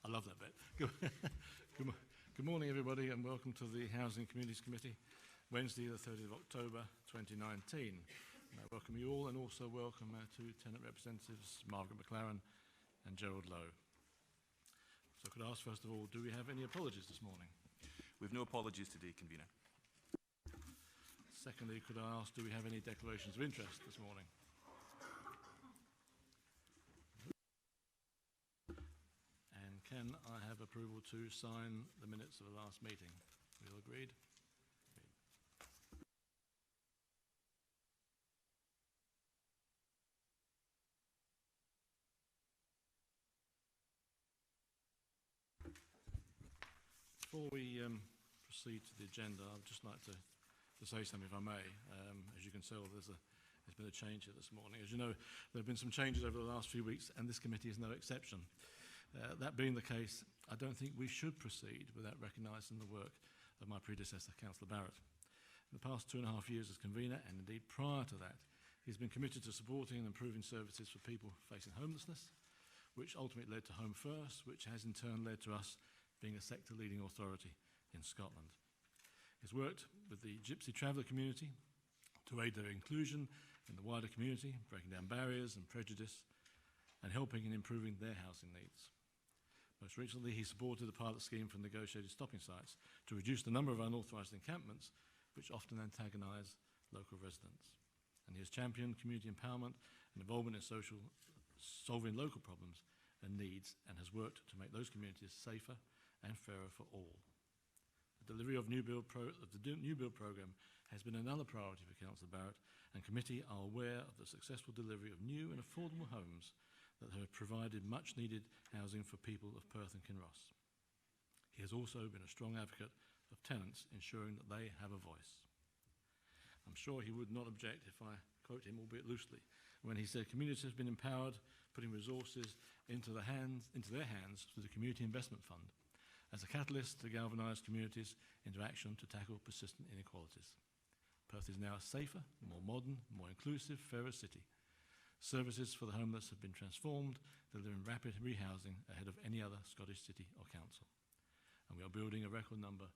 I love that bit. Good morning, everybody, and welcome to the Housing Communities Committee, Wednesday, the 30th of October, 2019. I welcome you all, and also welcome our two tenant representatives, Margaret McLaren and Gerald Lowe. So could I ask, first of all, do we have any apologies this morning? We have no apologies today, Convener. Secondly, could I ask, do we have any declarations of interest this morning? And can I have approval to sign the minutes of the last meeting? We all agreed? Before we proceed to the agenda, I'd just like to say something, if I may. As you can tell, there's been a change here this morning. As you know, there have been some changes over the last few weeks, and this committee is no exception. That being the case, I don't think we should proceed without recognising the work of my predecessor, Councillor Barrett. In the past 2.5 years as convener, and indeed prior to that, he's been committed to supporting and improving services for people facing homelessness, which ultimately led to Home First, which has in turn led to us being a sector-leading authority in Scotland. He's worked with the Gypsy Traveller community to aid their inclusion in the wider community, breaking down barriers and prejudice, and helping in improving their housing needs. Most recently, he supported a pilot scheme for negotiated stopping sites to reduce the number of unauthorised encampments, which often antagonise local residents. And he has championed community empowerment and involvement in solving local problems and needs, and has worked to make those communities safer and fairer for all. The delivery of the new build programme has been another priority for Councillor Barrett, and committee are aware of the successful delivery of new and affordable homes that have provided much needed housing for people of Perth and Kinross. He has also been a strong advocate of tenants, ensuring that they have a voice. I'm sure he would not object if I quote him, albeit loosely, when he said communities have been empowered, putting resources into their hands through the Community Investment Fund, as a catalyst to galvanise communities into action to tackle persistent inequalities. Perth is now a safer, more modern, more inclusive, fairer city. Services for the homeless have been transformed, delivering rapid rehousing ahead of any other Scottish city or council. And we are building a record number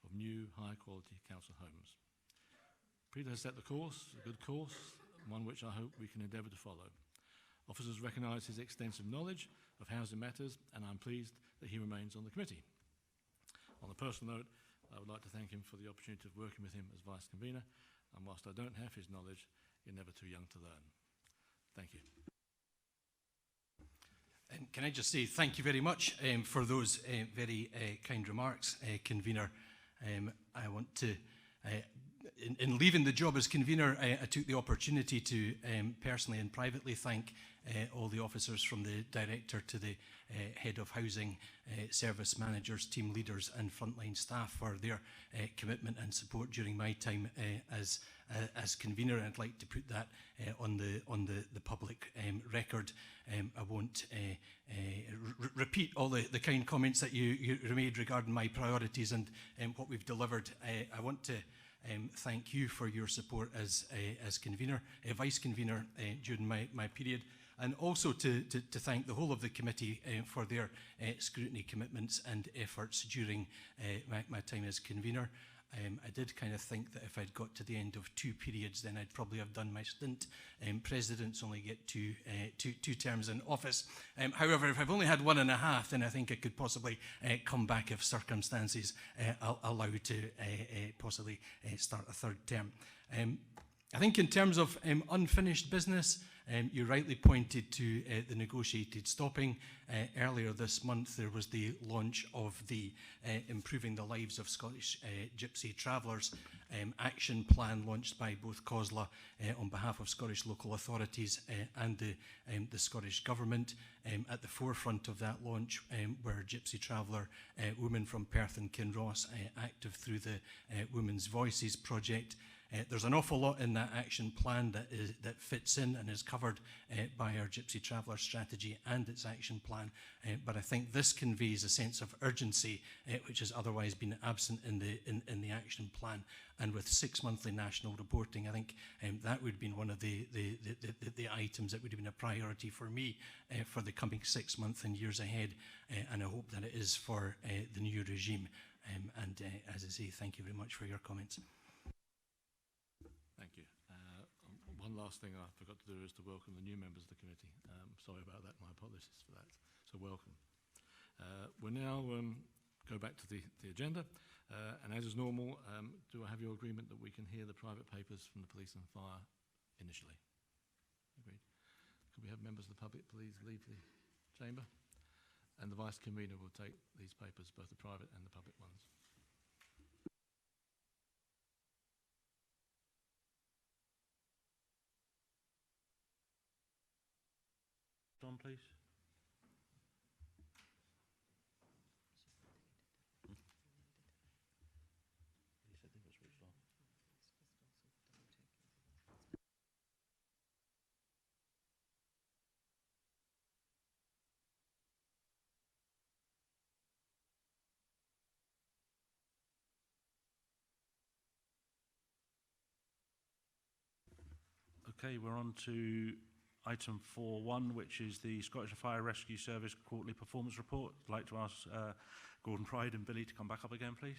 of new, high-quality council homes. Peter has set the course, a good course, one which I hope we can endeavour to follow. Officers recognise his extensive knowledge of housing matters, and I'm pleased that he remains on the committee. On a personal note, I would like to thank him for the opportunity of working with him as Vice Convener, and whilst I don't have his knowledge, you're never too young to learn. Thank you. And can I just say thank you very much for those very kind remarks, Convener. I want to, in leaving the job as Convener, I took the opportunity to personally and privately thank all the officers, from the Director to the Head of Housing, service managers, team leaders and frontline staff for their commitment and support during my time as Convener. And I'd like to put that on the public record. I won't repeat all the kind comments that you made regarding my priorities and what we've delivered. I want to thank you for your support as Convener, Vice Convener during my period, and also to thank the whole of the committee for their scrutiny, commitments and efforts during my time as Convener. I did kind of think that if I'd got to the end of 2 periods, then I'd probably have done my stint. Presidents only get two terms in office. However, if I've only had 1.5, then I think I could possibly come back if circumstances allow to possibly start a 3rd term. I think in terms of unfinished business, you rightly pointed to the negotiated stopping. Earlier this month, there was the launch of the Improving the Lives of Scottish Gypsy Travellers action plan, launched by both COSLA on behalf of Scottish local authorities and the Scottish Government. At the forefront of that launch were Gypsy Traveller women from Perth and Kinross, active through the Women's Voices project. There's an awful lot in that action plan that fits in and is covered by our Gypsy Traveller strategy and its action plan, but I think this conveys a sense of urgency which has otherwise been absent in the action plan. And with 6 monthly national reporting, I think that would have been one of the items that would have been a priority for me for the coming 6 months and years ahead, and I hope that it is for the new regime. As I say, thank you very much for your comments. Thank you. One last thing I forgot to do is to welcome the new members of the committee. Sorry about that, my apologies for that. So welcome. We'll now go back to the agenda. And as is normal, do I have your agreement that we can hear the private papers from the police and fire initially? Agreed. Could we have members of the public please leave the chamber? And the Vice Convener will take these papers, both the private and the public ones. On, please. Okay, we're on to item 4.1, which is the Scottish Fire Rescue Service Quarterly Performance Report. I'd like to ask Gordon Pride and Billy to come back up again, please.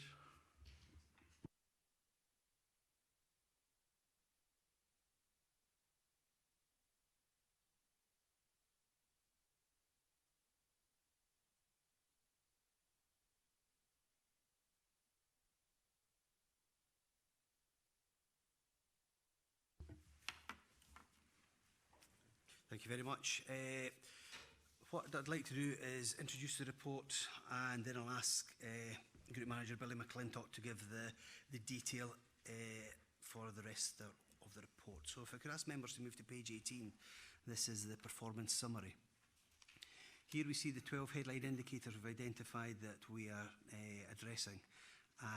Thank you very much. What I'd like to do is introduce the report, and then I'll ask Group Manager Billy McClintock to give the detail for the rest of the report. So if I could ask members to move to page 18, this is the performance summary. Here we see the 12 headline indicators we've identified that we are addressing,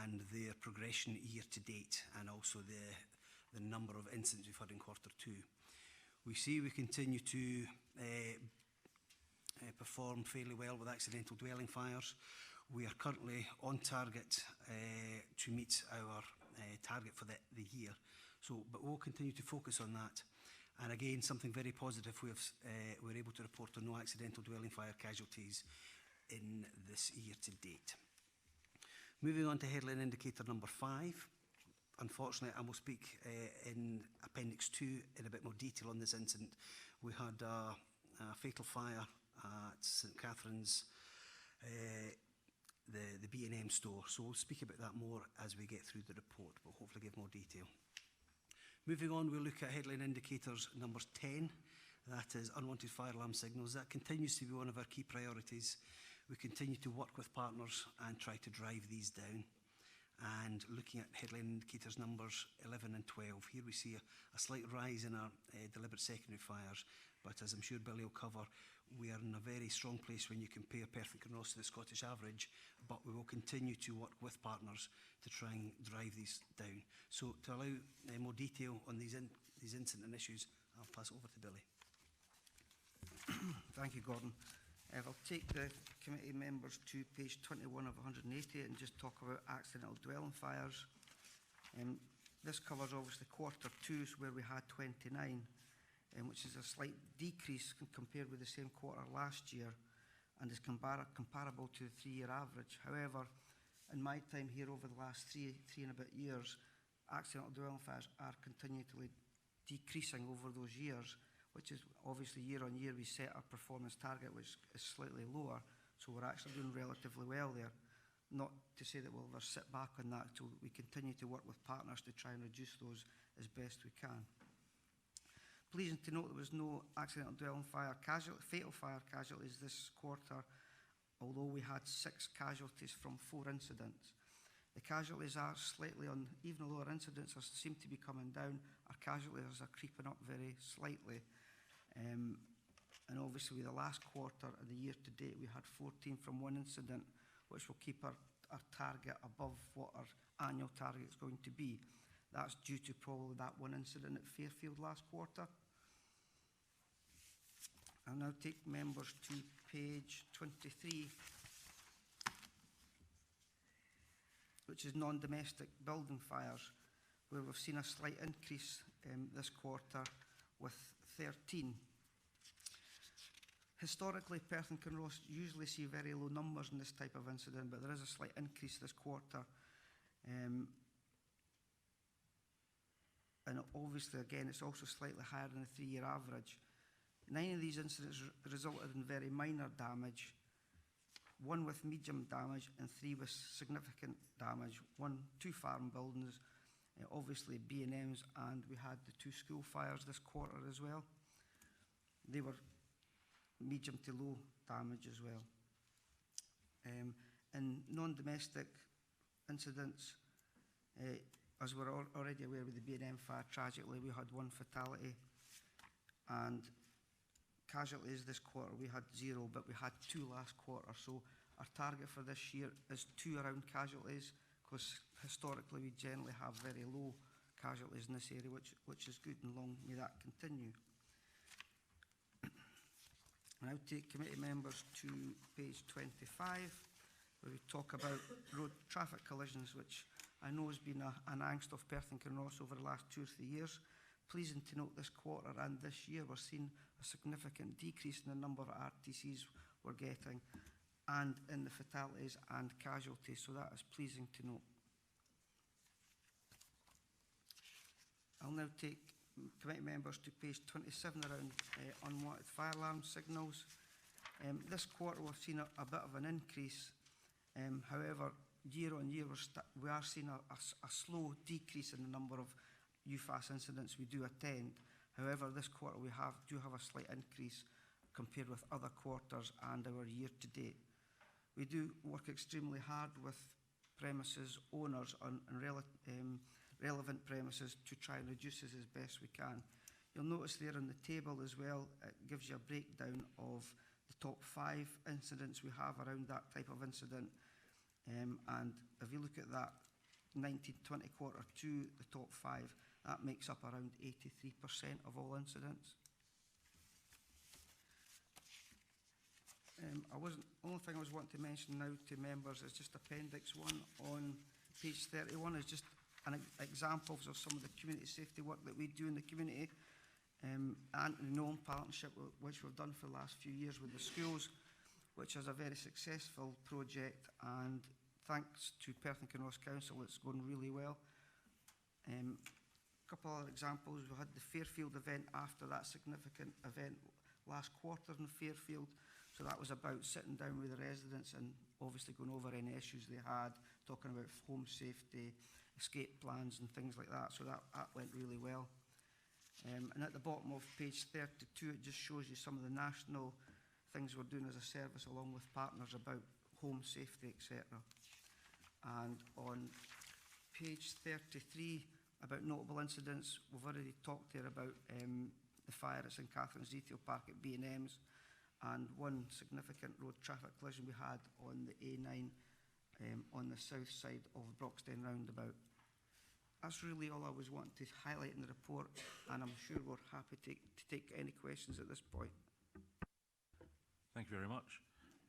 and their progression year to date, and also the number of incidents we've had in Q2. We see we continue to perform fairly well with accidental dwelling fires. We are currently on target to meet our target for the year. But we'll continue to focus on that. And again, something very positive, we're able to report on no accidental dwelling fire casualties in this year to date. Moving on to headline indicator number 5. Unfortunately, I will speak in Appendix 2 in a bit more detail on this incident. We had a fatal fire at St Catherine's, the B&M store. So we'll speak about that more as we get through the report, but hopefully give more detail. Moving on, we'll look at headline indicators numbers 10. That is unwanted fire alarm signals. That continues to be one of our key priorities. We continue to work with partners and try to drive these down. And looking at headline indicators numbers 11 and 12, here we see a slight rise in our deliberate secondary fires, but as I'm sure Billy will cover, we are in a very strong place when you compare Perth and Kinross to the Scottish average, but we will continue to work with partners to try and drive these down. So to allow more detail on these incident issues, I'll pass it over to Billy. Thank you, Gordon. I'll take the committee members to page 21 of 180 and just talk about accidental dwelling fires. This covers obviously Q2 where we had 29, which is a slight decrease compared with the same quarter last year, and is comparable to the 3-year average. However, in my time here over the last three and a bit years, accidental dwelling fires are continually decreasing over those years, which is obviously year on year we set our performance target, which is slightly lower, so we're actually doing relatively well there. Not to say that we'll ever sit back on that, so we continue to work with partners to try and reduce those as best we can. Pleasing to note there was no accidental dwelling fire fatal fire casualties this quarter, although we had 6 casualties from 4 incidents. The casualties are slightly on, even though our incidents seem to be coming down, our casualties are creeping up very slightly. And obviously with the last quarter of the year to date, we had 14 from 1 incident, which will keep our target above what our annual target is going to be. That's due to probably that one incident at Fairfield last quarter. I'll now take members to page 23, which is non-domestic building fires, where we've seen a slight increase this quarter with 13. Historically, Perth and Kinross usually see very low numbers in this type of incident, but there is a slight increase this quarter. And obviously, again, it's also slightly higher than the 3-year average. 9 of these incidents resulted in very minor damage, 1 with medium damage and 3 with significant damage. 2 farm buildings, obviously B&Ms, and we had the 2 school fires this quarter as well. They were medium to low damage as well. In non-domestic incidents, as we're already aware with the B&M fire, tragically we had 1 fatality, and casualties this quarter we had 0, but we had 2 last quarter. So our target for this year is 2 around casualties, because historically we generally have very low casualties in this area, which is good, and long may that continue. I now take committee members to page 25, where we talk about road traffic collisions, which I know has been an angst of Perth and Kinross over the last 2 or 3 years. Pleasing to note this quarter and this year we're seeing a significant decrease in the number of RTCs we're getting, and in the fatalities and casualties, so that is pleasing to note. I'll now take committee members to page 27 around unwanted fire alarm signals. This quarter we've seen a bit of an increase. However, year on year we are seeing a slow decrease in the number of UFAS incidents we do attend. However, this quarter we do have a slight increase compared with other quarters and our year to date. We do work extremely hard with premises owners on relevant premises to try and reduce this as best we can. You'll notice there on the table as well, it gives you a breakdown of the top 5 incidents we have around that type of incident. And if you look at that 1920 quarter to the top 5, that makes up around 83% of all incidents. Only thing I was wanting to mention now to members is just Appendix 1 on page 31 is just examples of some of the community safety work that we do in the community, and in known partnership which we've done for the last few years with the schools, which is a very successful project, and thanks to Perth and Kinross Council it's going really well. A couple of examples: we had the Fairfield event after that significant event last quarter in Fairfield. So that was about sitting down with the residents and obviously going over any issues they had, talking about home safety, escape plans and things like that. So that went really well. And at the bottom of page 32 it just shows you some of the national things we're doing as a service along with partners about home safety, etc. And on page 33 about notable incidents, we've already talked there about the fire at St Catherine's Retail Park at B&M's, and 1 significant road traffic collision we had on the A9 on the south side of the Broxden roundabout. That's really all I was wanting to highlight in the report, and I'm sure we're happy to take any questions at this point. Thank you very much.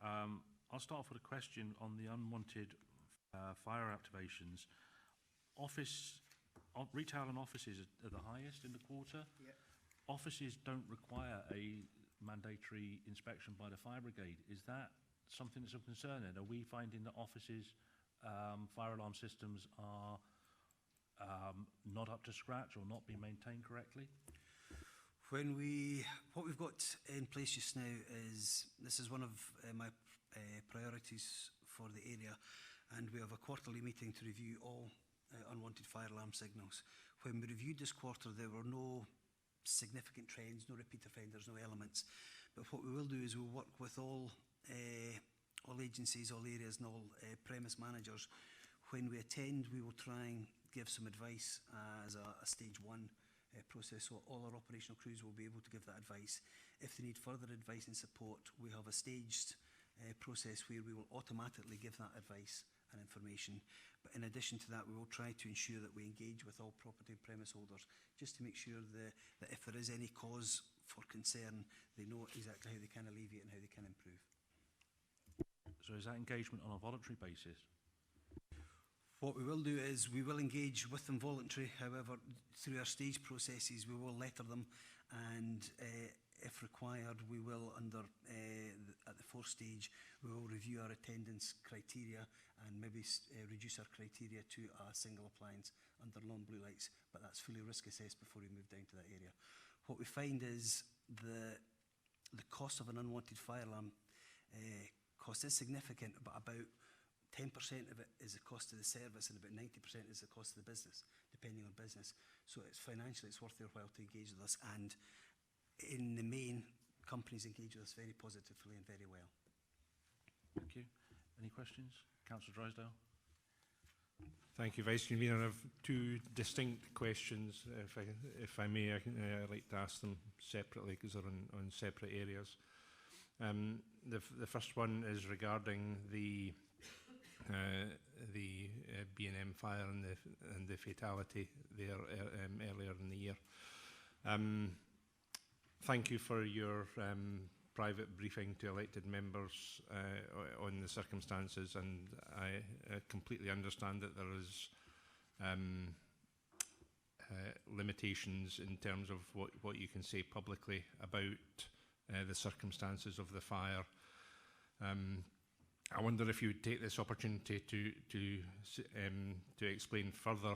I'll start off with a question on the unwanted fire activations. Retail and offices are the highest in the quarter. Yeah. Offices don't require a mandatory inspection by the fire brigade. Is that something that's of concern? And are we finding that offices' fire alarm systems are not up to scratch or not being maintained correctly? What we've got in place just now is, this is one of my priorities for the area, and we have a quarterly meeting to review all unwanted fire alarm signals. When we reviewed this quarter, there were no significant trends, no repeat offenders, no elements. But what we will do is we'll work with all agencies, all areas and all premise managers. When we attend, we will try and give some advice as a stage 1 process, so all our operational crews will be able to give that advice. If they need further advice and support, we have a staged process where we will automatically give that advice and information. But in addition to that, we will try to ensure that we engage with all property and premise holders, just to make sure that if there is any cause for concern, they know exactly how they can alleviate and how they can improve. So is that engagement on a voluntary basis? What we will do is we will engage with them voluntary. However, through our stage processes, we will letter them, and if required, we will, at the fourth stage, we will review our attendance criteria and maybe reduce our criteria to a single appliance under non-blue lights, but that's fully risk assessed before we move down to that area. What we find is the cost of an unwanted fire alarm cost is significant, but about 10% of it is the cost of the service and about 90% is the cost of the business, depending on business. So it's financially, it's worth their while to engage with us, and in the main, companies engage with us very positively and very well. Thank you. Any questions? Councillor Drysdale. Thank you, Vice Convener. I have two distinct questions. If I may, I'd like to ask them separately because they're on separate areas. The first one is regarding the B&M fire and the fatality there earlier in the year. Thank you for your private briefing to elected members on the circumstances, and I completely understand that there is limitations in terms of what you can say publicly about the circumstances of the fire. I wonder if you would take this opportunity to explain further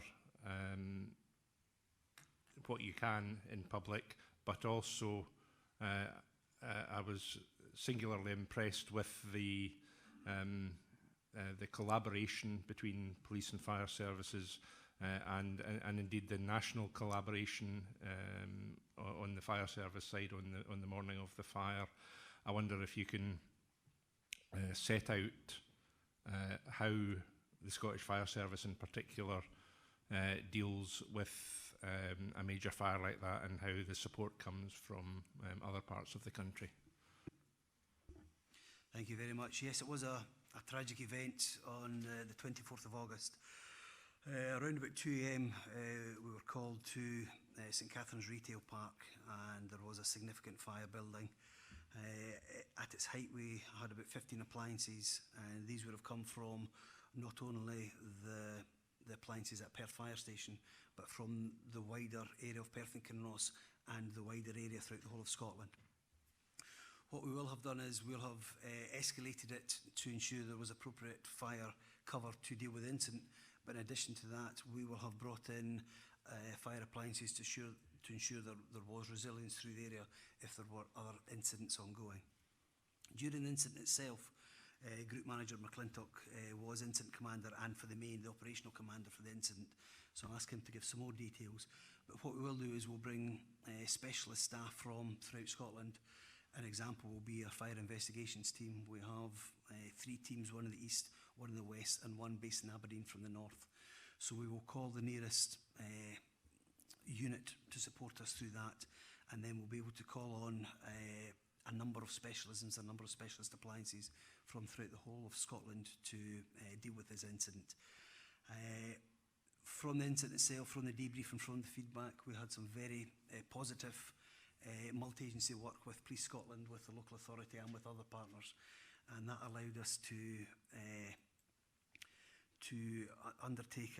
what you can in public, but also I was singularly impressed with the collaboration between police and fire services and indeed the national collaboration on the fire service side on the morning of the fire. I wonder if you can set out how the Scottish Fire Service in particular deals with a major fire like that, and how the support comes from other parts of the country. Thank you very much. Yes, it was a tragic event on the 24th of August. Around about 2 AM, we were called to St Catherine's Retail Park, and there was a significant fire building. At its height, we had about 15 appliances, and these would have come from not only the appliances at Perth Fire Station, but from the wider area of Perth and Kinross and the wider area throughout the whole of Scotland. What we will have done is we'll have escalated it to ensure there was appropriate fire cover to deal with the incident, but in addition to that, we will have brought in fire appliances to ensure that there was resilience through the area if there were other incidents ongoing. During the incident itself, Group Manager McClintock was incident commander and for the main, the operational commander for the incident. So I'll ask him to give some more details. But what we will do is we'll bring specialist staff from throughout Scotland. An example will be our fire investigations team. We have 3 teams, one in the east, one in the west, and one based in Aberdeen from the north. So we will call the nearest unit to support us through that, and then we'll be able to call on a number of specialisms, a number of specialist appliances from throughout the whole of Scotland to deal with this incident. From the incident itself, from the debrief and from the feedback, we had some very positive multi-agency work with Police Scotland, with the local authority and with other partners, and that allowed us to undertake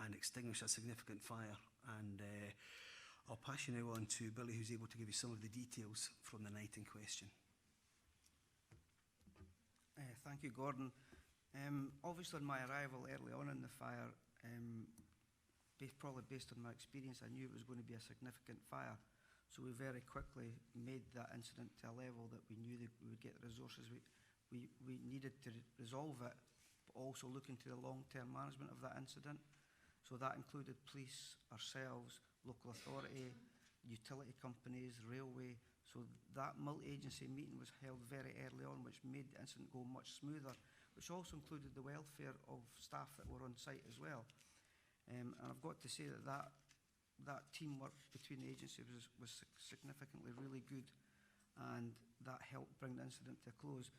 and extinguish a significant fire. And I'll pass you now on to Billy, who's able to give you some of the details from the night in question. Thank you, Gordon. Obviously, on my arrival early on in the fire, probably based on my experience, I knew it was going to be a significant fire. So we very quickly made that incident to a level that we knew that we would get the resources we needed to resolve it, but also look into the long-term management of that incident. So that included police, ourselves, local authority, utility companies, railway. So that multi-agency meeting was held very early on, which made the incident go much smoother, which also included the welfare of staff that were on site as well. And I've got to say that teamwork between the agencies was significantly really good, and that helped bring the incident to a close.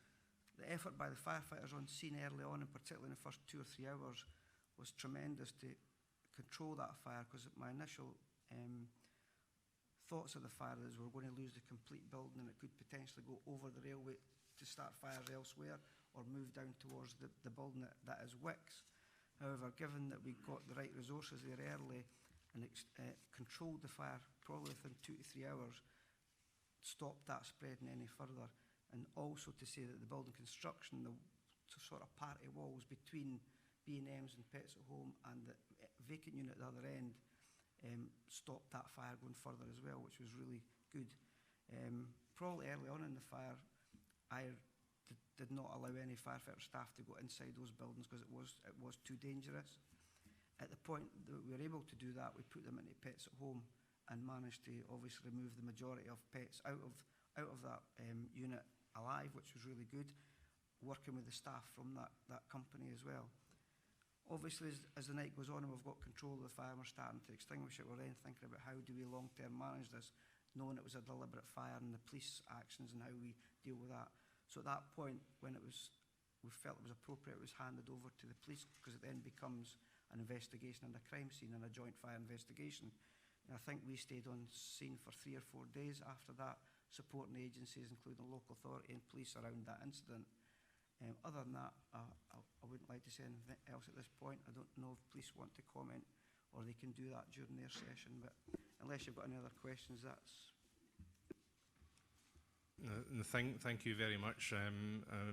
The effort by the firefighters on scene early on, and particularly in the first 2 or 3 hours, was tremendous to control that fire, because my initial thoughts of the fire is we're going to lose the complete building and it could potentially go over the railway to start fires elsewhere or move down towards the building that is Wicks. However, given that we got the right resources there early and controlled the fire probably within 2 to 3 hours, stopped that spreading any further, and also to say that the building construction, the sort of party walls between B&M's and Pets at Home and the vacant unit at the other end, stopped that fire going further as well, which was really good. Probably early on in the fire, I did not allow any firefighter staff to go inside those buildings because it was too dangerous. At the point that we were able to do that, we put them into Pets at Home and managed to obviously remove the majority of pets out of that unit alive, which was really good, working with the staff from that company as well. Obviously, as the night goes on and we've got control of the fire and we're starting to extinguish it, we're then thinking about how do we long-term manage this, knowing it was a deliberate fire and the police actions and how we deal with that. So at that point, when we felt it was appropriate, it was handed over to the police, because it then becomes an investigation and a crime scene and a joint fire investigation. And I think we stayed on scene for 3 or 4 days after that, supporting agencies, including local authority and police, around that incident. Other than that, I wouldn't like to say anything else at this point. I don't know if police want to comment, or they can do that during their session, but unless you've got any other questions, that's... Thank you very much. I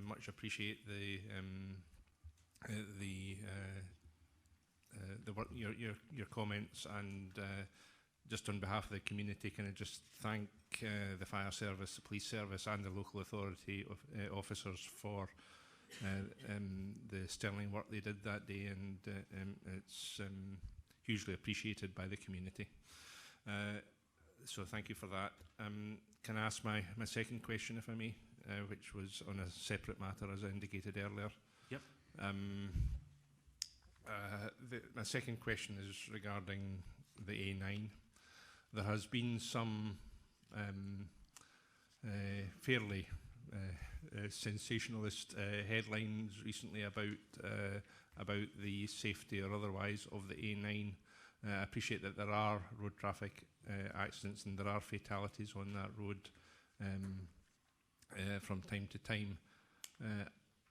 much appreciate the work, your comments, and just on behalf of the community, can I just thank the fire service, the police service, and the local authority officers for the sterling work they did that day, and it's hugely appreciated by the community. So thank you for that. Can I ask my second question, if I may, which was on a separate matter, as I indicated earlier? Yep. My second question is regarding the A9. There has been some fairly sensationalist headlines recently about the safety or otherwise of the A9. I appreciate that there are road traffic accidents and there are fatalities on that road from time to time.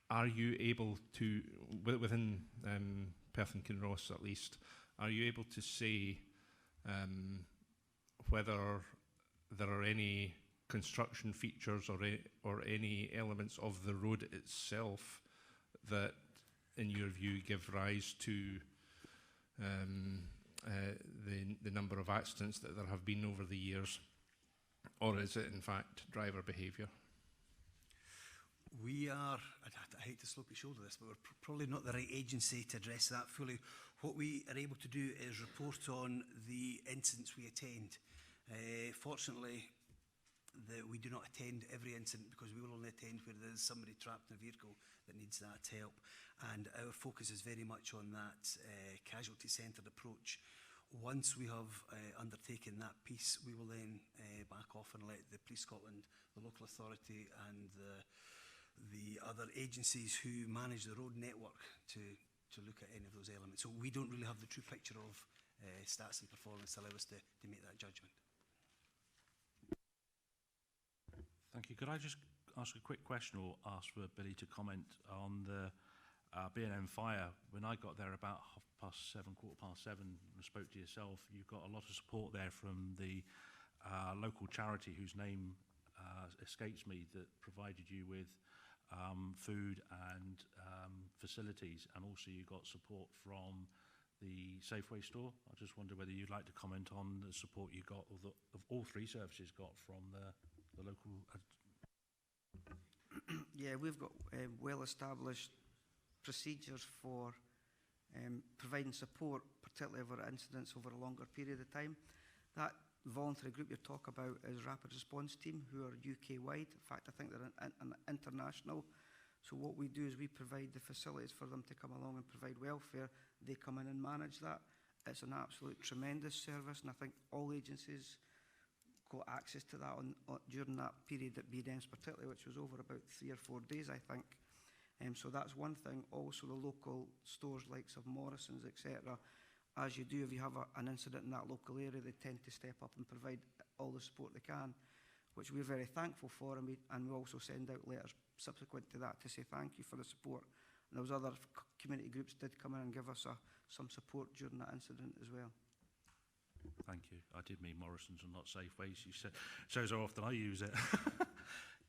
Are you able to, within Perth and Kinross at least, are you able to say whether there are any construction features or any elements of the road itself that, in your view, give rise to the number of accidents that there have been over the years, or is it in fact driver behaviour? We are, I hate to slope your shoulder this, but we're probably not the right agency to address that fully. What we are able to do is report on the incidents we attend. Fortunately, we do not attend every incident, because we will only attend where there's somebody trapped in a vehicle that needs that help. And our focus is very much on that casualty-centred approach. Once we have undertaken that piece, we will then back off and let the Police Scotland, the local authority, and the other agencies who manage the road network to look at any of those elements. So we don't really have the true picture of stats and performance to allow us to make that judgment. Thank you. Could I just ask a quick question, or ask for Billy to comment on the B&M fire? When I got there about 7:15, 7:15, and spoke to yourself, you've got a lot of support there from the local charity whose name escapes me, that provided you with food and facilities, and also you got support from the Safeway store. I just wonder whether you'd like to comment on the support you got, or of all three services got from the local. Yeah, we've got well-established procedures for providing support, particularly over incidents over a longer period of time. That voluntary group you're talking about is Rapid Response Team, who are UK-wide. In fact, I think they're an international. So what we do is we provide the facilities for them to come along and provide welfare. They come in and manage that. It's an absolute tremendous service, and I think all agencies got access to that during that period at B&M's particularly, which was over about 3 or 4 days, I think. So that's one thing. Also the local stores likes of Morrison's, etc. As you do, if you have an incident in that local area, they tend to step up and provide all the support they can, which we're very thankful for, and we also send out letters subsequent to that to say thank you for the support. And those other community groups did come in and give us some support during that incident as well. Thank you. I did mean Morrison's and not Safeways. You said, shows how often I use it.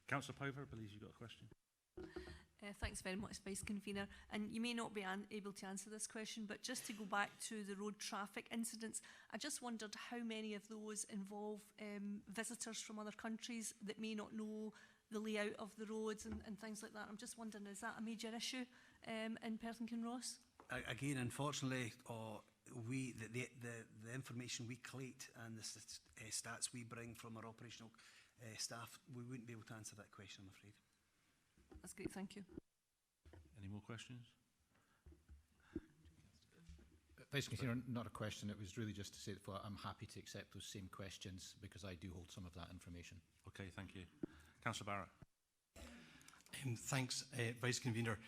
Councillor Pover, I believe you've got a question. Thanks very much, Vice Convener. And you may not be able to answer this question, but just to go back to the road traffic incidents, I just wondered how many of those involve visitors from other countries that may not know the layout of the roads and things like that. I'm just wondering, is that a major issue in Perth and Kinross? Again, unfortunately, the information we collate and the stats we bring from our operational staff, we wouldn't be able to answer that question, I'm afraid. That's great, thank you. Any more questions? Vice Convener, not a question. It was really just to say that I'm happy to accept those same questions because I do hold some of that information. Okay, thank you. Councillor Barrett. Thanks, Vice Convener.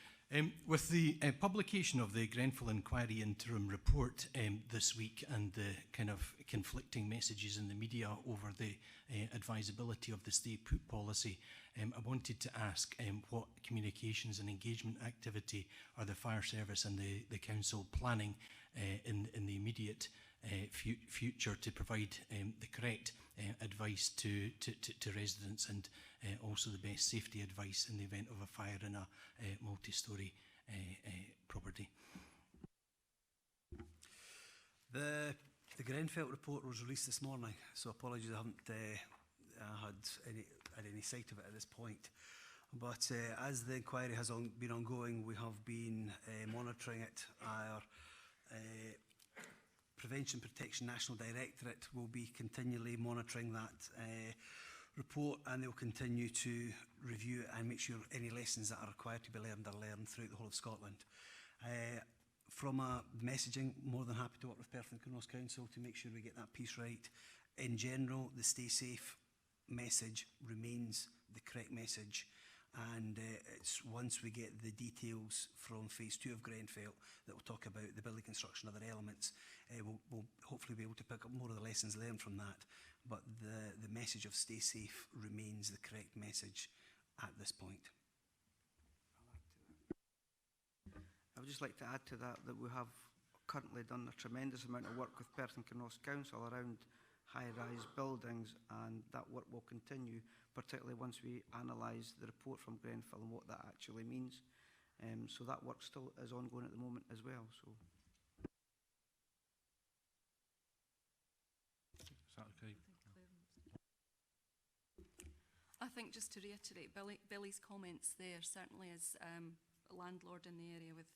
With the publication of the Grenfell Inquiry interim report this week and the kind of conflicting messages in the media over the advisability of the stay put policy, I wanted to ask what communications and engagement activity are the fire service and the council planning in the immediate future to provide the correct advice to residents and also the best safety advice in the event of a fire in a multi-storey property. The Grenfell report was released this morning, so apologies I haven't had any sight of it at this point. But as the inquiry has been ongoing, we have been monitoring it. Our Prevention Protection National Directorate will be continually monitoring that report, and they will continue to review it and make sure any lessons that are required to be learned are learned throughout the whole of Scotland. From a messaging, more than happy to work with Perth and Kinross Council to make sure we get that piece right. In general, the stay safe message remains the correct message, and it's once we get the details from phase 2 of Grenfell that will talk about the building construction and other elements, we'll hopefully be able to pick up more of the lessons learned from that. But the message of stay safe remains the correct message at this point. I would just like to add to that we have currently done a tremendous amount of work with Perth and Kinross Council around high-rise buildings, and that work will continue, particularly once we analyse the report from Grenfell and what that actually means. So that work still is ongoing at the moment as well. So. Is that okay? I think just to reiterate Billy's comments there, certainly as a landlord in the area with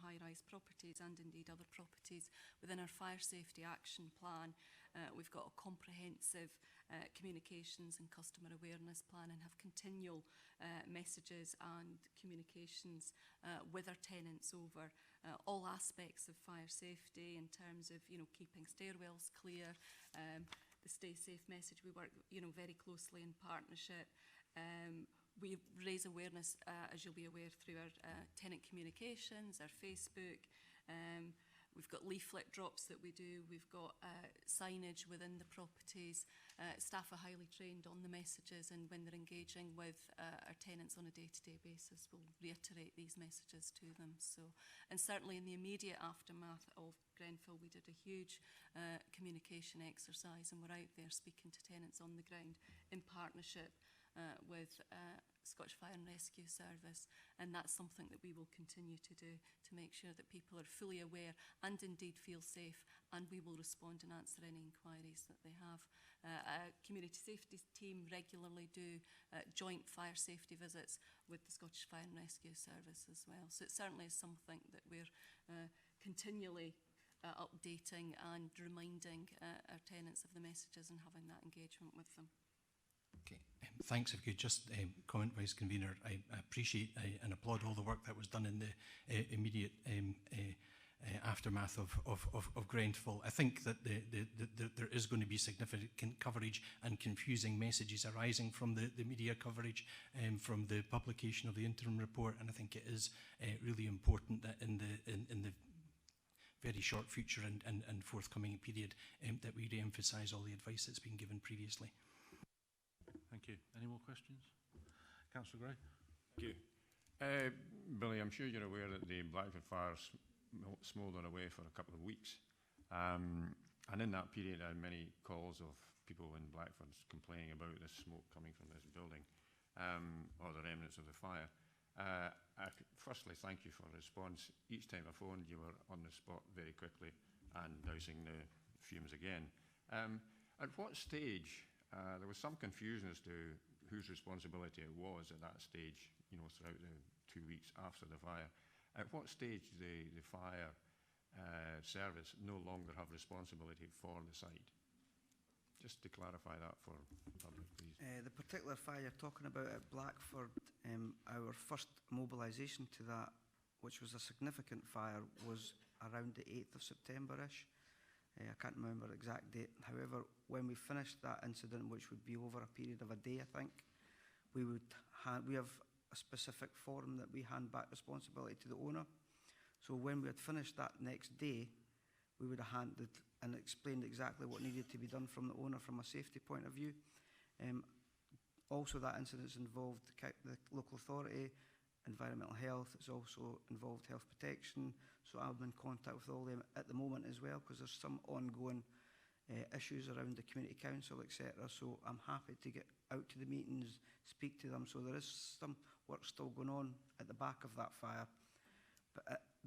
high-rise properties and indeed other properties within our fire safety action plan, we've got a comprehensive communications and customer awareness plan and have continual messages and communications with our tenants over all aspects of fire safety in terms of, keeping stairwells clear, the stay safe message. We work, very closely in partnership. We raise awareness, as you'll be aware, through our tenant communications, our Facebook. We've got leaflet drops that we do. We've got signage within the properties. Staff are highly trained on the messages, and when they're engaging with our tenants on a day-to-day basis, we'll reiterate these messages to them. So, and certainly in the immediate aftermath of Grenfell, we did a huge communication exercise, and we're out there speaking to tenants on the ground in partnership with Scottish Fire and Rescue Service, and that's something that we will continue to do to make sure that people are fully aware and indeed feel safe, and we will respond and answer any inquiries that they have. Our community safety team regularly do joint fire safety visits with the Scottish Fire and Rescue Service as well, so it certainly is something that we're continually updating and reminding our tenants of the messages and having that engagement with them. Okay, thanks. If you could just comment, Vice Convener, I appreciate and applaud all the work that was done in the immediate aftermath of Grenfell. I think that there is going to be significant coverage and confusing messages arising from the media coverage, from the publication of the interim report, and I think it is really important that in the very short future and forthcoming period that we re-emphasise all the advice that's been given previously. Thank you. Any more questions? Councillor Gray? Thank you. Billy, I'm sure you're aware that the Blackford fire smouldered away for a couple of weeks. And in that period, I had many calls of people in Blackford complaining about this smoke coming from this building, or the remnants of the fire. Firstly, thank you for the response. Each time I phoned, you were on the spot very quickly and dousing the fumes again. At what stage, there was some confusion as to whose responsibility it was at that stage, you know, throughout the 2 weeks after the fire. At what stage did the fire service no longer have responsibility for the site? Just to clarify that for the public, please. The particular fire you're talking about at Blackford, our first mobilisation to that, which was a significant fire, was around the 8th of September-ish. I can't remember the exact date. However, when we finished that incident, which would be over a period of a day, I think, we have a specific forum that we hand back responsibility to the owner. So when we had finished that next day, we would have handed and explained exactly what needed to be done from the owner from a safety point of view. Also, that incident involved the local authority, environmental health. It's also involved health protection. So I'm in contact with all them at the moment as well, because there's some ongoing issues around the community council, etc. So I'm happy to get out to the meetings, speak to them. So there is some work still going on at the back of that fire.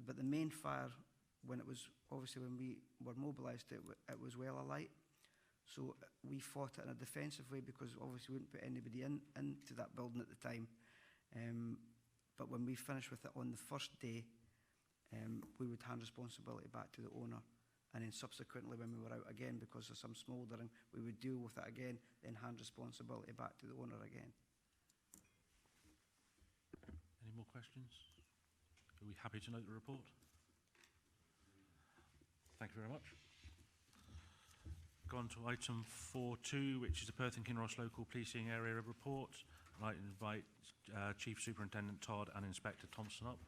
But the main fire, when we were mobilised, it was well alight. So we fought it in a defensive way, because obviously we wouldn't put anybody into that building at the time. But when we finished with it on the first day, we would hand responsibility back to the owner. And then subsequently, when we were out again, because of some smouldering, we would deal with it again, then hand responsibility back to the owner again. Any more questions? Are we happy to note the report? Thank you very much. Gone to item 4.2, which is the Perth and Kinross Local Policing Area Report. I'd like to invite Chief Superintendent Todd and Inspector Thompson up.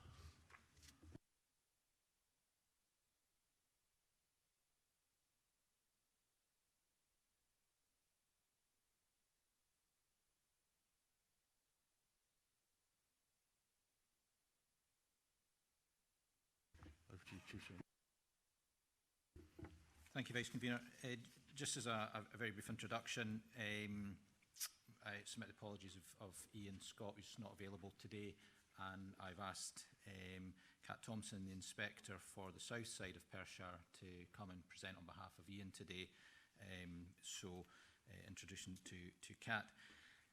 Over to you, Chief Superintendent. Thank you, Vice Convener. Just as a very brief introduction, I submit apologies of Ian Scott, who's not available today, and I've asked Kat Thompson, the Inspector for the south side of Perthshire, to come and present on behalf of Ian today. Introduction to Kat.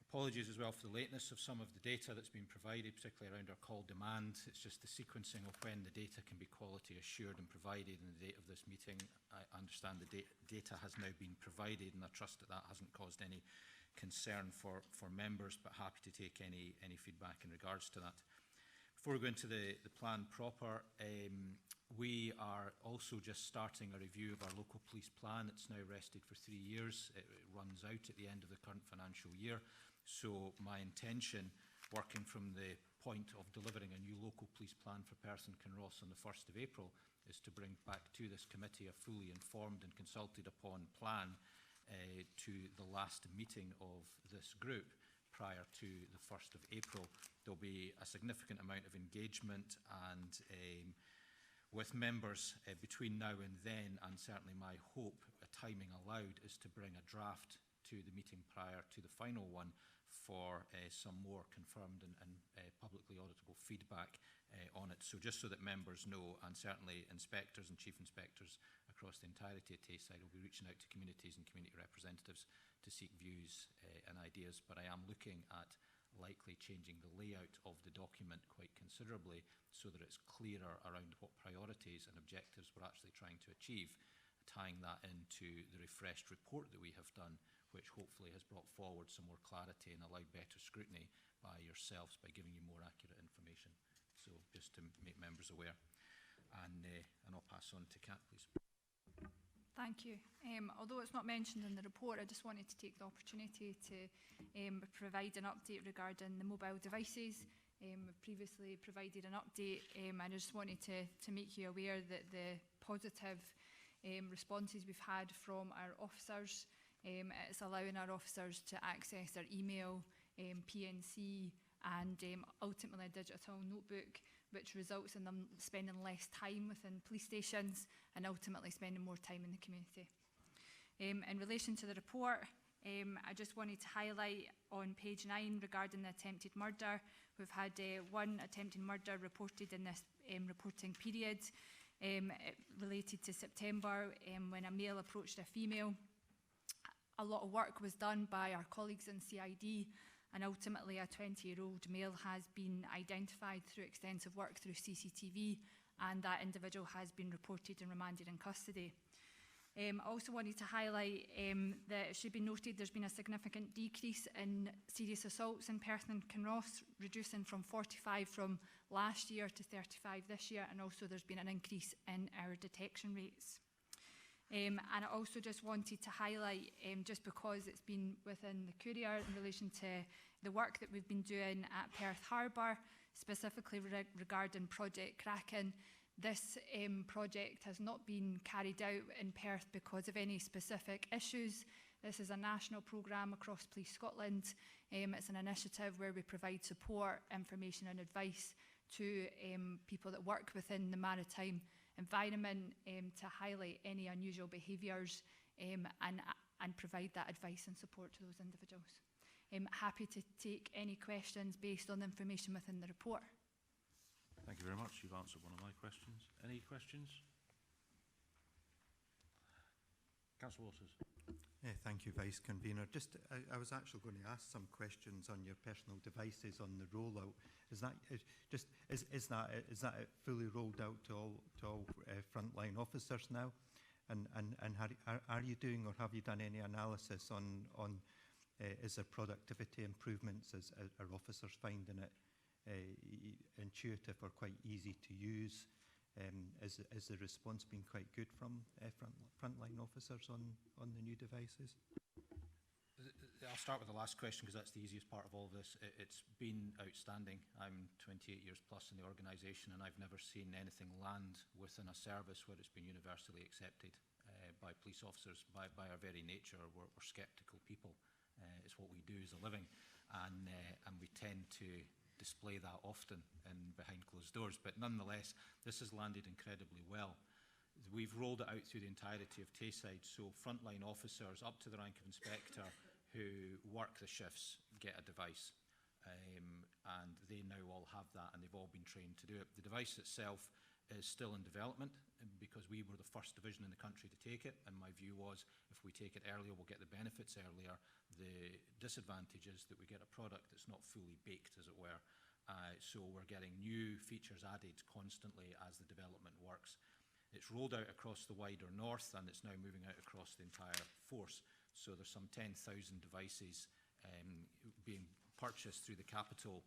Apologies as well for the lateness of some of the data that's been provided, particularly around our call demand. It's just the sequencing of when the data can be quality assured and provided in the date of this meeting. I understand the data has now been provided, and I trust that hasn't caused any concern for members, but happy to take any feedback in regards to that. Before we go into the plan proper, we are also just starting a review of our local police plan. It's now rested for 3 years. It runs out at the end of the current financial year. So my intention, working from the point of delivering a new local police plan for Perth and Kinross on the 1st of April, is to bring back to this committee a fully informed and consulted upon plan to the last meeting of this group prior to the 1st of April. There'll be a significant amount of engagement and with members between now and then, and certainly my hope, timing allowed, is to bring a draft to the meeting prior to the final one for some more confirmed and publicly auditable feedback on it. So just so that members know, and certainly inspectors and chief inspectors across the entirety of Tayside will be reaching out to communities and community representatives to seek views and ideas. But I am looking at likely changing the layout of the document quite considerably so that it's clearer around what priorities and objectives we're actually trying to achieve, tying that into the refreshed report that we have done, which hopefully has brought forward some more clarity and allowed better scrutiny by yourselves by giving you more accurate information. So just to make members aware. And I'll pass on to Kat, please. Thank you. Although it's not mentioned in the report, I just wanted to take the opportunity to provide an update regarding the mobile devices. I've previously provided an update. I just wanted to make you aware that the positive responses we've had from our officers, it's allowing our officers to access their email, PNC, and ultimately a digital notebook, which results in them spending less time within police stations and ultimately spending more time in the community. In relation to the report, I just wanted to highlight on page 9 regarding the attempted murder. We've had one attempted murder reported in this reporting period. It related to September when a male approached a female. A lot of work was done by our colleagues in CID, and ultimately a 20-year-old male has been identified through extensive work through CCTV, and that individual has been reported and remanded in custody. I also wanted to highlight that it should be noted there's been a significant decrease in serious assaults in Perth and Kinross, reducing from 45 from last year to 35 this year, and also there's been an increase in our detection rates. And I also just wanted to highlight, just because it's been within the Courier in relation to the work that we've been doing at Perth Harbour, specifically regarding Project Kraken. This project has not been carried out in Perth because of any specific issues. This is a national programme across Police Scotland. It's an initiative where we provide support, information and advice to people that work within the maritime environment to highlight any unusual behaviours and provide that advice and support to those individuals. Happy to take any questions based on the information within the report. Thank you very much. You've answered one of my questions. Any questions? Councillor Waters. Thank you, Vice Convener. I was actually going to ask some questions on your personal devices on the rollout. Is that fully rolled out to all frontline officers now? And are you doing or have you done any analysis on is there productivity improvements? Are officers finding it intuitive or quite easy to use? Has the response been quite good from frontline officers on the new devices? I'll start with the last question because that's the easiest part of all of this. It's been outstanding. I'm 28 years plus in the organisation, and I've never seen anything land within a service where it's been universally accepted by police officers. By our very nature, we're sceptical people. It's what we do as a living, and we tend to display that often behind closed doors. But nonetheless, this has landed incredibly well. We've rolled it out through the entirety of Tayside, so frontline officers up to the rank of inspector who work the shifts get a device, and they now all have that, and they've all been trained to do it. The device itself is still in development because we were the first division in the country to take it, and my view was if we take it earlier we'll get the benefits earlier. The disadvantage is that we get a product that's not fully baked, as it were, so we're getting new features added constantly as the development works. It's rolled out across the wider north, and it's now moving out across the entire force. So there's some 10,000 devices being purchased through the capital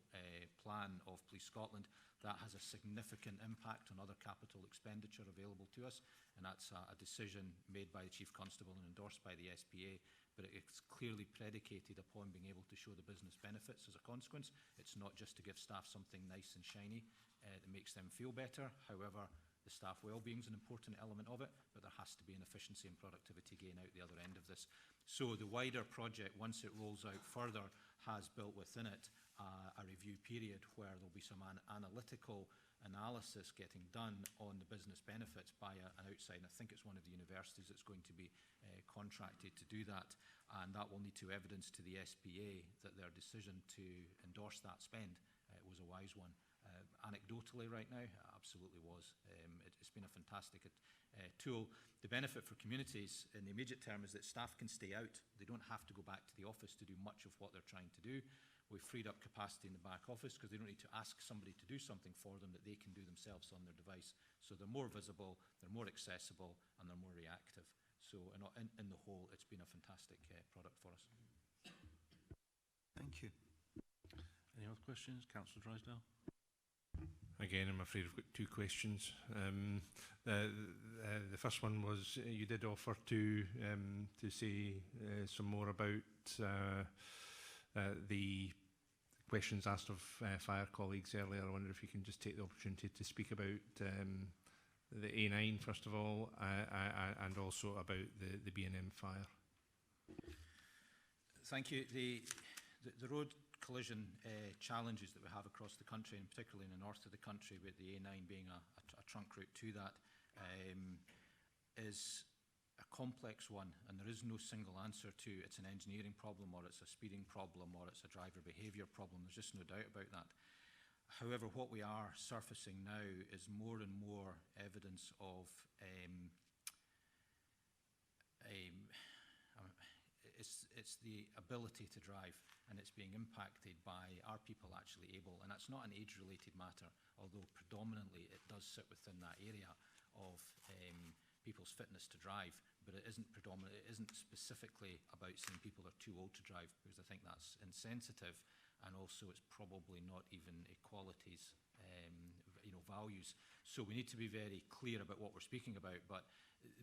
plan of Police Scotland. That has a significant impact on other capital expenditure available to us, and that's a decision made by the Chief Constable and endorsed by the SPA, but it's clearly predicated upon being able to show the business benefits as a consequence. It's not just to give staff something nice and shiny that makes them feel better. However, the staff well-being is an important element of it, but there has to be an efficiency and productivity gain out the other end of this. So the wider project, once it rolls out further, has built within it a review period where there'll be some analytical analysis getting done on the business benefits by an outside. I think it's one of the universities that's going to be contracted to do that, and that will need to evidence to the SPA that their decision to endorse that spend was a wise one. Anecdotally right now, it absolutely was. It's been a fantastic tool. The benefit for communities in the immediate term is that staff can stay out. They don't have to go back to the office to do much of what they're trying to do. We've freed up capacity in the back office because they don't need to ask somebody to do something for them that they can do themselves on their device. So they're more visible, they're more accessible, and they're more reactive. So in the whole, it's been a fantastic product for us. Thank you. Any other questions? Councillor Drysdale. Thank again, I'm afraid I've got two questions. The first one was you did offer to say some more about the questions asked of fire colleagues earlier. I wonder if you can just take the opportunity to speak about the A9 first of all, and also about the B&M fire. Thank you. The road collision challenges that we have across the country, and particularly in the north of the country, with the A9 being a trunk route to that, is a complex one, and there is no single answer to it's an engineering problem, or it's a speeding problem, or it's a driver behaviour problem. There's just no doubt about that. However, what we are surfacing now is more and more evidence of it's the ability to drive, and it's being impacted by are people actually able, and that's not an age-related matter, although predominantly it does sit within that area of people's fitness to drive, but it isn't specifically about saying people are too old to drive, because I think that's insensitive, and also it's probably not even equalities, values. So we need to be very clear about what we're speaking about, but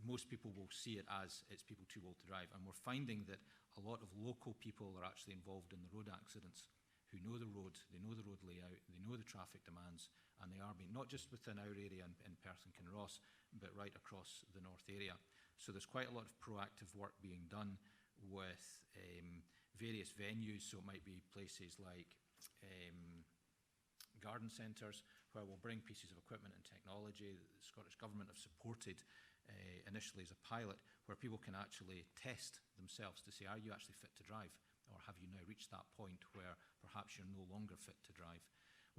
most people will see it as it's people too old to drive, and we're finding that a lot of local people are actually involved in the road accidents, who know the road, they know the road layout, they know the traffic demands, and they are being, not just within our area in Perth and Kinross, but right across the north area. So there's quite a lot of proactive work being done with various venues, so it might be places like garden centres, where we'll bring pieces of equipment and technology that the Scottish Government have supported initially as a pilot, where people can actually test themselves to say, are you actually fit to drive, or have you now reached that point where perhaps you're no longer fit to drive.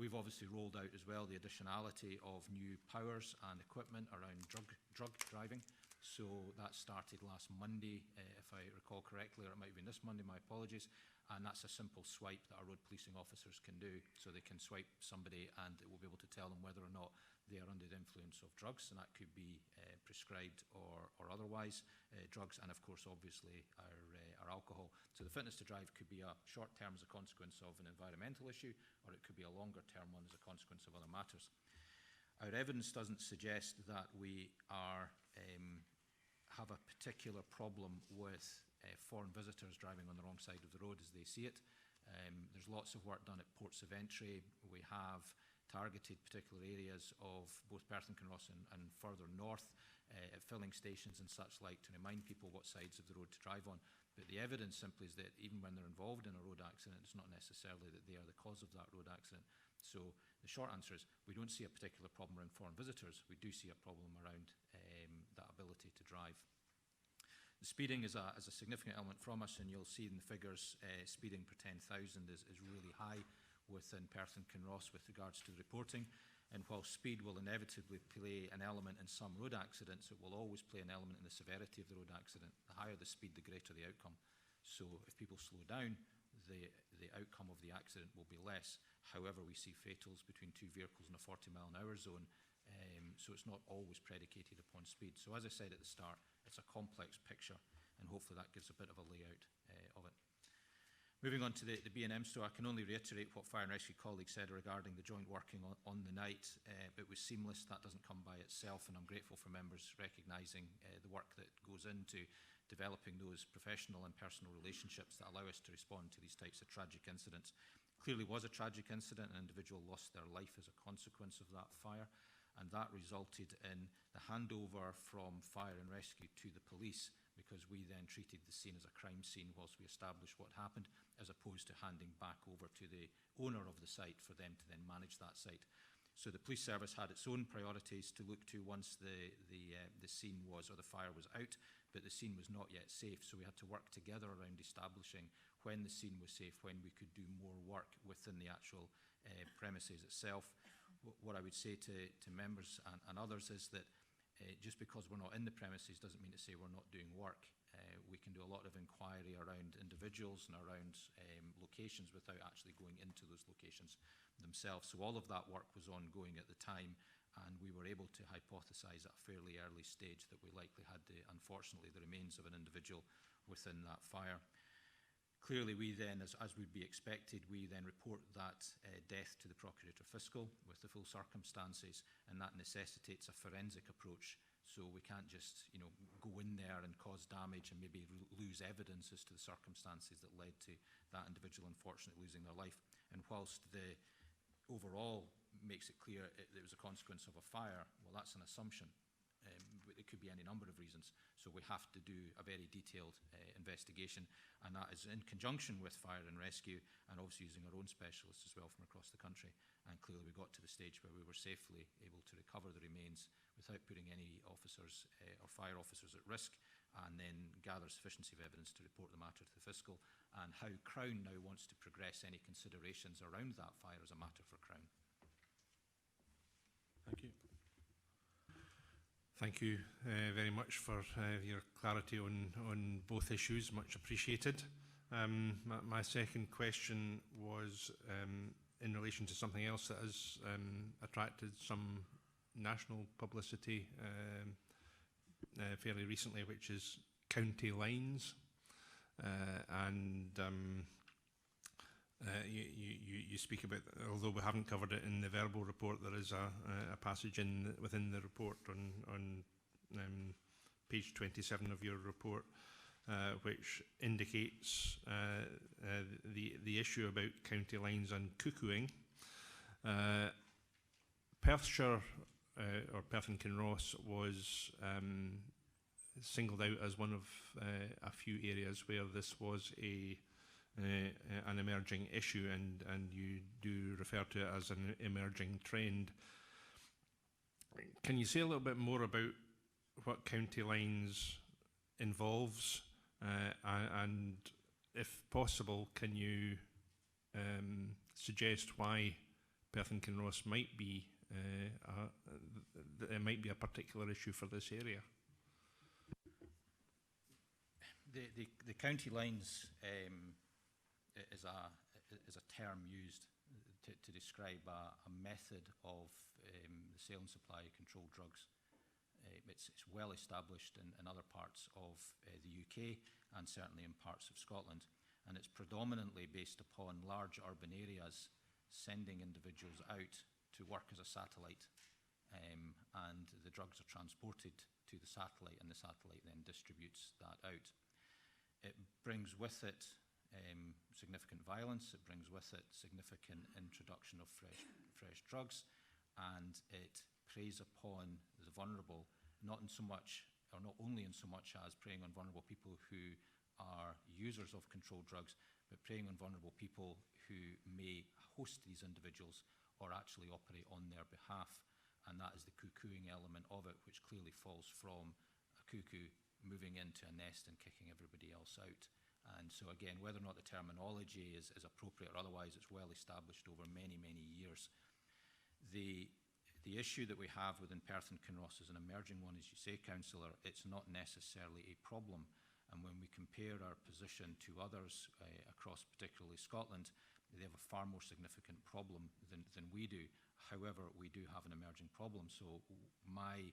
We've obviously rolled out as well the additionality of new powers and equipment around drug driving. So that started last Monday, if I recall correctly, or it might have been this Monday, my apologies. And that's a simple swipe that our road policing officers can do. So they can swipe somebody and it will be able to tell them whether or not they are under the influence of drugs, and that could be prescribed or otherwise drugs, and of course obviously our alcohol. So the fitness to drive could be a short term as a consequence of an environmental issue, or it could be a longer term one as a consequence of other matters. Our evidence doesn't suggest that we are have a particular problem with foreign visitors driving on the wrong side of the road as they see it. There's lots of work done at ports of entry. We have targeted particular areas of both Perth and Kinross and further north at filling stations and such like, to remind people what sides of the road to drive on. But the evidence simply is that even when they're involved in a road accident, it's not necessarily that they are the cause of that road accident. So the short answer is we don't see a particular problem around foreign visitors. We do see a problem around that ability to drive. The speeding is a significant element from us, and you'll see in the figures speeding per 10,000 is really high within Perth and Kinross with regards to the reporting. And while speed will inevitably play an element in some road accidents, it will always play an element in the severity of the road accident. The higher the speed, the greater the outcome. So if people slow down, the outcome of the accident will be less. However, we see fatals between two vehicles in a 40-mile-an-hour zone, so it's not always predicated upon speed. So as I said at the start, it's a complex picture, and hopefully that gives a bit of a layout of it. Moving on to the B&M store, I can only reiterate what Fire and Rescue colleagues said regarding the joint working on the night. It was seamless. That doesn't come by itself, and I'm grateful for members recognising the work that goes into developing those professional and personal relationships that allow us to respond to these types of tragic incidents. Clearly was a tragic incident. An individual lost their life as a consequence of that fire, and that resulted in the handover from Fire and Rescue to the police, because we then treated the scene as a crime scene whilst we established what happened, as opposed to handing back over to the owner of the site for them to then manage that site. So the police service had its own priorities to look to once the scene was, or the fire was out, but the scene was not yet safe. So we had to work together around establishing when the scene was safe, when we could do more work within the actual premises itself. What I would say to members and others is that just because we're not in the premises doesn't mean to say we're not doing work. We can do a lot of inquiry around individuals and around locations without actually going into those locations themselves. So all of that work was ongoing at the time, and we were able to hypothesise at a fairly early stage that we likely had, unfortunately, the remains of an individual within that fire. Clearly, we then, as would be expected, we then report that death to the Procurator Fiscal with the full circumstances, and that necessitates a forensic approach. So we can't just, go in there and cause damage and maybe lose evidence as to the circumstances that led to that individual unfortunately losing their life. And whilst the overall makes it clear it was a consequence of a fire, well, that's an assumption. It could be any number of reasons. So we have to do a very detailed investigation, and that is in conjunction with fire and rescue, and obviously using our own specialists as well from across the country. And clearly we got to the stage where we were safely able to recover the remains without putting any officers or fire officers at risk, and then gather sufficiency of evidence to report the matter to the Fiscal, and how Crown now wants to progress any considerations around that fire as a matter for Crown. Thank you. Thank you very much for your clarity on both issues, much appreciated. My second question was in relation to something else that has attracted some national publicity fairly recently, which is county lines. You speak about, although we haven't covered it in the verbal report, there is a passage within the report on page 27 of your report, which indicates the issue about county lines and cuckooing. Perthshire, or Perth and Kinross, was singled out as one of a few areas where this was an emerging issue, and you do refer to it as an emerging trend. Can you say a little bit more about what county lines involves, and if possible, can you suggest why Perth and Kinross might be it might be a particular issue for this area? The county lines is a term used to describe a method of the sale and supply of controlled drugs. It's well established in other parts of the UK, and certainly in parts of Scotland, and it's predominantly based upon large urban areas sending individuals out to work as a satellite, and the drugs are transported to the satellite, and the satellite then distributes that out. It brings with it significant violence, it brings with it significant introduction of fresh drugs, and it preys upon the vulnerable, not only in so much as preying on vulnerable people who are users of controlled drugs, but preying on vulnerable people who may host these individuals or actually operate on their behalf. And that is the cuckooing element of it, which clearly falls from a cuckoo moving into a nest and kicking everybody else out. And so again, whether or not the terminology is appropriate or otherwise, it's well established over many, many years. The issue that we have within Perth and Kinross is an emerging one, as you say, Councillor. It's not necessarily a problem. And when we compare our position to others across particularly Scotland, they have a far more significant problem than we do. However, we do have an emerging problem. So my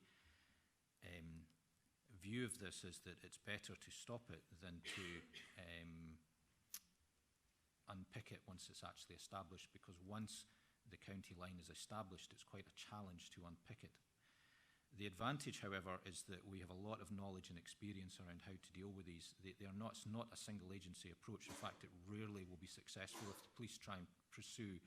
view of this is that it's better to stop it than to unpick it once it's actually established, because once the county line is established, it's quite a challenge to unpick it. The advantage, however, is that we have a lot of knowledge and experience around how to deal with these. It's not a single agency approach. In fact, it rarely will be successful if the police try and pursue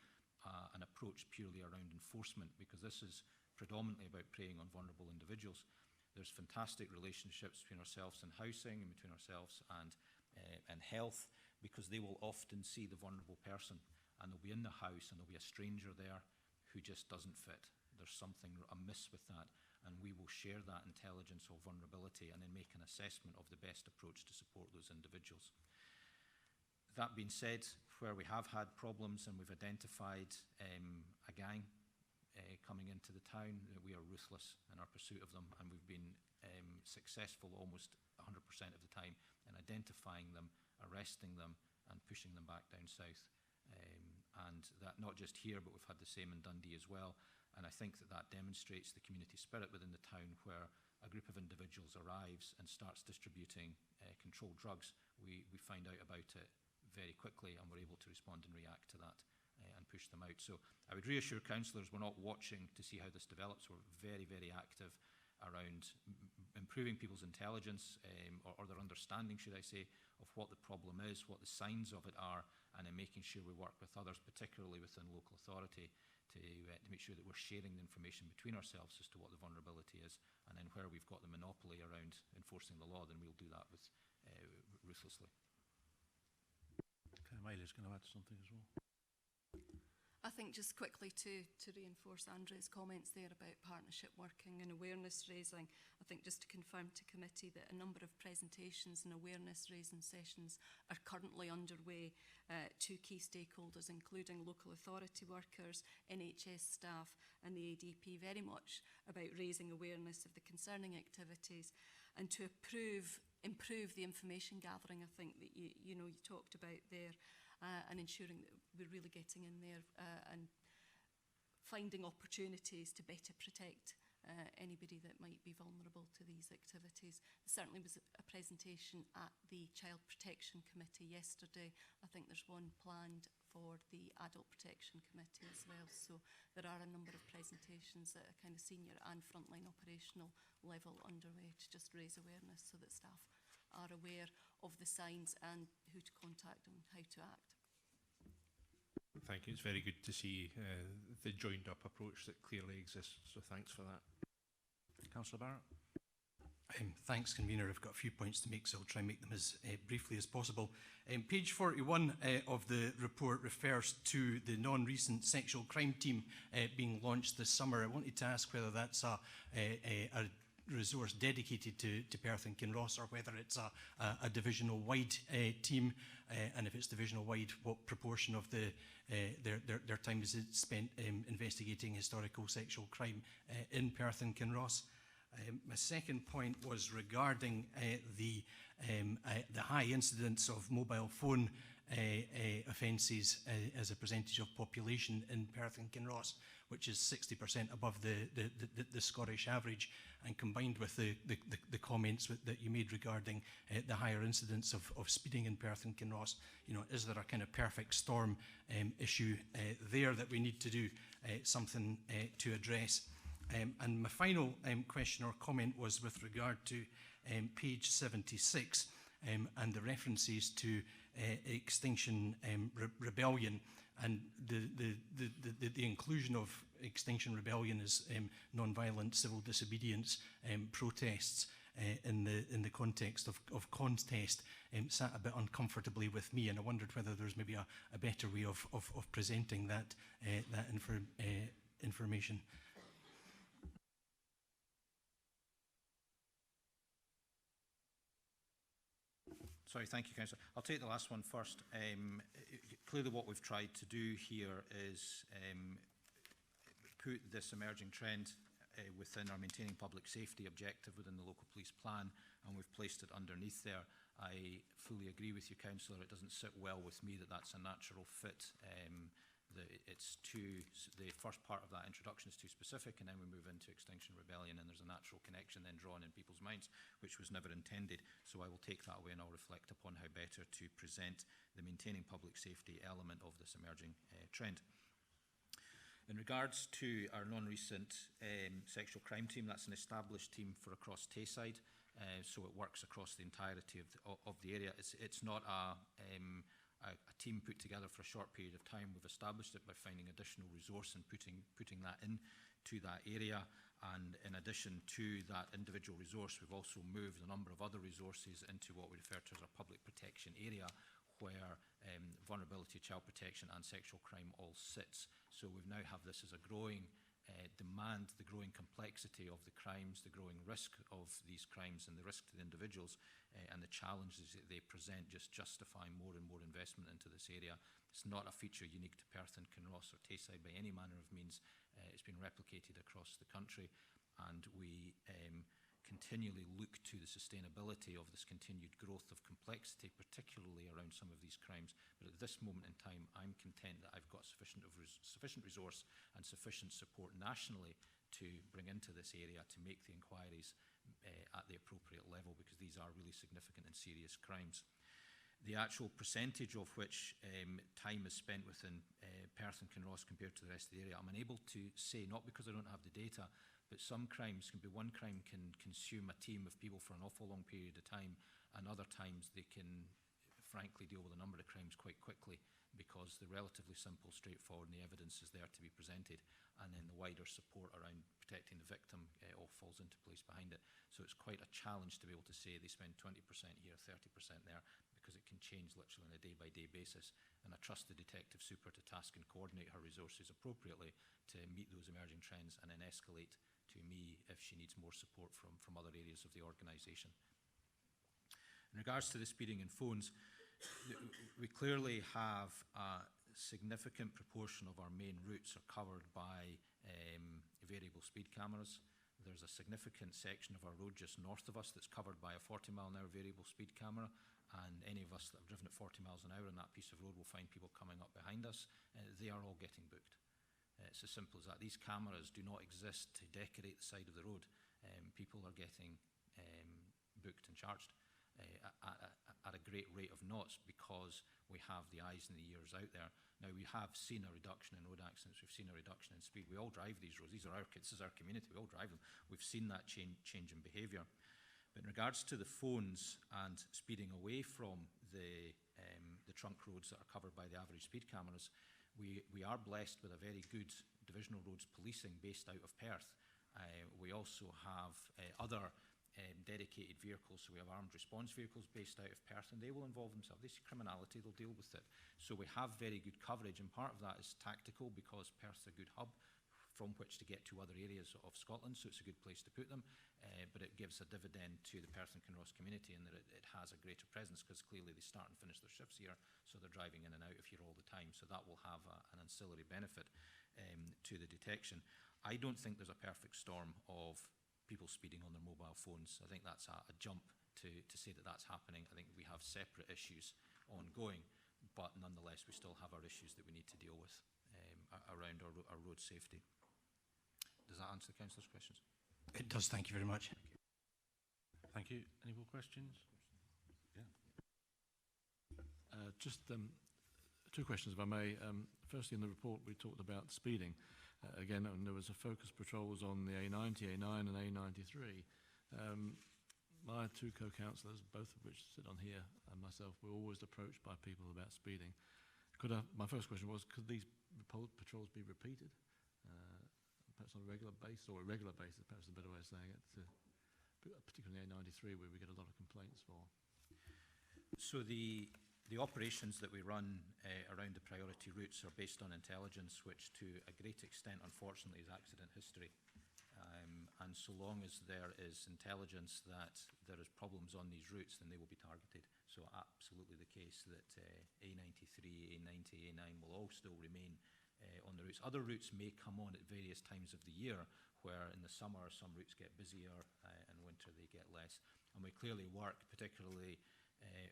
an approach purely around enforcement, because this is predominantly about preying on vulnerable individuals. There's fantastic relationships between ourselves and housing, and between ourselves and health, because they will often see the vulnerable person, and they'll be in the house and there'll be a stranger there who just doesn't fit. There's something amiss with that, and we will share that intelligence of vulnerability and then make an assessment of the best approach to support those individuals. That being said, where we have had problems and we've identified a gang coming into the town, we are ruthless in our pursuit of them, and we've been successful almost 100% of the time in identifying them, arresting them, and pushing them back down south. And that not just here, but we've had the same in Dundee as well. And I think that demonstrates the community spirit within the town, where a group of individuals arrives and starts distributing controlled drugs. We find out about it very quickly, and we're able to respond and react to that and push them out. So I would reassure councillors we're not watching to see how this develops. We're very, very active around improving people's intelligence or their understanding, should I say, of what the problem is, what the signs of it are, and in making sure we work with others, particularly within local authority, to make sure that we're sharing the information between ourselves as to what the vulnerability is, and then where we've got the monopoly around enforcing the law, then we'll do that with ruthlessly. Okay, Amelia's going to add something as well. I think just quickly to reinforce Andrea's comments there about partnership working and awareness raising, I think just to confirm to committee that a number of presentations and awareness raising sessions are currently underway to key stakeholders, including local authority workers, NHS staff and the ADP, very much about raising awareness of the concerning activities and to improve the information gathering, I think, that you talked about there. And ensuring that we're really getting in there and finding opportunities to better protect anybody that might be vulnerable to these activities. There certainly was a presentation at the Child Protection Committee yesterday. I think there's one planned for the Adult Protection Committee as well. So there are a number of presentations at a kind of senior and frontline operational level underway to just raise awareness so that staff are aware of the signs and who to contact and how to act. Thank you. It's very good to see the joined up approach that clearly exists, so thanks for that. Councillor Barrett. Thanks, Convener. I've got a few points to make, so I'll try and make them as briefly as possible. Page 41 of the report refers to the non-recent sexual crime team being launched this summer. I wanted to ask whether that's a resource dedicated to Perth and Kinross, or whether it's a divisional-wide team, and if it's divisional-wide, what proportion of their time is it spent investigating historical sexual crime in Perth and Kinross. My second point was regarding the high incidence of mobile phone offences as a percentage of population in Perth and Kinross, which is 60% above the Scottish average, and combined with the comments that you made regarding the higher incidence of speeding in Perth and Kinross, is there a kind of perfect storm issue there that we need to do something to address? And my final question or comment was with regard to page 76 and the references to Extinction Rebellion, and the inclusion of Extinction Rebellion as non-violent civil disobedience protests in the context of contest sat a bit uncomfortably with me, and I wondered whether there's maybe a better way of presenting that information. Sorry, thank you, Councillor. I'll take the last one first. Clearly what we've tried to do here is put this emerging trend within our maintaining public safety objective within the local police plan, and we've placed it underneath there. I fully agree with you, Councillor. It doesn't sit well with me that that's a natural fit. The first part of that introduction is too specific, and then we move into Extinction Rebellion, and there's a natural connection then drawn in people's minds, which was never intended. So I will take that away, and I'll reflect upon how better to present the maintaining public safety element of this emerging trend. In regards to our non-recent sexual crime team, that's an established team for across Tayside, so it works across the entirety of the area. It's not a team put together for a short period of time. We've established it by finding additional resource and putting that into that area. And in addition to that individual resource, we've also moved a number of other resources into what we refer to as our public protection area, where vulnerability, child protection and sexual crime all sits. So we now have this as a growing demand, the growing complexity of the crimes, the growing risk of these crimes and the risk to the individuals and the challenges that they present just justifying more and more investment into this area. It's not a feature unique to Perth and Kinross or Tayside by any manner of means. It's been replicated across the country, and we continually look to the sustainability of this continued growth of complexity, particularly around some of these crimes. But at this moment in time, I'm content that I've got sufficient resource and sufficient support nationally to bring into this area to make the inquiries at the appropriate level, because these are really significant and serious crimes. The actual percentage of which time is spent within Perth and Kinross compared to the rest of the area, I'm unable to say, not because I don't have the data, but some crimes can be, one crime can consume a team of people for an awful long period of time, and other times they can frankly deal with a number of crimes quite quickly because they're relatively simple, straightforward, and the evidence is there to be presented, and then the wider support around protecting the victim all falls into place behind it. So it's quite a challenge to be able to say they spend 20% here, 30% there, because it can change literally on a day-by-day basis. And I trust the detective super to task and coordinate her resources appropriately to meet those emerging trends and then escalate to me if she needs more support from other areas of the organisation. In regards to the speeding and phones, we clearly have a significant proportion of our main routes are covered by variable speed cameras. There's a significant section of our road just north of us that's covered by a 40-mile-an-hour variable speed camera, and any of us that have driven at 40 miles an hour on that piece of road will find people coming up behind us. They are all getting booked. It's as simple as that. These cameras do not exist to decorate the side of the road. People are getting booked and charged at a great rate of knots because we have the eyes and the ears out there. Now, we have seen a reduction in road accidents. We've seen a reduction in speed. We all drive these roads. These are our kids. This is our community. We all drive them. We've seen that change in behaviour. But in regards to the phones and speeding away from the trunk roads that are covered by the average speed cameras, we are blessed with a very good divisional roads policing based out of Perth. We also have other dedicated vehicles, so we have armed response vehicles based out of Perth, and they will involve themselves. They see criminality, they'll deal with it. So we have very good coverage, and part of that is tactical because Perth's a good hub from which to get to other areas of Scotland, so it's a good place to put them, but it gives a dividend to the Perth and Kinross community in that it has a greater presence because clearly they start and finish their shifts here, so they're driving in and out of here all the time, so that will have an ancillary benefit to the detection. I don't think there's a perfect storm of people speeding on their mobile phones. I think that's a jump to say that that's happening. I think we have separate issues ongoing, but nonetheless we still have our issues that we need to deal with around our road safety. Does that answer the councillor's questions? It does, thank you very much. Thank you. Any more questions? Yeah. Just two questions, if I may. Firstly, in the report we talked about speeding. Again, and there was a focus patrols on the A90, A9 and A93. My two co-councillors, both of which sit on here, and myself, were always approached by people about speeding. My first question was, could these patrols be repeated? Perhaps on a regular basis, or irregular basis, perhaps a better way of saying it, particularly A93, where we get a lot of complaints for. So the operations that we run around the priority routes are based on intelligence, which to a great extent, unfortunately, is accident history. And so long as there is intelligence that there is problems on these routes, then they will be targeted. So absolutely the case that A93, A90, A9 will all still remain on the routes. Other routes may come on at various times of the year, where in the summer some routes get busier and winter they get less. And we clearly work, particularly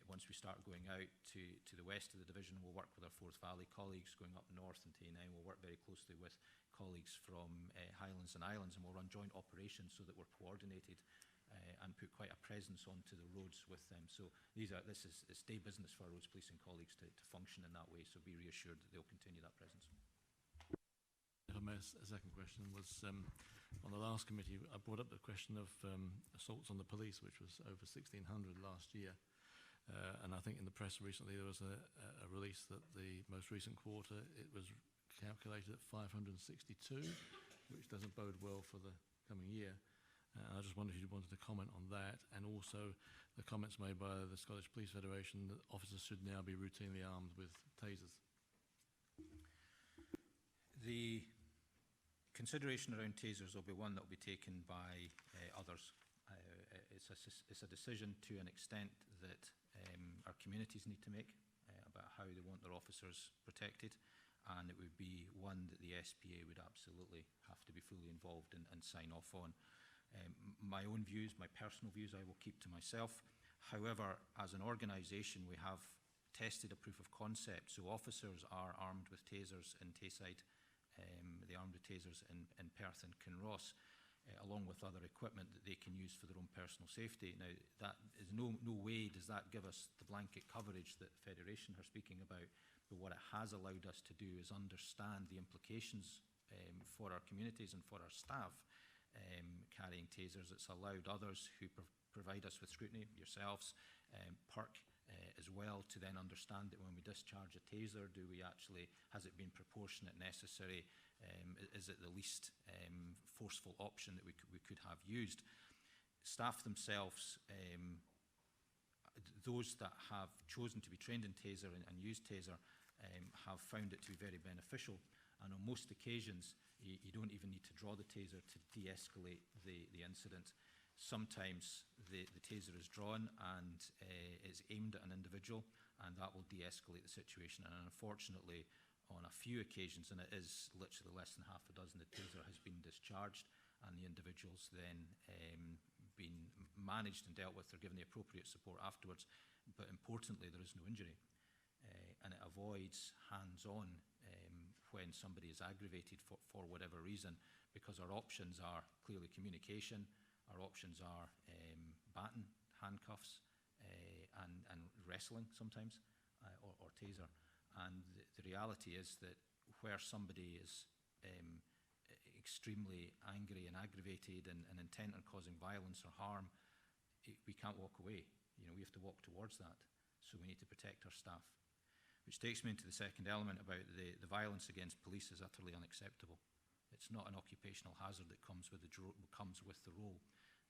once we start going out to the west of the division, we'll work with our Forth Valley colleagues. Going up north into A9, we'll work very closely with colleagues from Highlands and Islands, and we'll run joint operations so that we're coordinated and put quite a presence onto the roads with them. So this is day business for our roads policing colleagues to function in that way, so be reassured that they'll continue that presence. If I may, a second question was, on the last committee, I brought up the question of assaults on the police, which was over 1,600 last year. And I think in the press recently there was a release that the most recent quarter, it was calculated at 562, which doesn't bode well for the coming year. I just wondered if you wanted to comment on that, and also the comments made by the Scottish Police Federation that officers should now be routinely armed with tasers. The consideration around tasers will be one that will be taken by others. It's a decision to an extent that our communities need to make about how they want their officers protected, and it would be one that the SPA would absolutely have to be fully involved in and sign off on. My own views, my personal views, I will keep to myself. However, as an organisation, we have tested a proof of concept. So officers are armed with tasers in Tayside. They are armed with tasers in Perth and Kinross. along with other equipment that they can use for their own personal safety. Now, that is no way does that give us the blanket coverage that the Federation are speaking about, but what it has allowed us to do is understand the implications for our communities and for our staff carrying tasers. It's allowed others who provide us with scrutiny, yourselves, PERC as well, to then understand that when we discharge a taser, has it been proportionate, necessary, is it the least forceful option that we could have used? Staff themselves, those that have chosen to be trained in taser and use taser, have found it to be very beneficial, and on most occasions you don't even need to draw the taser to de-escalate the incident. Sometimes the taser is drawn and is aimed at an individual, and that will de-escalate the situation. And unfortunately, on a few occasions, and it is literally less than half a dozen, the taser has been discharged and the individual's then been managed and dealt with. They're given the appropriate support afterwards, but importantly, there is no injury. And it avoids hands-on when somebody is aggravated for whatever reason, because our options are clearly communication, our options are baton, handcuffs, and wrestling sometimes, or taser. And the reality is that where somebody is extremely angry and aggravated and intent on causing violence or harm, we can't walk away. We have to walk towards that. So we need to protect our staff. Which takes me into the second element about the violence against police is utterly unacceptable. It's not an occupational hazard that comes with the role.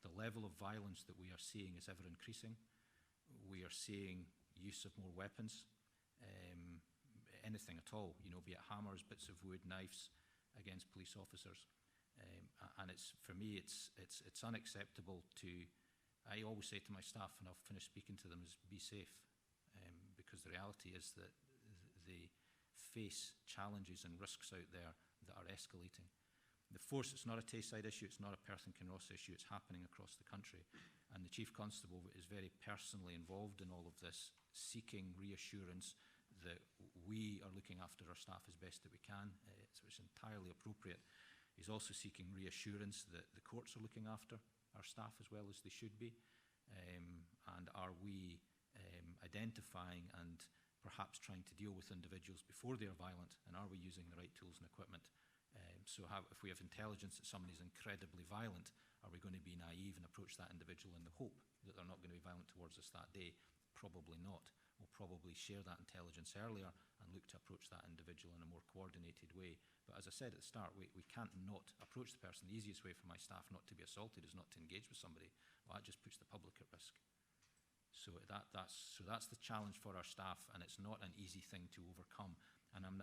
The level of violence that we are seeing is ever increasing. We are seeing use of more weapons, anything at all, be it hammers, bits of wood, knives against police officers. And for me, it's unacceptable to, I always say to my staff when I've finished speaking to them, is be safe. Because the reality is that they face challenges and risks out there that are escalating. The force, it's not a Tayside issue, it's not a Perth and Kinross issue, it's happening across the country. And the Chief Constable is very personally involved in all of this, seeking reassurance that we are looking after our staff as best that we can. So it's entirely appropriate. He's also seeking reassurance that the courts are looking after our staff as well as they should be. And are we identifying and perhaps trying to deal with individuals before they are violent, and are we using the right tools and equipment? If we have intelligence that somebody's incredibly violent, are we going to be naive and approach that individual in the hope that they're not going to be violent towards us that day? Probably not. We'll probably share that intelligence earlier and look to approach that individual in a more coordinated way. But as I said at the start, we can't not approach the person. The easiest way for my staff not to be assaulted is not to engage with somebody. Well, that just puts the public at risk. So that's the challenge for our staff, and it's not an easy thing to overcome. And I'm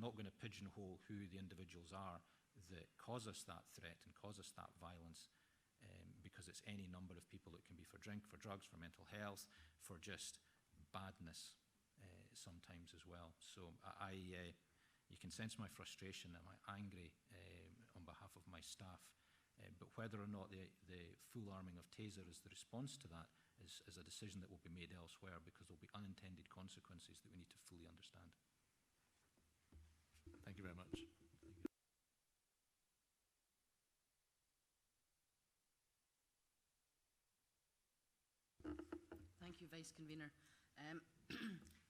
not going to pigeonhole who the individuals are that cause us that threat and cause us that violence, because it's any number of people. It can be for drink, for drugs, for mental health, for just badness sometimes as well. So you can sense my frustration and my angry on behalf of my staff. But whether or not the full arming of taser is the response to that is a decision that will be made elsewhere, because there will be unintended consequences that we need to fully understand. Thank you very much. Thank you, Vice Convener.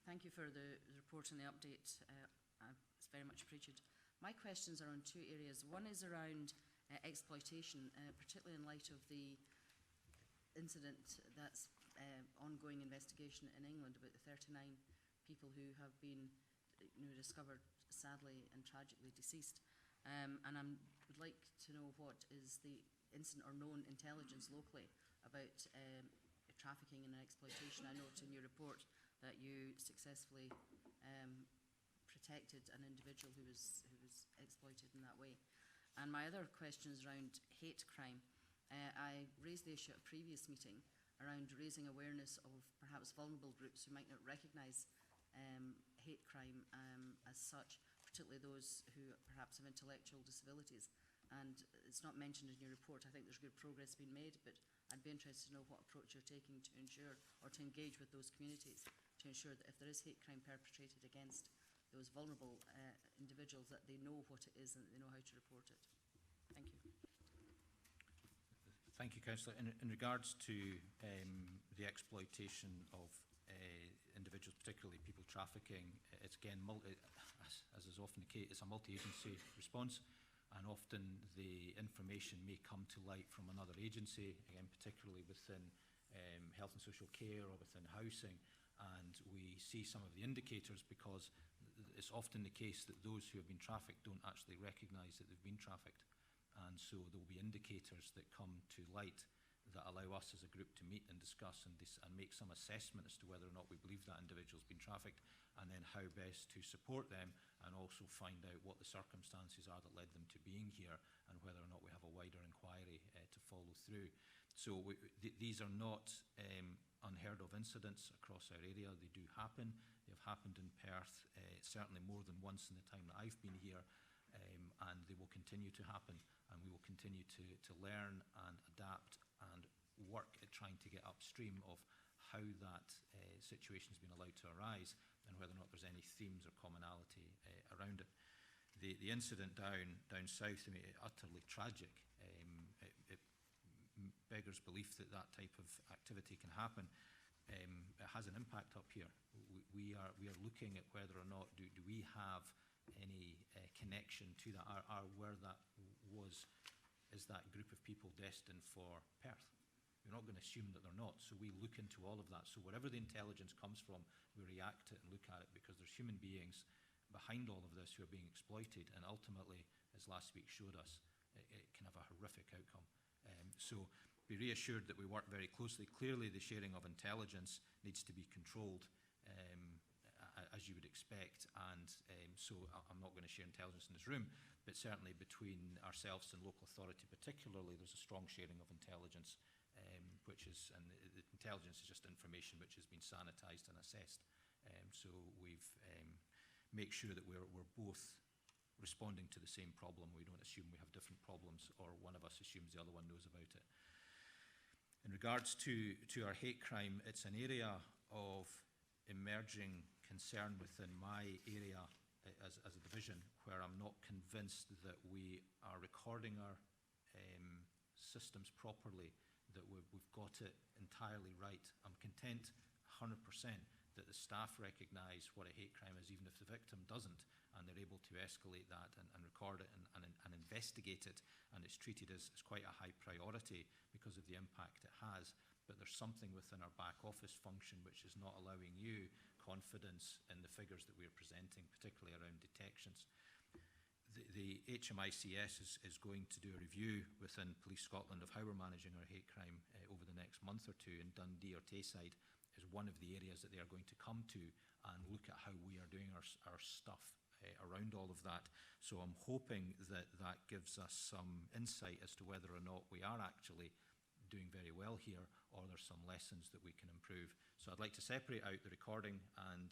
Thank you for the report and the update. It's very much appreciated. My questions are on two areas. One is around exploitation, particularly in light of the incident that's ongoing investigation in England about the 39 people who have been discovered sadly and tragically deceased. And I would like to know what is the incident or known intelligence locally about trafficking and exploitation. I note in your report that you successfully protected an individual who was exploited in that way. And my other question is around hate crime. I raised the issue at a previous meeting around raising awareness of perhaps vulnerable groups who might not recognise hate crime as such, particularly those who perhaps have intellectual disabilities. And it's not mentioned in your report. I think there's good progress being made, but I'd be interested to know what approach you're taking to ensure or to engage with those communities to ensure that if there is hate crime perpetrated against those vulnerable individuals, that they know what it is and that they know how to report it. Thank you. Thank you, Councillor. In regards to the exploitation of individuals, particularly people trafficking, it's again, as is often the case, it's a multi-agency response, and often the information may come to light from another agency, again, particularly within health and social care or within housing, and we see some of the indicators because it's often the case that those who have been trafficked don't actually recognise that they've been trafficked. And so there will be indicators that come to light that allow us as a group to meet and discuss and make some assessment as to whether or not we believe that individual's been trafficked, and then how best to support them, and also find out what the circumstances are that led them to being here, and whether or not we have a wider inquiry to follow through. So these are not unheard of incidents across our area. They do happen. They've happened in Perth, certainly more than once in the time that I've been here, and they will continue to happen. And we will continue to learn and adapt and work at trying to get upstream of how that situation has been allowed to arise, and whether or not there's any themes or commonality around it. The incident down south, I mean, utterly tragic. It beggars belief that that type of activity can happen. It has an impact up here. We are looking at whether or not do we have any connection to that, where that was, is that group of people destined for Perth? We're not going to assume that they're not, so we look into all of that. So wherever the intelligence comes from, we react to it and look at it, because there's human beings behind all of this who are being exploited, and ultimately, as last week showed us, it can have a horrific outcome. So be reassured that we work very closely. Clearly, the sharing of intelligence needs to be controlled, as you would expect, and so I'm not going to share intelligence in this room, but certainly between ourselves and local authority particularly, there's a strong sharing of intelligence, which is, and the intelligence is just information which has been sanitised and assessed. So we've make sure that we're both responding to the same problem. We don't assume we have different problems, or one of us assumes the other one knows about it. In regards to our hate crime, it's an area of emerging concern within my area as a division, where I'm not convinced that we are recording our systems properly, that we've got it entirely right. I'm content 100% that the staff recognise what a hate crime is, even if the victim doesn't, and they're able to escalate that and record it and investigate it, and it's treated as quite a high priority because of the impact it has. But there's something within our back office function which is not allowing you confidence in the figures that we're presenting, particularly around detections. The HMICS is going to do a review within Police Scotland of how we're managing our hate crime over the next month or two, and Dundee or Tayside is one of the areas that they are going to come to and look at how we are doing our stuff around all of that. So I'm hoping that that gives us some insight as to whether or not we are actually doing very well here, or there's some lessons that we can improve. So I'd like to separate out the recording and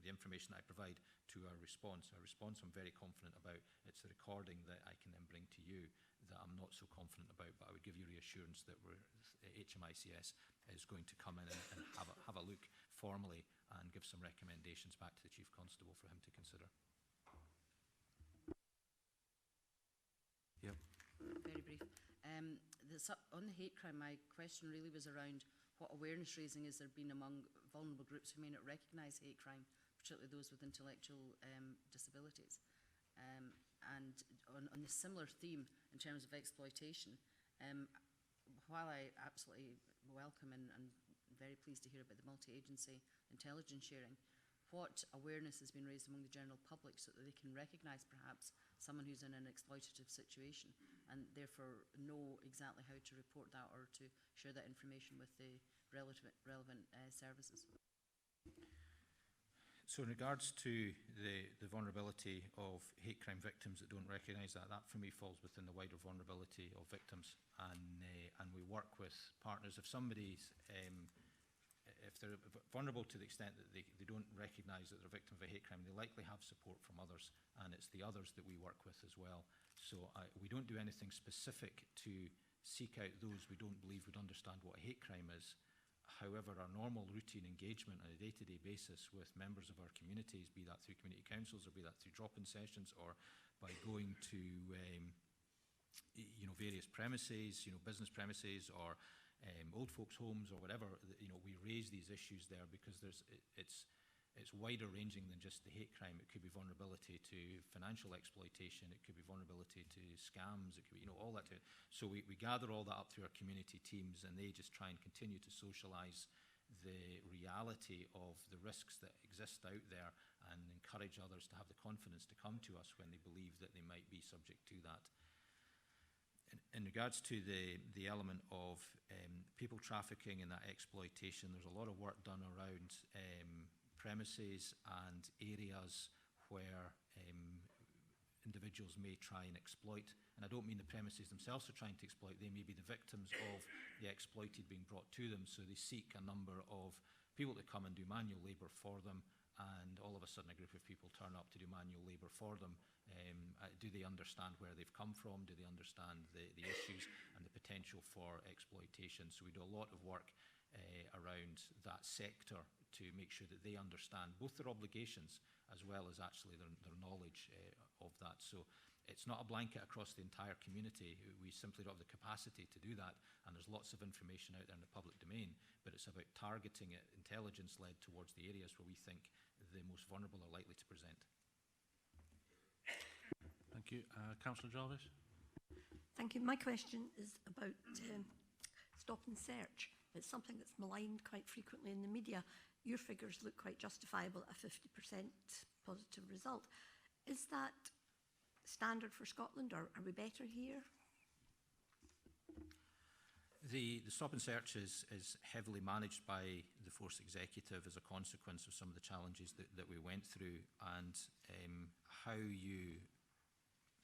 the information that I provide to our response. Our response I'm very confident about. It's the recording that I can then bring to you that I'm not so confident about, but I would give you reassurance that HMICS is going to come in and have a look formally and give some recommendations back to the Chief Constable for him to consider. Yep. Very brief. On the hate crime, my question really was around what awareness raising is there been among vulnerable groups who may not recognise hate crime, particularly those with intellectual disabilities. And on the similar theme in terms of exploitation, while I absolutely welcome and very pleased to hear about the multi-agency intelligence sharing, what awareness has been raised among the general public so that they can recognise perhaps someone who's in an exploitative situation and therefore know exactly how to report that or to share that information with the relevant services? So in regards to the vulnerability of hate crime victims that don't recognise that for me falls within the wider vulnerability of victims, and we work with partners. If somebody's if they're vulnerable to the extent that they don't recognise that they're a victim of a hate crime, they likely have support from others, and it's the others that we work with as well. So we don't do anything specific to seek out those we don't believe would understand what a hate crime is. However, our normal routine engagement on a day-to-day basis with members of our communities, be that through community councils or be that through drop-in sessions or by going to various premises, business premises or old folks' homes or whatever. We raise these issues there because it's wider ranging than just the hate crime. It could be vulnerability to financial exploitation. It could be vulnerability to scams. It could be, all that. So we gather all that up through our community teams, and they just try and continue to socialise the reality of the risks that exist out there and encourage others to have the confidence to come to us when they believe that they might be subject to that. In regards to the element of people trafficking and that exploitation, there's a lot of work done around premises and areas where individuals may try and exploit. And I don't mean the premises themselves are trying to exploit, they may be the victims of the exploited being brought to them. So they seek a number of people to come and do manual labour for them, and all of a sudden a group of people turn up to do manual labour for them. Do they understand where they've come from? Do they understand the issues and the potential for exploitation? So we do a lot of work around that sector to make sure that they understand both their obligations as well as actually their knowledge of that. So it's not a blanket across the entire community. We simply don't have the capacity to do that, and there's lots of information out there in the public domain, but it's about targeting it, intelligence-led, towards the areas where we think the most vulnerable are likely to present. Thank you. Councillor Jarvis? Thank you. My question is about stop and search. It's something that's maligned quite frequently in the media. Your figures look quite justifiable, a 50% positive result. Is that standard for Scotland, or are we better here? The stop and search is heavily managed by the Force Executive as a consequence of some of the challenges that we went through, and how you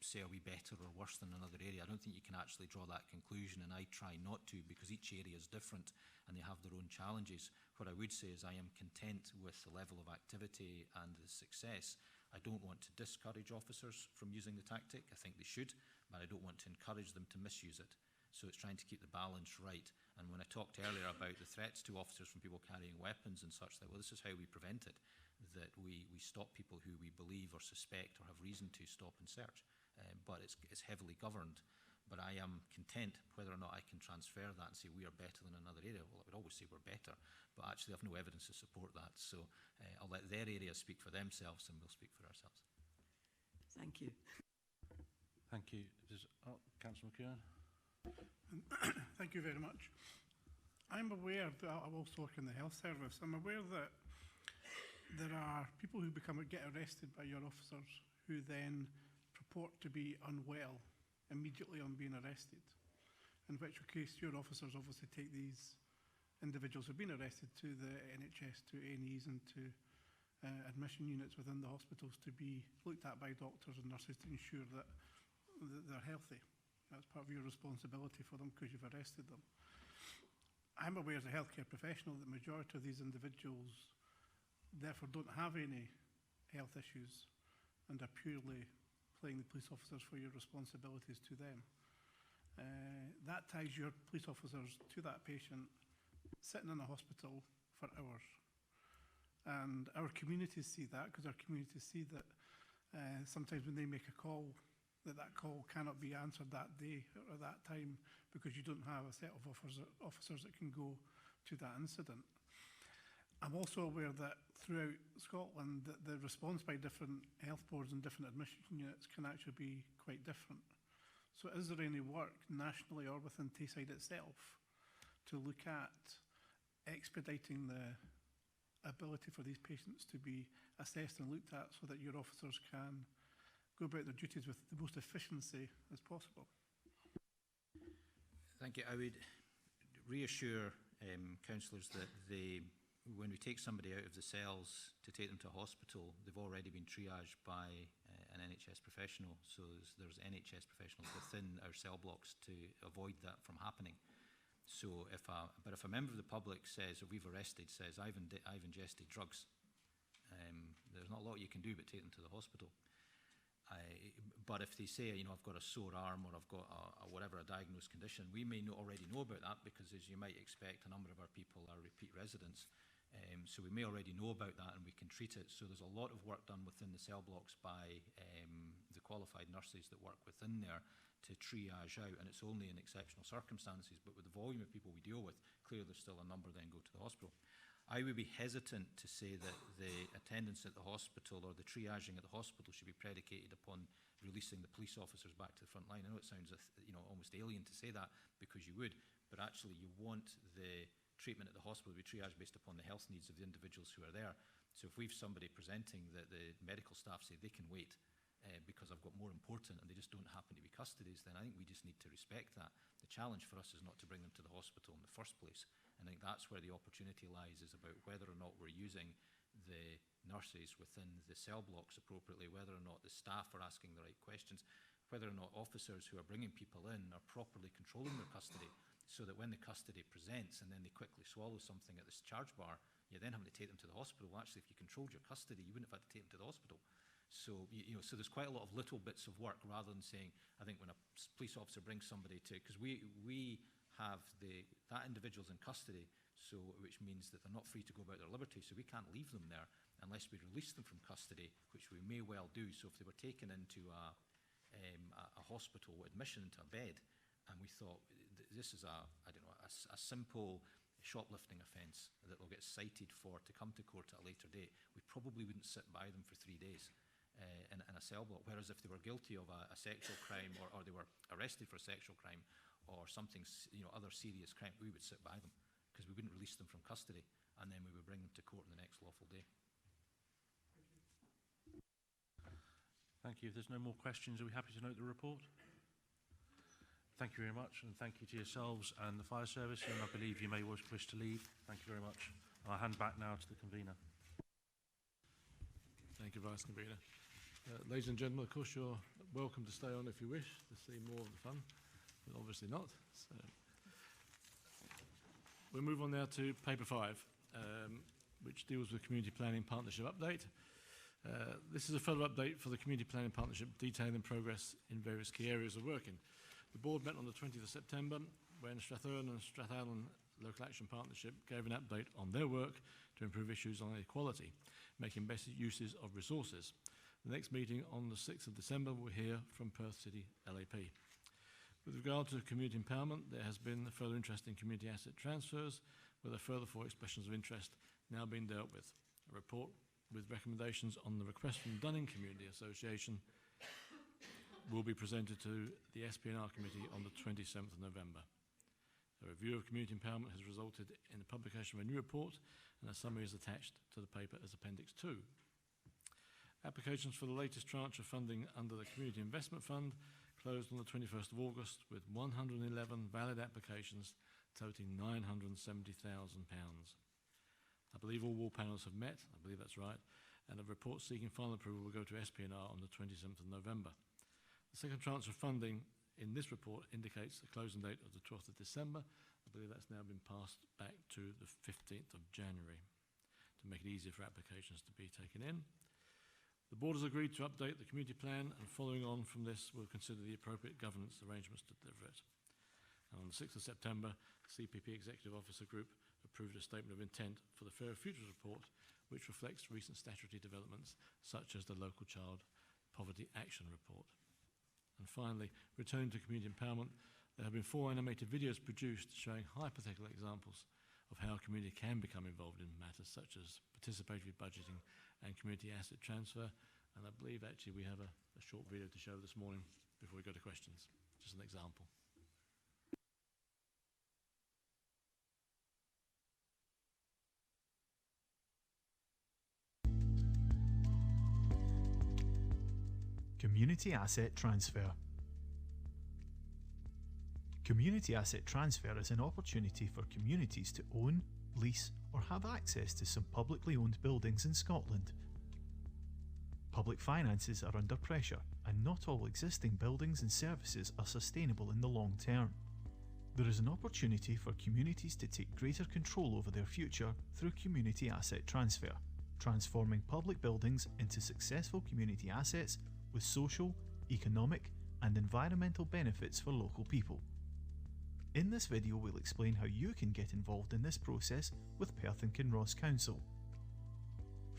say are we better or worse than another area, I don't think you can actually draw that conclusion, and I try not to, because each area is different and they have their own challenges. What I would say is I am content with the level of activity and the success. I don't want to discourage officers from using the tactic. I think they should, but I don't want to encourage them to misuse it. So it's trying to keep the balance right. And when I talked earlier about the threats to officers from people carrying weapons and such, that, well, this is how we prevent it, that we stop people who we believe or suspect or have reason to stop and search. But it's heavily governed. But I am content whether or not I can transfer that and say we are better than another area. Well, I would always say we're better, but actually I have no evidence to support that. So I'll let their areas speak for themselves, and we'll speak for ourselves. Thank you. Thank you. Councillor McKeown? Thank you very much. I'm aware that I also work in the health service. I'm aware that there are people who get arrested by your officers who then purport to be unwell immediately on being arrested, in which case your officers obviously take these individuals who've been arrested to the NHS, to A&Es and to admission units within the hospitals to be looked at by doctors and nurses to ensure that they're healthy. That's part of your responsibility for them because you've arrested them. I'm aware as a healthcare professional that the majority of these individuals therefore don't have any health issues and are purely playing the police officers for your responsibilities to them. That ties your police officers to that patient sitting in a hospital for hours. And our communities see that, because our communities see that sometimes when they make a call, that call cannot be answered that day or that time because you don't have a set of officers that can go to that incident. I'm also aware that throughout Scotland that the response by different health boards and different admission units can actually be quite different. So is there any work nationally or within Tayside itself to look at expediting the ability for these patients to be assessed and looked at so that your officers can go about their duties with the most efficiency as possible? Thank you. I would reassure councillors that when we take somebody out of the cells to take them to a hospital, they've already been triaged by an NHS professional. So there's NHS professionals within our cell blocks to avoid that from happening. So if a member of the public says, or we've arrested, says, I've ingested drugs, there's not a lot you can do but take them to the hospital. But if they say, I've got a sore arm or I've got a diagnosed condition, we may already know about that because, as you might expect, a number of our people are repeat residents. So we may already know about that and we can treat it. So there's a lot of work done within the cell blocks by the the qualified nurses that work within there to triage out, and it's only in exceptional circumstances, but with the volume of people we deal with, clearly there's still a number then go to the hospital. I would be hesitant to say that the attendance at the hospital or the triaging at the hospital should be predicated upon releasing the police officers back to the front line. I know it sounds almost alien to say that, because you would, but actually you want the treatment at the hospital to be triaged based upon the health needs of the individuals who are there. So if we've somebody presenting that the medical staff say they can wait because I've got more important and they just don't happen to be custodies, then I think we just need to respect that. The challenge for us is not to bring them to the hospital in the first place. And I think that's where the opportunity lies, is about whether or not we're using the nurses within the cell blocks appropriately, whether or not the staff are asking the right questions, whether or not officers who are bringing people in are properly controlling their custody, so that when the custody presents and then they quickly swallow something at this charge bar, you're then having to take them to the hospital. Well, actually, if you controlled your custody, you wouldn't have had to take them to the hospital. So, so there's quite a lot of little bits of work, rather than saying, I think when a police officer brings somebody to, because we have that individual's in custody, so which means that they're not free to go about their liberty, so we can't leave them there unless we release them from custody, which we may well do. So if they were taken into a hospital admission, into a bed, and we thought this is a simple shoplifting offence that will get cited for to come to court at a later date, we probably wouldn't sit by them for 3 days in a cell block. Whereas if they were guilty of a sexual crime, or they were arrested for a sexual crime, or something, other serious crime, we would sit by them, because we wouldn't release them from custody, and then we would bring them to court on the next lawful day. Thank you. If there's no more questions, are we happy to note the report? Thank you very much, and thank you to yourselves and the fire service, and I believe you may wish to leave. Thank you very much. I'll hand back now to the convener. Thank you, Vice Convener. Ladies and gentlemen, of course you're welcome to stay on if you wish to see more of the fun, but obviously not. So we'll move on now to paper 5, which deals with Community Planning Partnership Update. This is a further update for the Community Planning Partnership, detailing progress in various key areas of working. The board met on the 20th of September, when Strathern and Strathallan Local Action Partnership gave an update on their work to improve issues on equality, making better uses of resources. The next meeting on the 6th of December, we'll hear from Perth City LAP. With regard to community empowerment, there has been further interest in community asset transfers, with a further 4 expressions of interest now being dealt with. A report with recommendations on the request from Dunning Community Association will be presented to the SPNR Committee on the 27th of November. A review of community empowerment has resulted in the publication of a new report, and a summary is attached to the paper as Appendix 2. Applications for the latest tranche of funding under the Community Investment Fund closed on the 21st of August, with 111 valid applications totaling £970,000. I believe all wall panels have met, I believe that's right, and a report seeking final approval will go to SPNR on the 27th of November. The second tranche of funding in this report indicates the closing date of the 12th of December. I believe that's now been passed back to the 15th of January to make it easier for applications to be taken in. The board has agreed to update the community plan, and following on from this, we'll consider the appropriate governance arrangements to deliver it. And on the 6th of September, the CPP Executive Officer Group approved a statement of intent for the Fairer Futures report, which reflects recent statutory developments, such as the Local Child Poverty Action Report. And finally, returning to community empowerment, there have been 4 animated videos produced showing hypothetical examples of how community can become involved in matters such as participatory budgeting and community asset transfer. And I believe actually we have a short video to show this morning before we go to questions. Just an example. Community asset transfer. Community asset transfer is an opportunity for communities to own, lease, or have access to some publicly owned buildings in Scotland. Public finances are under pressure, and not all existing buildings and services are sustainable in the long term. There is an opportunity for communities to take greater control over their future through community asset transfer, transforming public buildings into successful community assets with social, economic, and environmental benefits for local people. In this video, we'll explain how you can get involved in this process with Perth and Kinross Council.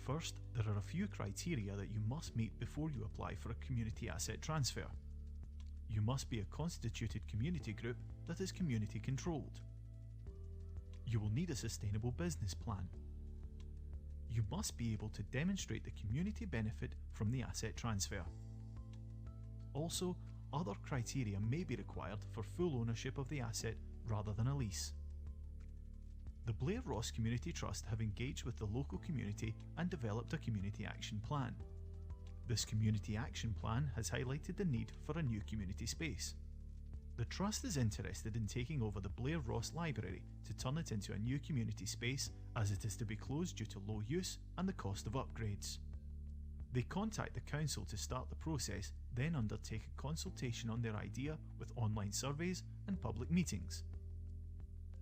First, there are a few criteria that you must meet before you apply for a community asset transfer. You must be a constituted community group that is community controlled. You will need a sustainable business plan. You must be able to demonstrate the community benefit from the asset transfer. Also, other criteria may be required for full ownership of the asset rather than a lease. The Blair Ross Community Trust have engaged with the local community and developed a community action plan. This community action plan has highlighted the need for a new community space. The Trust is interested in taking over the Blair Ross Library to turn it into a new community space, as it is to be closed due to low use and the cost of upgrades. They contact the council to start the process, then undertake a consultation on their idea with online surveys and public meetings.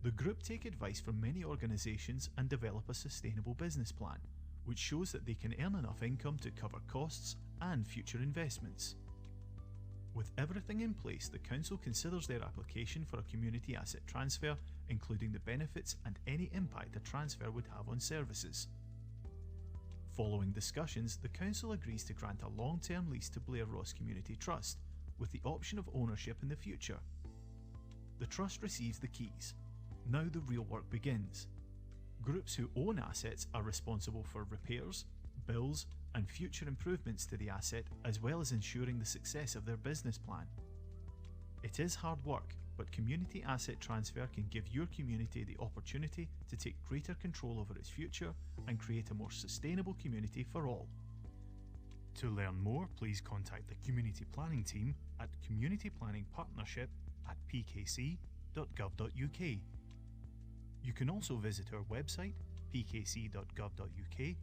The group take advice from many organisations and develop a sustainable business plan, which shows that they can earn enough income to cover costs and future investments. With everything in place, the council considers their application for a community asset transfer, including the benefits and any impact the transfer would have on services. Following discussions, the council agrees to grant a long-term lease to Blair Ross Community Trust, with the option of ownership in the future. The trust receives the keys. Now the real work begins. Groups who own assets are responsible for repairs, bills, and future improvements to the asset, as well as ensuring the success of their business plan. It is hard work, but community asset transfer can give your community the opportunity to take greater control over its future and create a more sustainable community for all. To learn more, please contact the Community Planning team at communityplanningpartnership@pkc.gov.uk. You can also visit our website, pkc.gov.uk,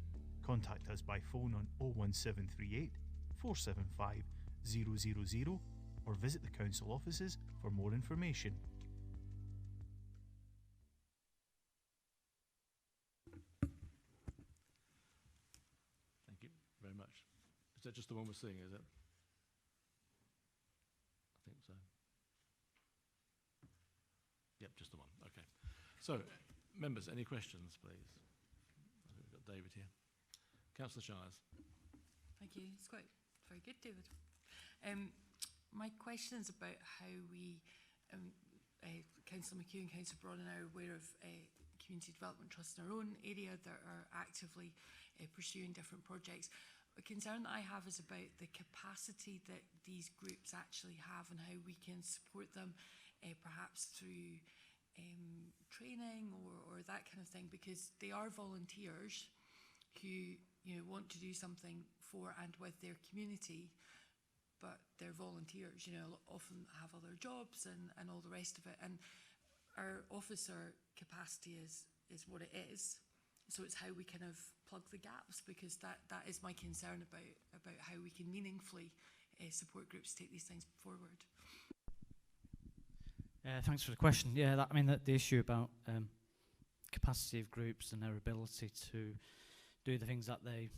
contact us by phone on 01738 475 000, or visit the council offices for more information. Thank you very much. Is that just the one we're seeing, is it? I think so. Yep, just the one. Okay. So, members, any questions, please? I think we've got David here. Councillor Shires. Thank you. It's quite very good, David. My question is about how we, Councillor McHugh and Councillor Braun, are aware of community development trusts in our own area that are actively pursuing different projects. A concern that I have is about the capacity that these groups actually have and how we can support them, perhaps through training or that kind of thing, because they are volunteers who want to do something for and with their community, but they're volunteers, often have other jobs and all the rest of it. And our officer capacity is what it is. So it's how we kind of plug the gaps, because that is my concern about how we can meaningfully support groups to take these things forward. Thanks for the question. Yeah, the issue about capacity of groups and their ability to do the things that they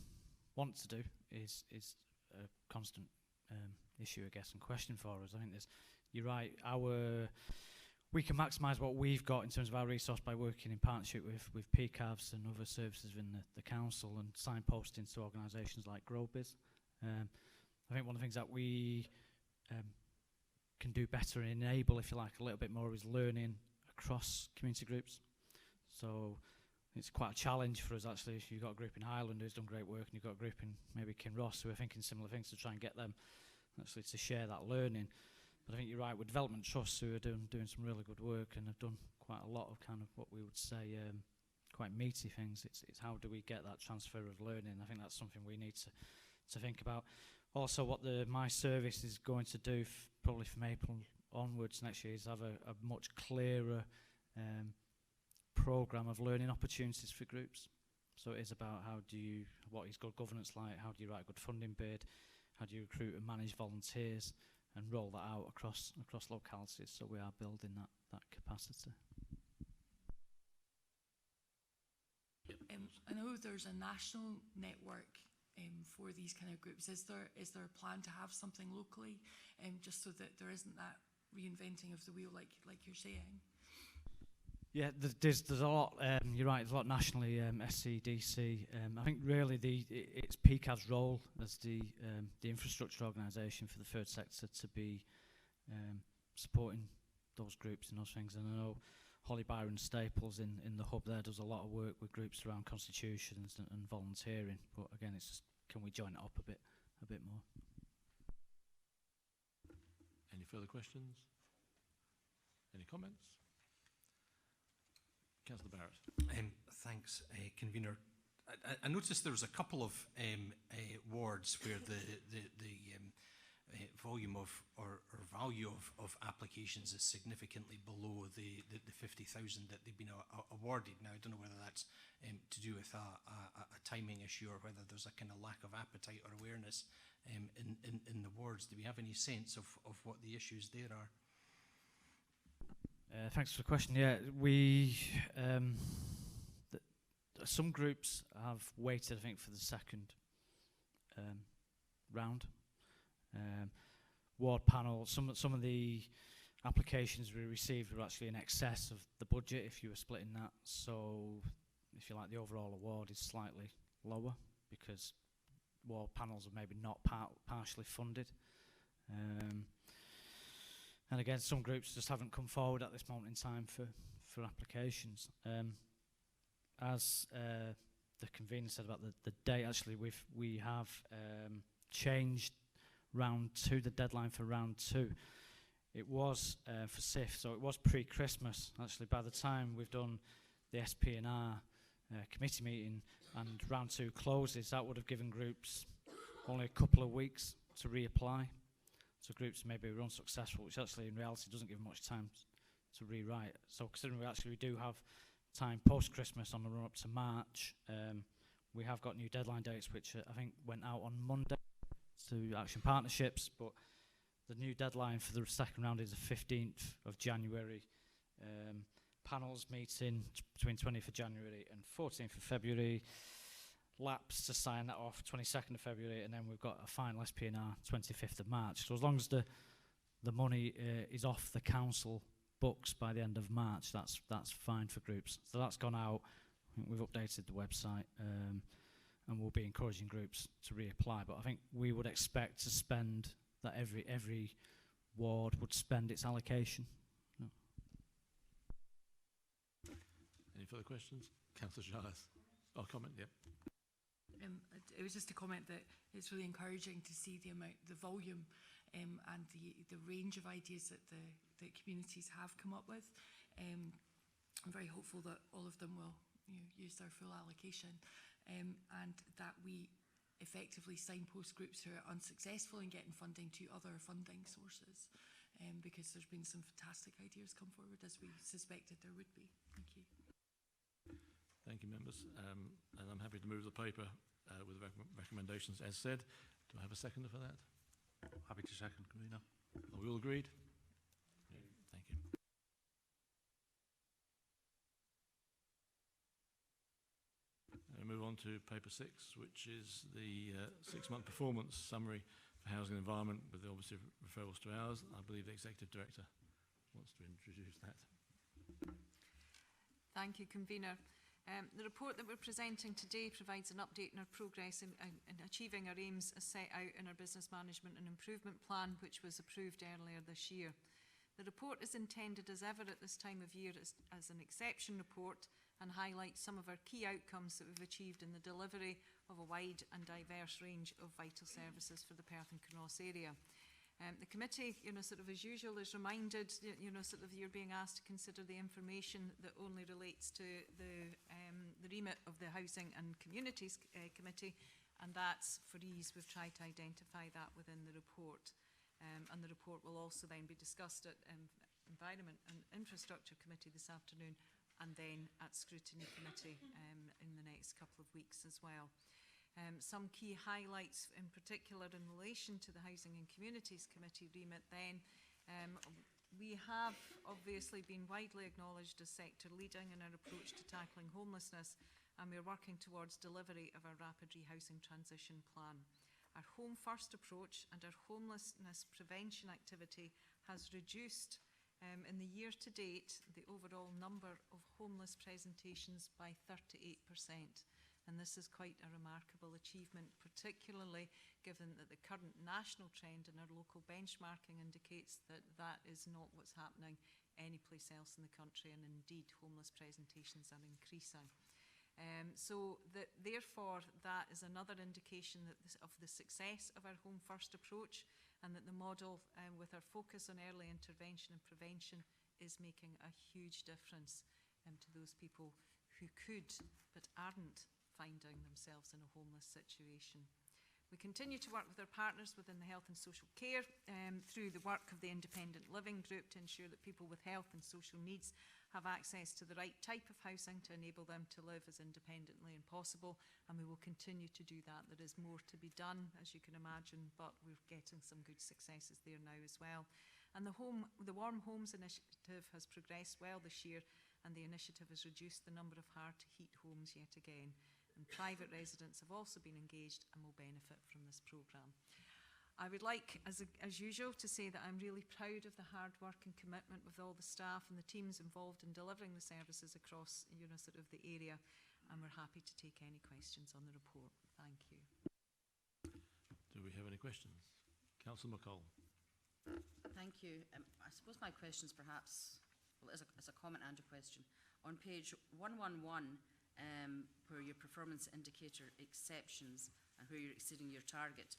want to do is a constant issue, I guess, and question for us. I think you're right. We can maximise what we've got in terms of our resource by working in partnership with PCAVs and other services within the council and signposting to organisations like GrowBiz. I think one of the things that we can do better and enable, if you like, a little bit more is learning across community groups. So it's quite a challenge for us, actually, if you've got a group in Highland who's done great work and you've got a group in maybe Kinross who are thinking similar things, to try and get them actually to share that learning. But I think you're right, with development trusts who are doing some really good work and have done quite a lot of kind of what we would say quite meaty things. It's how do we get that transfer of learning? I think that's something we need to think about. Also, what my service is going to do, probably from April onwards next year, is have a much clearer programme of learning opportunities for groups. So it is about what is good governance like, how do you write a good funding bid, how do you recruit and manage volunteers, and roll that out across localities. So we are building that capacity. I know there's a national network for these kind of groups. Is there a plan to have something locally, just so that there isn't that reinventing of the wheel, like you're saying? Yeah, there's a lot. You're right. There's a lot nationally. SCDC. I think really it's PCAV's role as the infrastructure organisation for the third sector to be supporting those groups and those things. And I know Holly Byron Staples in the hub there does a lot of work with groups around constitutions and volunteering. But again, it's just, can we join it up a bit more? Any further questions? Any comments? Councillor Barrett. Thanks, Convener. I noticed there was a couple of wards where the volume of or value of applications is significantly below the 50,000 that they've been awarded. Now, I don't know whether that's to do with a timing issue or whether there's a kind of lack of appetite or awareness in the wards. Do we have any sense of what the issues there are? Thanks for the question. Yeah, some groups have waited, I think, for the second round. Ward panel, some of the applications we received were actually in excess of the budget if you were splitting that. So, if you like, the overall award is slightly lower because ward panels are maybe not partially funded. And again, some groups just haven't come forward at this moment in time for applications. As the convener said about the date, actually, we have changed round 2, the deadline for round 2. It was for SIF, so it was pre-Christmas. Actually, by the time we've done the SP&R committee meeting and round 2 closes, that would have given groups only a couple of weeks to reapply. So groups maybe were unsuccessful, which actually in reality doesn't give much time to rewrite. So considering we do have time post-Christmas on the run up to March, we have got new deadline dates which I think went out on Monday to Action Partnerships, but the new deadline for the second round is the 15th of January. Panels meeting between 20th of January and 14th of February. Lapse to sign that off 22nd of February, and then we've got a final SP&R 25th of March. So as long as the money is off the council books by the end of March, that's fine for groups. So that's gone out. We've updated the website, and we'll be encouraging groups to reapply. But I think we would expect to spend that every ward would spend its allocation. No. Any further questions? Councillor Giles. Oh, comment, yep. It was just a comment that it's really encouraging to see the volume and the range of ideas that the communities have come up with. I'm very hopeful that all of them will use their full allocation and that we effectively signpost groups who are unsuccessful in getting funding to other funding sources because there's been some fantastic ideas come forward as we suspected there would be. Thank you. Thank you, members. And I'm happy to move the paper with recommendations as said. Do I have a seconder for that? Happy to second, Convener. Are we all agreed? Yeah. Thank you. We move on to paper 6, which is the 6-month performance summary for housing and environment, with obviously referrals to ours. I believe the Executive Director wants to introduce that. Thank you, Convener. The report that we're presenting today provides an update on our progress in achieving our aims as set out in our Business Management and Improvement Plan, which was approved earlier this year. The report is intended, as ever at this time of year, as an exception report and highlights some of our key outcomes that we've achieved in the delivery of a wide and diverse range of vital services for the Perth and Kinross area. The committee, sort of as usual, is reminded, sort of you're being asked to consider the information that only relates to the remit of the Housing and Communities Committee, and that's for ease. We've tried to identify that within the report, and the report will also then be discussed at Environment and Infrastructure Committee this afternoon, and then at Scrutiny Committee in the next couple of weeks as well. Some key highlights in particular in relation to the Housing and Communities Committee remit then. We have obviously been widely acknowledged as sector leading in our approach to tackling homelessness, and we're working towards delivery of our rapid rehousing transition plan. Our home first approach and our homelessness prevention activity has reduced In the year to date, the overall number of homeless presentations by 38%. And this is quite a remarkable achievement, particularly given that the current national trend in our local benchmarking indicates that that is not what's happening anyplace else in the country, and indeed homeless presentations are increasing. Therefore, that is another indication that of the success of our Home First approach, and that the model, with our focus on early intervention and prevention, is making a huge difference to those people who could but aren't finding themselves in a homeless situation. We continue to work with our partners within the health and social care through the work of the Independent Living Group to ensure that people with health and social needs have access to the right type of housing to enable them to live as independently as possible, and we will continue to do that. There is more to be done, as you can imagine, but we're getting some good successes there now as well. And the Warm Homes initiative has progressed well this year, and the initiative has reduced the number of hard-to-heat homes yet again. And private residents have also been engaged and will benefit from this programme. I would like, as usual, to say that I'm really proud of the hard work and commitment with all the staff and the teams involved in delivering the services across, the area, and we're happy to take any questions on the report. Thank you. Do we have any questions? Councillor McCall. Thank you. I suppose my question is perhaps, well, as a comment and a question. On page 111, where your performance indicator exceptions and where you're exceeding your target,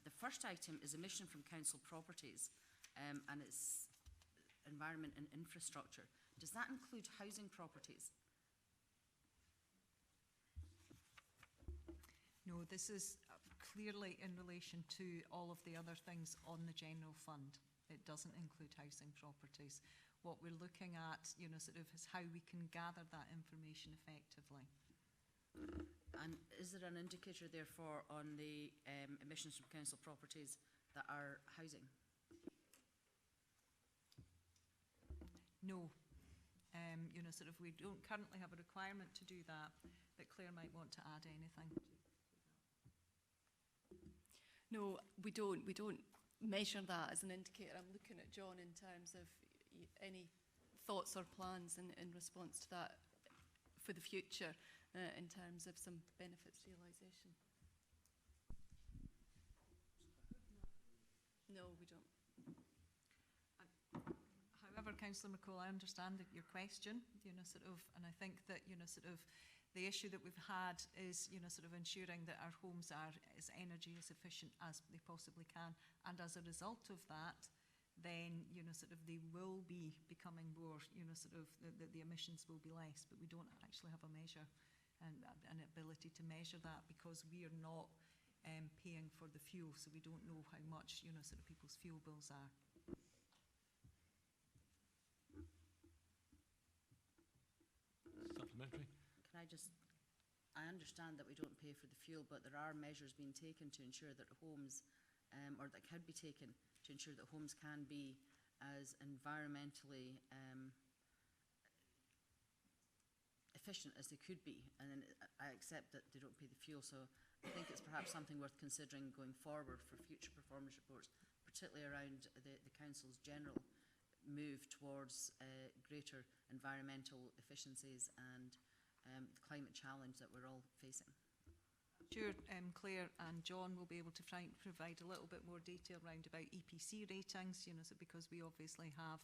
the first item is emission from council properties, and it's environment and infrastructure. Does that include housing properties? No, this is clearly in relation to all of the other things on the general fund. It doesn't include housing properties. What we're looking at, is how we can gather that information effectively. And is there an indicator, therefore, on the emissions from council properties that are housing? No. We don't currently have a requirement to do that, but Claire might want to add anything. No, we don't. We don't measure that as an indicator. I'm looking at John in terms of any thoughts or plans in response to that for the future. In terms of some benefits realisation. No, we don't. However, Councillor McCall, I understand your question, and I think that, the issue that we've had is, ensuring that our homes are as energy as efficient as they possibly can, and as a result of that, then, they will be becoming more, the emissions will be less, but we don't actually have a measure and an ability to measure that because we are not paying for the fuel, so we don't know how much, people's fuel bills are. Supplementary? I understand that we don't pay for the fuel, but there are measures being taken to ensure that homes, or that could be taken to ensure that homes can be as environmentally efficient as they could be, and then I accept that they don't pay the fuel, so I think it's perhaps something worth considering going forward for future performance reports, particularly around the council's general move towards greater environmental efficiencies and the climate challenge that we're all facing. Sure, Claire and John will be able to provide a little bit more detail around about EPC ratings, because we obviously have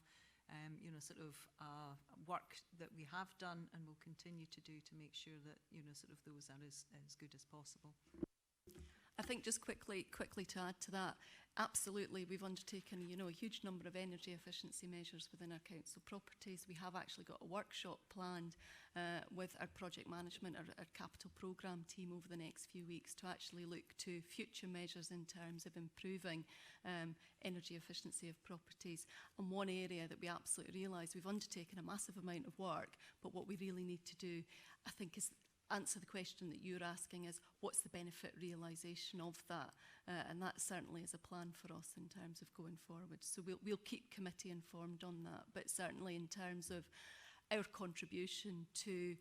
work that we have done and will continue to do to make sure that, those are as good as possible. I think just quickly to add to that, absolutely, we've undertaken, a huge number of energy efficiency measures within our council properties. We have actually got a workshop planned with our project management, our capital programme team over the next few weeks to actually look to future measures in terms of improving energy efficiency of properties. And one area that we absolutely realise we've undertaken a massive amount of work, but what we really need to do, I think, is answer the question that you're asking is what's the benefit realisation of that, and that certainly is a plan for us in terms of going forward. So we'll keep committee informed on that, but certainly in terms of our contribution to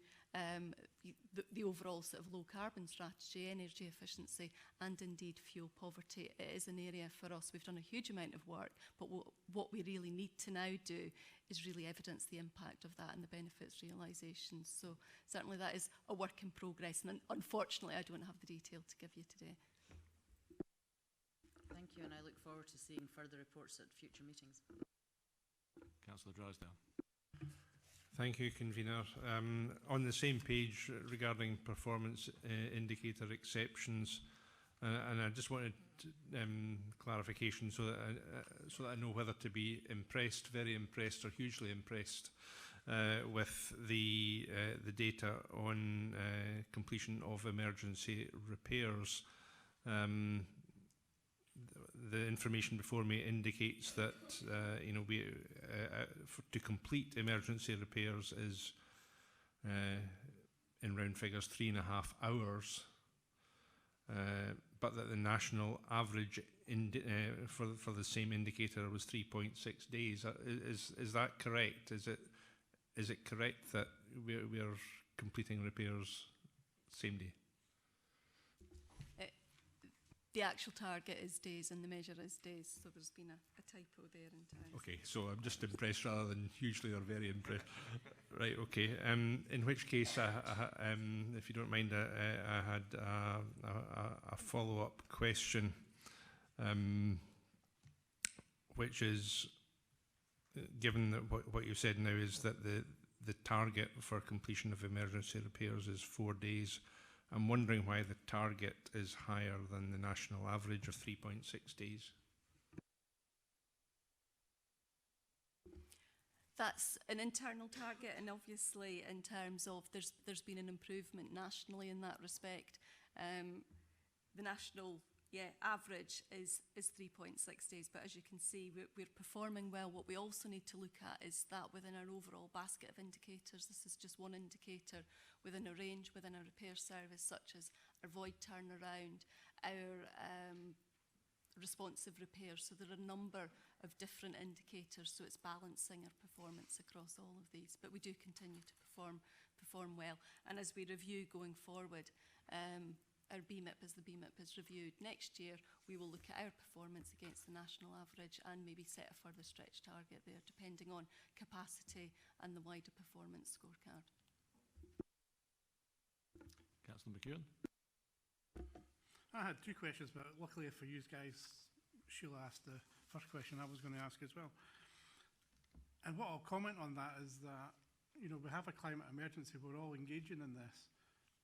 the overall sort of low carbon strategy, energy efficiency, and indeed fuel poverty. It is an area for us. We've done a huge amount of work, but what we really need to now do is really evidence the impact of that and the benefits realisation. So certainly that is a work in progress, and unfortunately I don't have the detail to give you today. Thank you, and I look forward to seeing further reports at future meetings. Councillor Drysdale. Thank you, Convener. On the same page regarding performance indicator exceptions, and I just wanted clarification so that I know whether to be impressed, very impressed, or hugely impressed with the data on completion of emergency repairs. The information before me indicates that to complete emergency repairs is in round figures 3.5 hours, but that the national average for the same indicator was 3.6 days. Is that correct? Is it correct that we are completing repairs same day? The actual target is days and the measure is days, so there's been a typo there in time. Okay, so I'm just impressed rather than hugely or very impressed. Right, okay. In which case, if you don't mind, I had a follow-up question, which is, given that what you said now is that the target for completion of emergency repairs is 4 days, I'm wondering why the target is higher than the national average of 3.6 days. That's an internal target, and obviously in terms of there's been an improvement nationally in that respect. The national average is 3.6 days, but as you can see, we're performing well. What we also need to look at is that within our overall basket of indicators, this is just one indicator within a range within a repair service, such as our void turnaround, our responsive repairs. So there are a number of different indicators, so it's balancing our performance across all of these, but we do continue to perform well. And as we review going forward, our BMIP, as the BMIP is reviewed next year, we will look at our performance against the national average and maybe set a further stretch target there, depending on capacity and the wider performance scorecard. Councillor McEwan. I had two questions, but luckily for you guys, Sheila asked the first question I was going to ask as well. And what I'll comment on that is that, we have a climate emergency, we're all engaging in this,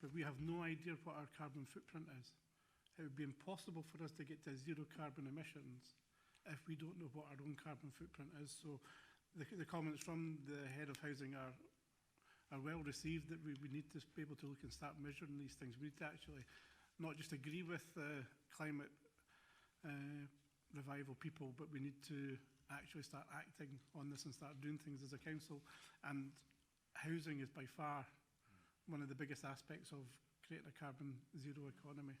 but we have no idea what our carbon footprint is. It would be impossible for us to get to zero carbon emissions if we don't know what our own carbon footprint is. So the comments from the head of housing are well received, that we need to be able to look and start measuring these things. We need to actually not just agree with climate revival people, but we need to actually start acting on this and start doing things as a council. And housing is by far one of the biggest aspects of creating a carbon zero economy.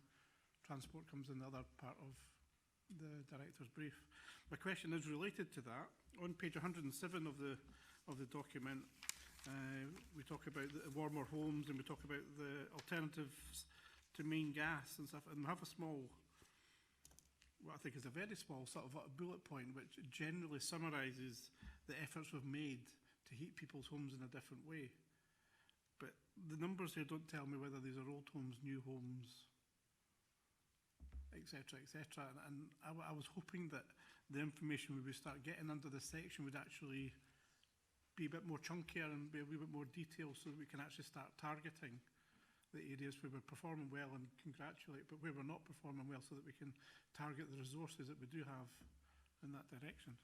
Transport comes in the other part of the director's brief. My question is related to that. On page 107 of the document, we talk about the warmer homes, and we talk about the alternatives to main gas and stuff, and we have a small, what I think is a very small sort of a bullet point, which generally summarises the efforts we've made to heat people's homes in a different way. But the numbers here don't tell me whether these are old homes, new homes, etc., etc. And I was hoping that the information we would start getting under this section would actually be a bit more chunkier and be a wee bit more detailed, so that we can actually start targeting the areas where we're performing well and congratulate, but where we're not performing well, so that we can target the resources that we do have in that direction.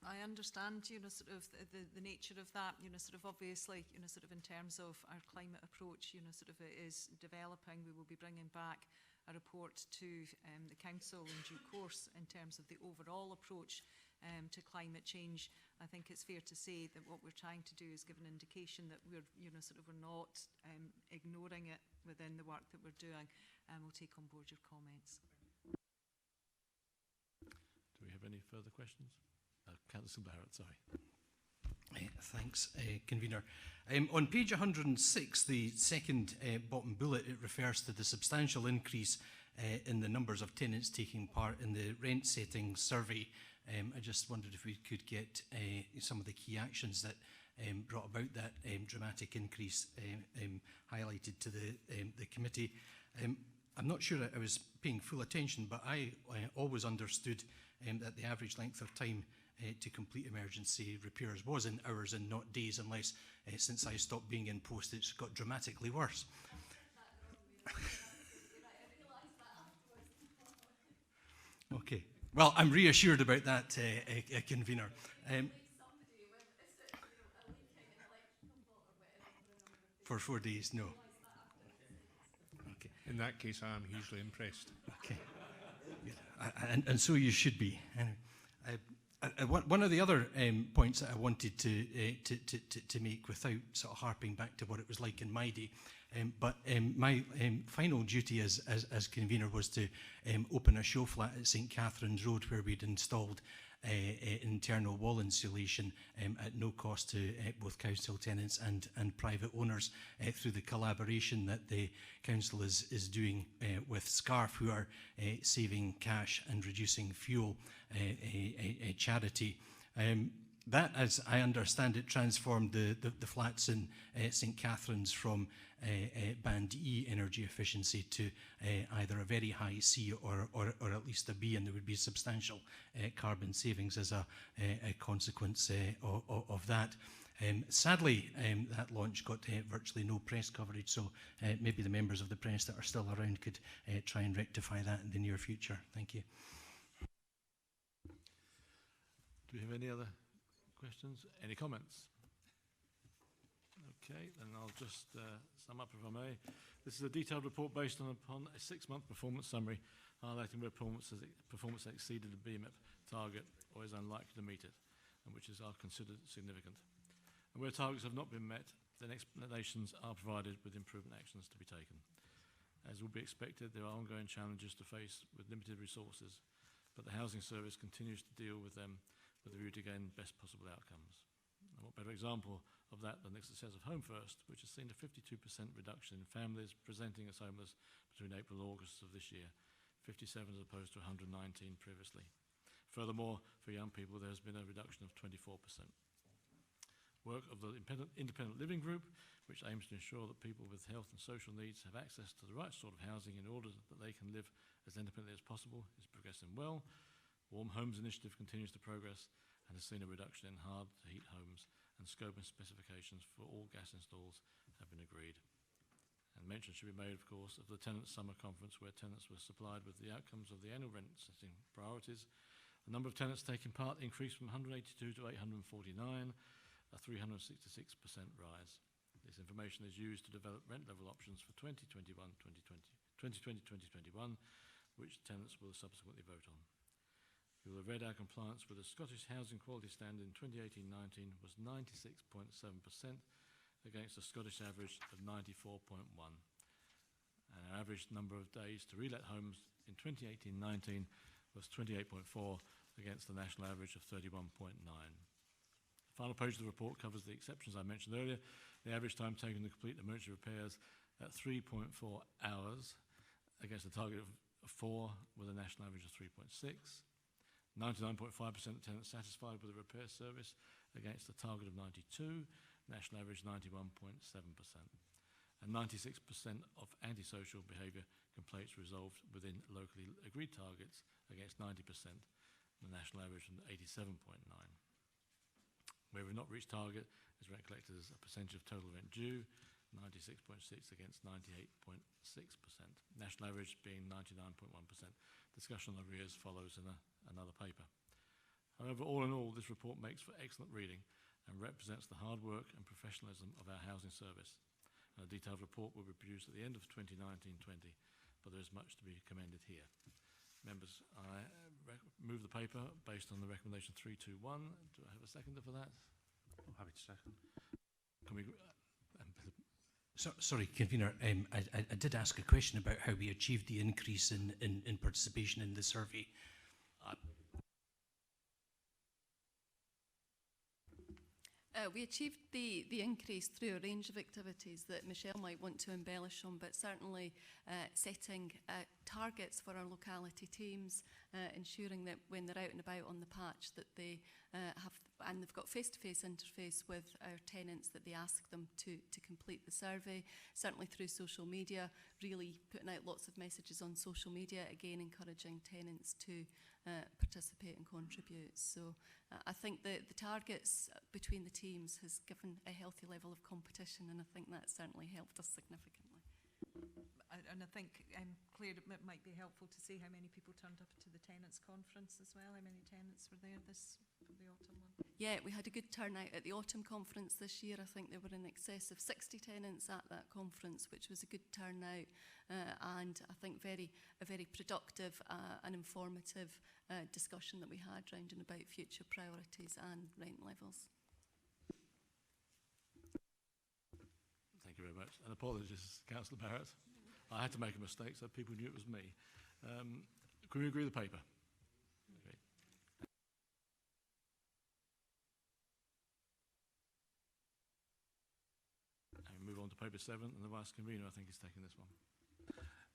I understand, sort of the nature of that, sort of obviously, sort of in terms of our climate approach, sort of it is developing. We will be bringing back a report to the council in due course in terms of the overall approach to climate change. I think it's fair to say that what we're trying to do is give an indication that we're, we're not ignoring it within the work that we're doing, and we'll take on board your comments. Do we have any further questions? Councillor Barrett, sorry. Thanks, Convener. On page 106, the second bottom bullet, it refers to the substantial increase in the numbers of tenants taking part in the rent setting survey. I just wondered if we could get some of the key actions that brought about that dramatic increase highlighted to the committee. I'm not sure I was paying full attention, but I always understood that the average length of time to complete emergency repairs was in hours and not days, unless since I stopped being in post it's got dramatically worse. Okay, well, I'm reassured about that, Convener. For 4 days, no. Okay. In that case, I am hugely impressed. Okay. And so you should be. Anyway, one of the other points that I wanted to make, without sort of harping back to what it was like in my day, but my final duty as convener was to open a show flat at St Catherine's Road, where we'd installed internal wall insulation at no cost to both council tenants and private owners through the collaboration that the council is doing with SCARF, who are saving cash and reducing fuel, a charity. That, as I understand it, transformed the flats in St Catherine's from band E energy efficiency to either a very high C or at least a B, and there would be substantial carbon savings as a consequence of that. Sadly, that launch got virtually no press coverage, so maybe the members of the press that are still around could try and rectify that in the near future. Thank you. Do we have any other questions? Any comments? Okay, then I'll just sum up if I may. This is a detailed report based upon a 6-month performance summary highlighting where performance exceeded the BMIP target or is unlikely to meet it, and which are considered significant. And where targets have not been met, then explanations are provided with improvement actions to be taken. As would be expected, there are ongoing challenges to face with limited resources, but the housing service continues to deal with them with a view to gain best possible outcomes. And what better example of that than the success of Home First, which has seen a 52% reduction in families presenting as homeless between April and August of this year, 57 as opposed to 119 previously. Furthermore, for young people, there has been a reduction of 24%. Work of the Independent Living Group, which aims to ensure that people with health and social needs have access to the right sort of housing in order that they can live as independently as possible, is progressing well. Warm Homes Initiative continues to progress and has seen a reduction in hard-to-heat homes, and scope and specifications for all gas installs have been agreed. And mention should be made, of course, of the Tenants' Summer Conference, where tenants were supplied with the outcomes of the annual rent setting priorities. The number of tenants taking part increased from 182 to 849, a 366% rise. This information is used to develop rent level options for 2020-2021, which tenants will subsequently vote on. You will have read our compliance with the Scottish Housing Quality Standard in 2018-19 was 96.7% against a Scottish average of 94.1%. And our average number of days to relet homes in 2018-19 was 28.4 against the national average of 31.9. The final page of the report covers the exceptions I mentioned earlier. The average time taken to complete emergency repairs at 3.4 hours against a target of 4 with a national average of 3.6. 99.5% of tenants satisfied with the repair service against a target of 92, national average 91.7%. And 96% of antisocial behaviour complaints resolved within locally agreed targets against 90%, the national average of 87.9. Where we've not reached target is rent collected as a percentage of total rent due, 96.6 against 98.6%, national average being 99.1%. Discussion on arrears follows in another paper. However, all in all, this report makes for excellent reading and represents the hard work and professionalism of our housing service. And a detailed report will be produced at the end of 2019-20, but there is much to be commended here. Members, I move the paper based on the recommendation 321. Do I have a seconder for that? I'm happy to second. Can we... Sorry, Convener, I did ask a question about how we achieved the increase in participation in the survey. We achieved the increase through a range of activities that Michelle might want to embellish on, but certainly setting targets for our locality teams, ensuring that when they're out and about on the patch that they have, and they've got face-to-face interface with our tenants, that they ask them to complete the survey. Certainly through social media, really putting out lots of messages on social media, again encouraging tenants to participate and contribute. So I think that the targets between the teams has given a healthy level of competition, and I think that certainly helped us significantly. And I think, Claire, it might be helpful to see how many people turned up to the tenants conference as well. How many tenants were there for the autumn one? Yeah, we had a good turnout at the autumn conference this year. I think there were in excess of 60 tenants at that conference, which was a good turnout, and I think a very productive and informative discussion that we had round and about future priorities and rent levels. Thank you very much. And apologies, Councillor Barrett. I had to make a mistake so people knew it was me. Can we agree with the paper? Okay. And we move on to paper 7, and the Vice Convener, I think, is taking this one.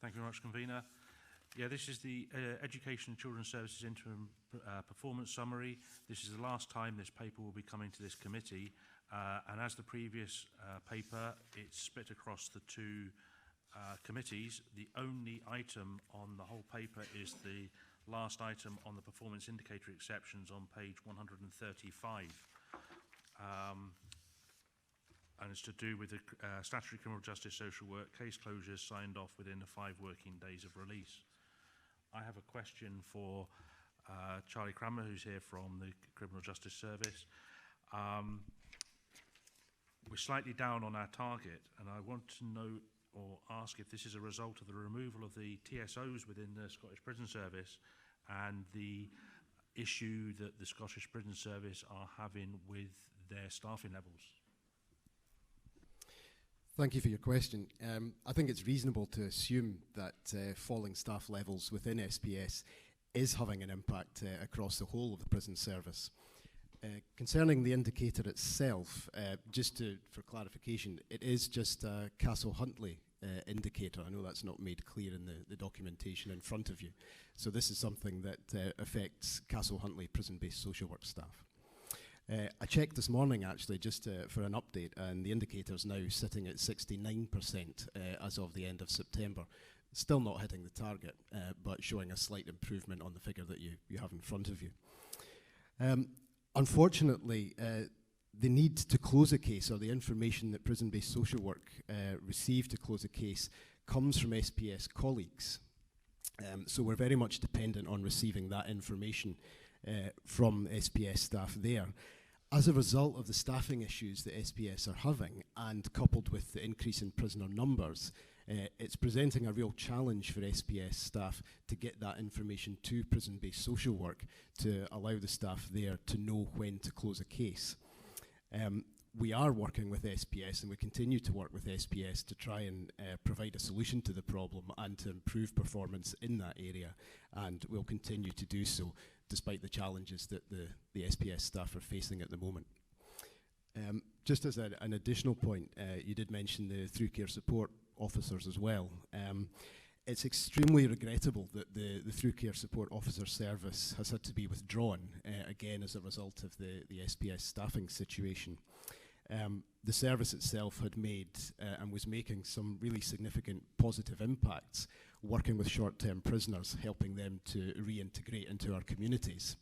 Thank you very much, Convener. Yeah, this is the Education and Children's Services Interim Performance Summary. This is the last time this paper will be coming to this committee. And as the previous paper, it's split across the two committees. The only item on the whole paper is the last item on the performance indicator exceptions on page 135. And it's to do with the statutory criminal justice social work case closures signed off within the 5 working days of release. I have a question for Charlie Cranmer, who's here from the Criminal Justice Service. We're slightly down on our target, and I want to know or ask if this is a result of the removal of the TSOs within the Scottish Prison Service and the issue that the Scottish Prison Service are having with their staffing levels. Thank you for your question. I think it's reasonable to assume that falling staff levels within SPS is having an impact across the whole of the prison service. Concerning the indicator itself, for clarification, it is just a Castle Huntley indicator. I know that's not made clear in the documentation in front of you. So this is something that affects Castle Huntley prison-based social work staff. I checked this morning actually just for an update, and the indicator is now sitting at 69% as of the end of September. Still not hitting the target, but showing a slight improvement on the figure that you have in front of you. Unfortunately, the need to close a case, or the information that prison-based social work receive to close a case, comes from SPS colleagues. So we're very much dependent on receiving that information from SPS staff there. As a result of the staffing issues that SPS are having, and coupled with the increase in prisoner numbers, it's presenting a real challenge for SPS staff to get that information to prison-based social work to allow the staff there to know when to close a case. We are working with SPS, and we continue to work with SPS to try and provide a solution to the problem and to improve performance in that area, and we'll continue to do so despite the challenges that the SPS staff are facing at the moment. Just as an additional point, you did mention the through care support officers as well. It's extremely regrettable that the through care support officer service has had to be withdrawn again as a result of the SPS staffing situation. The service itself had made and was making some really significant positive impacts working with short-term prisoners, helping them to reintegrate into our communities.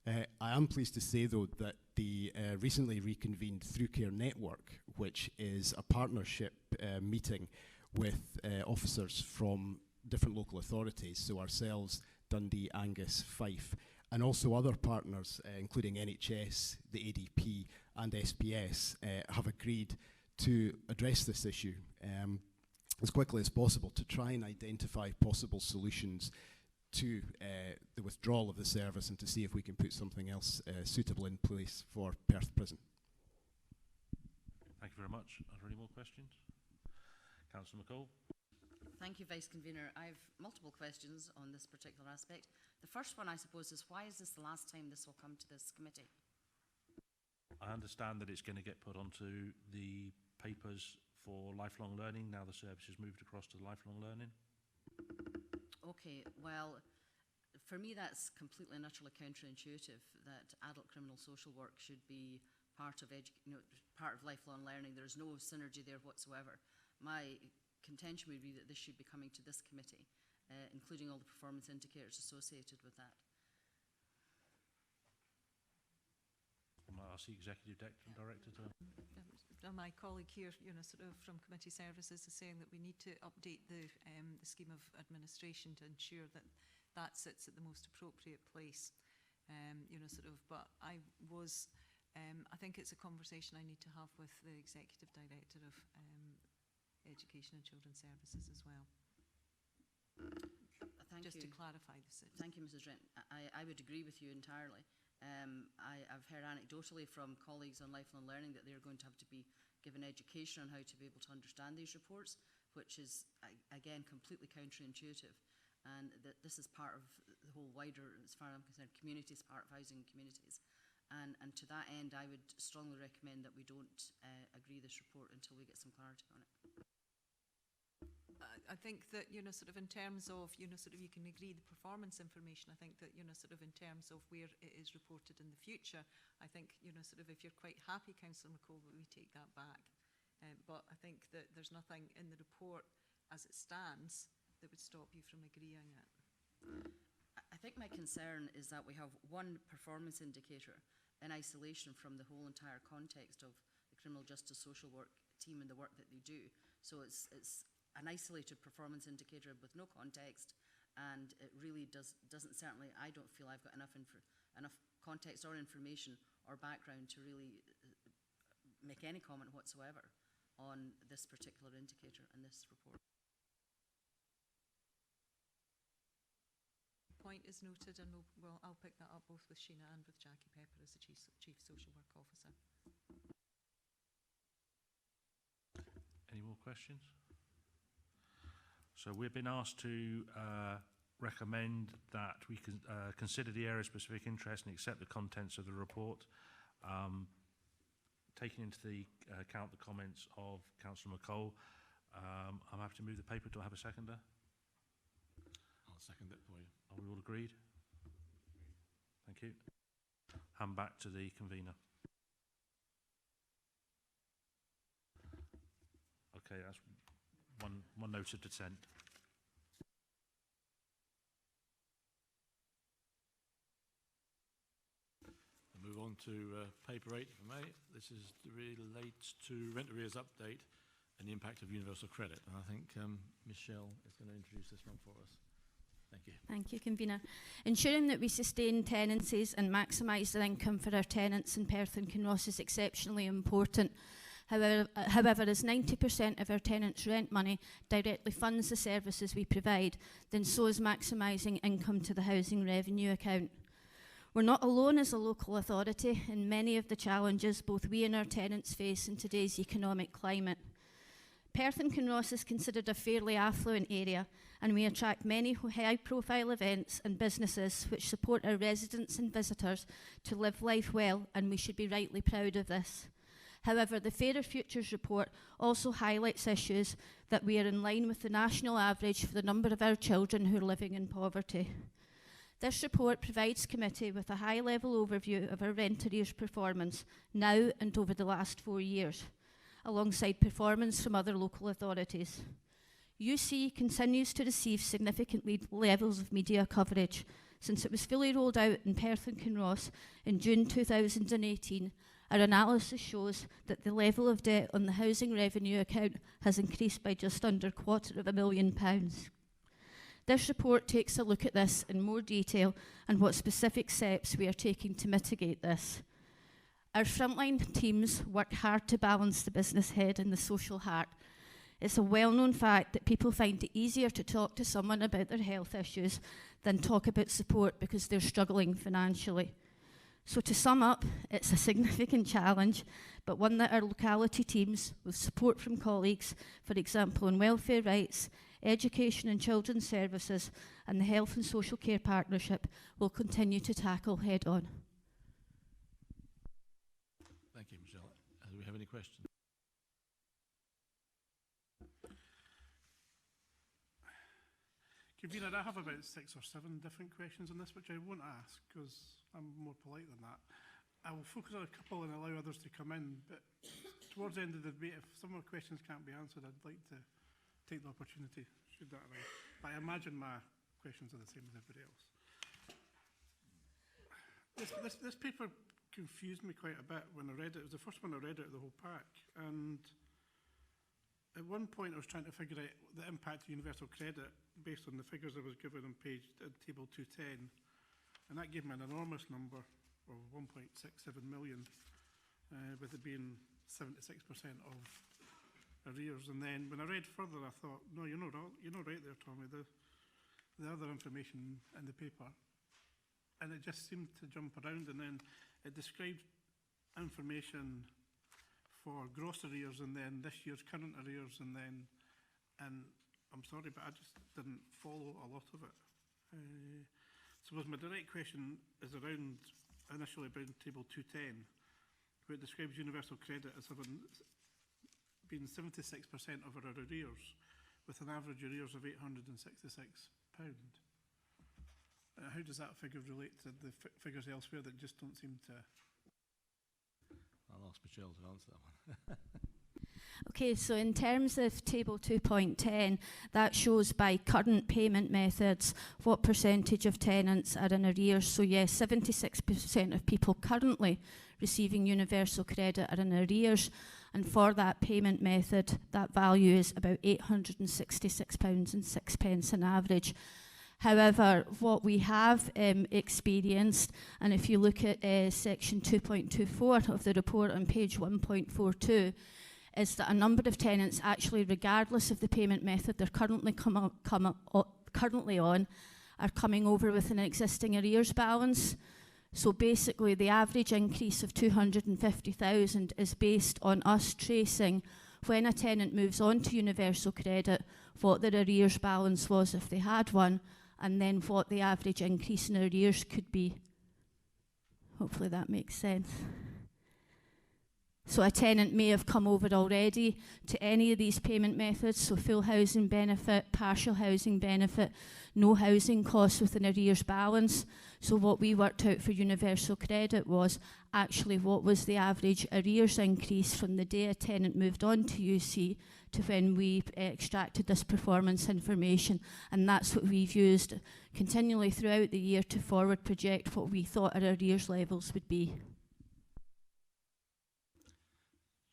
I am pleased to say, though, that the recently reconvened Through Care Network, which is a partnership meeting with officers from different local authorities, so ourselves, Dundee, Angus, Fife, and also other partners, including NHS, the ADP, and SPS, have agreed to address this issue as quickly as possible to try and identify possible solutions to the withdrawal of the service and to see if we can put something else suitable in place for Perth Prison. Thank you very much. Are there any more questions? Councillor McCall. Thank you, Vice Convener. I have multiple questions on this particular aspect. The first one, I suppose, is why is this the last time this will come to this committee? I understand that it's going to get put onto the papers for lifelong learning now the service has moved across to lifelong learning? Okay, well, for me that's completely and utterly counterintuitive that adult criminal social work should be part of part of lifelong learning. There's no synergy there whatsoever. My contention would be that this should be coming to this committee, including all the performance indicators associated with that. I'll ask the Executive Director to... My colleague here, sort of from Committee Services, is saying that we need to update the scheme of administration to ensure that that sits at the most appropriate place. But I think it's a conversation I need to have with the Executive Director of Education and Children's Services as well. Just to clarify this. Thank you, Mrs. Wren. I would agree with you entirely. I've heard anecdotally from colleagues on lifelong learning that they're going to have to be given education on how to be able to understand these reports, which is, again, completely counterintuitive. And that this is part of the whole wider, as far as I'm concerned, communities, part of housing communities. And to that end, I would strongly recommend that we don't agree this report until we get some clarity on it. I think that, sort of in terms of, sort of you can agree the performance information. I think that, sort of in terms of where it is reported in the future, I think, sort of if you're quite happy, Councillor McCall, we take that back. But I think that there's nothing in the report as it stands that would stop you from agreeing it. I think my concern is that we have one performance indicator in isolation from the whole entire context of the criminal justice social work team and the work that they do. So it's an isolated performance indicator with no context, and it really doesn't certainly, I don't feel I've got enough context or information or background to really make any comment whatsoever on this particular indicator in this report. Point is noted, and I'll pick that up both with Sheena and with Jackie Pepper as the Chief Social Work Officer. Any more questions? So we've been asked to recommend that we can consider the area of specific interest and accept the contents of the report, taking into account the comments of Councillor McCall. I'm happy to move the paper. Do I have a seconder? I'll second it for you. Are we all agreed? Thank you. Hand back to the convener. Okay, that's one note of dissent. We'll move on to paper 8, if I may. This relates to rent arrears update and the impact of universal credit. And I think Michelle is going to introduce this one for us. Thank you. Thank you, Convener. Ensuring that we sustain tenancies and maximise the income for our tenants in Perth and Kinross is exceptionally important. However, as 90% of our tenants' rent money directly funds the services we provide, then so is maximising income to the housing revenue account. We're not alone as a local authority in many of the challenges both we and our tenants face in today's economic climate. Perth and Kinross is considered a fairly affluent area, and we attract many high-profile events and businesses which support our residents and visitors to live life well, and we should be rightly proud of this. However, the Fairer Futures report also highlights issues that we are in line with the national average for the number of our children who are living in poverty. This report provides committee with a high-level overview of our rent arrears performance now and over the last 4 years, alongside performance from other local authorities. UC continues to receive significant levels of media coverage since it was fully rolled out in Perth and Kinross in June 2018. Our analysis shows that the level of debt on the housing revenue account has increased by just under £250,000. This report takes a look at this in more detail and what specific steps we are taking to mitigate this. Our frontline teams work hard to balance the business head and the social heart. It's a well-known fact that people find it easier to talk to someone about their health issues than talk about support because they're struggling financially. So to sum up, it's a significant challenge, but one that our locality teams, with support from colleagues, for example in welfare rights, education and children's services, and the Health and Social Care Partnership, will continue to tackle head-on. Thank Michelle. Do we have any questions? Convener, I have about 6 or 7 different questions on this, which I won't ask because I'm more polite than that. I will focus on a couple and allow others to come in, but towards the end of the debate, if some of the questions can't be answered, I'd like to take the opportunity, should that arise. But I imagine my questions are the same as everybody else. This paper confused me quite a bit when I read it. It was the first one I read out of the whole pack. And at one point I was trying to figure out the impact of universal credit based on the figures I was given on table 210. And that gave me an enormous number of 1.67 million, with it being 76% of arrears. And then when I read further, I thought, no, you're not right there, Tommy. The other information in the paper, and it just seemed to jump around, and then it described information for gross arrears and then this year's current arrears, and I'm sorry, but I just didn't follow a lot of it. So my direct question is initially about table 210, where it describes universal credit as having been 76% of our arrears, with an average arrears of £866. How does that figure relate to the figures elsewhere that just don't seem to... I'll ask Michelle to answer that one. Okay, so in terms of table 2.10, that shows by current payment methods what percentage of tenants are in arrears. So yes, 76% of people currently receiving universal credit are in arrears, and for that payment method, that value is about £866.06 on average. However, what we have experienced, and if you look at section 2.24 of the report on page 1.42, is that a number of tenants actually, regardless of the payment method they're currently currently on, are coming over with an existing arrears balance. So basically the average increase of 250,000 is based on us tracing when a tenant moves on to universal credit what their arrears balance was if they had one, and then what the average increase in arrears could be. Hopefully that makes sense. So a tenant may have come over already to any of these payment methods, so full housing benefit, partial housing benefit, no housing costs with an arrears balance. So what we worked out for universal credit was actually what was the average arrears increase from the day a tenant moved on to UC to when we extracted this performance information. And that's what we've used continually throughout the year to forward project what we thought our arrears levels would be.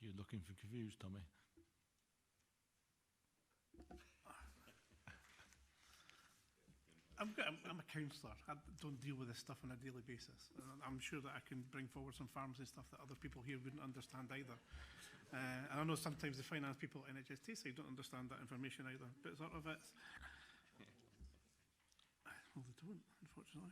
You're looking for confused, Tommy. I'm a counsellor. I don't deal with this stuff on a daily basis. I'm sure that I can bring forward some pharmacy stuff that other people here wouldn't understand either. And I know sometimes the finance people at NHST say don't understand that information either, but sort of it's... Well, they don't, unfortunately.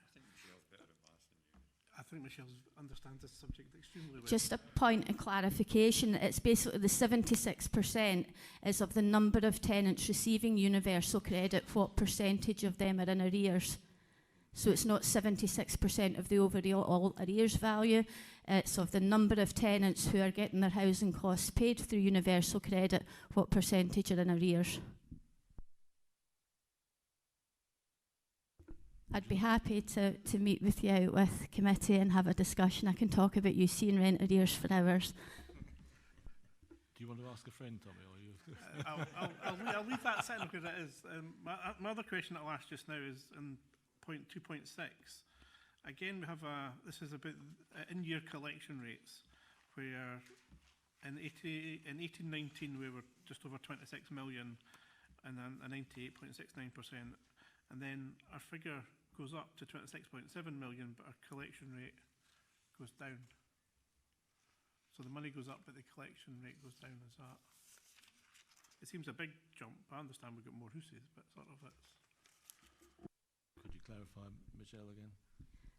I think Michelle understands this subject extremely well. Just a point of clarification, it's basically the 76% is of the number of tenants receiving universal credit, what percentage of them are in arrears. So it's not 76% of the overall arrears value, it's of the number of tenants who are getting their housing costs paid through universal credit, what percentage are in arrears. I'd be happy to meet with you out with committee and have a discussion. I can talk about UC and rent arrears for hours. Do you want to ask a friend, Tommy? Or you? I'll leave that sitting because it is. My other question I'll ask just now is in point 2.6. Again, we have this is about in-year collection rates, where in 1819 we were just over 26 million, and then 98.69%, and then our figure goes up to 26.7 million, but our collection rate goes down. So the money goes up, but the collection rate goes down. Is that? It seems a big jump. I understand we've got more houses, but sort of it's... Could you clarify, Michelle, again?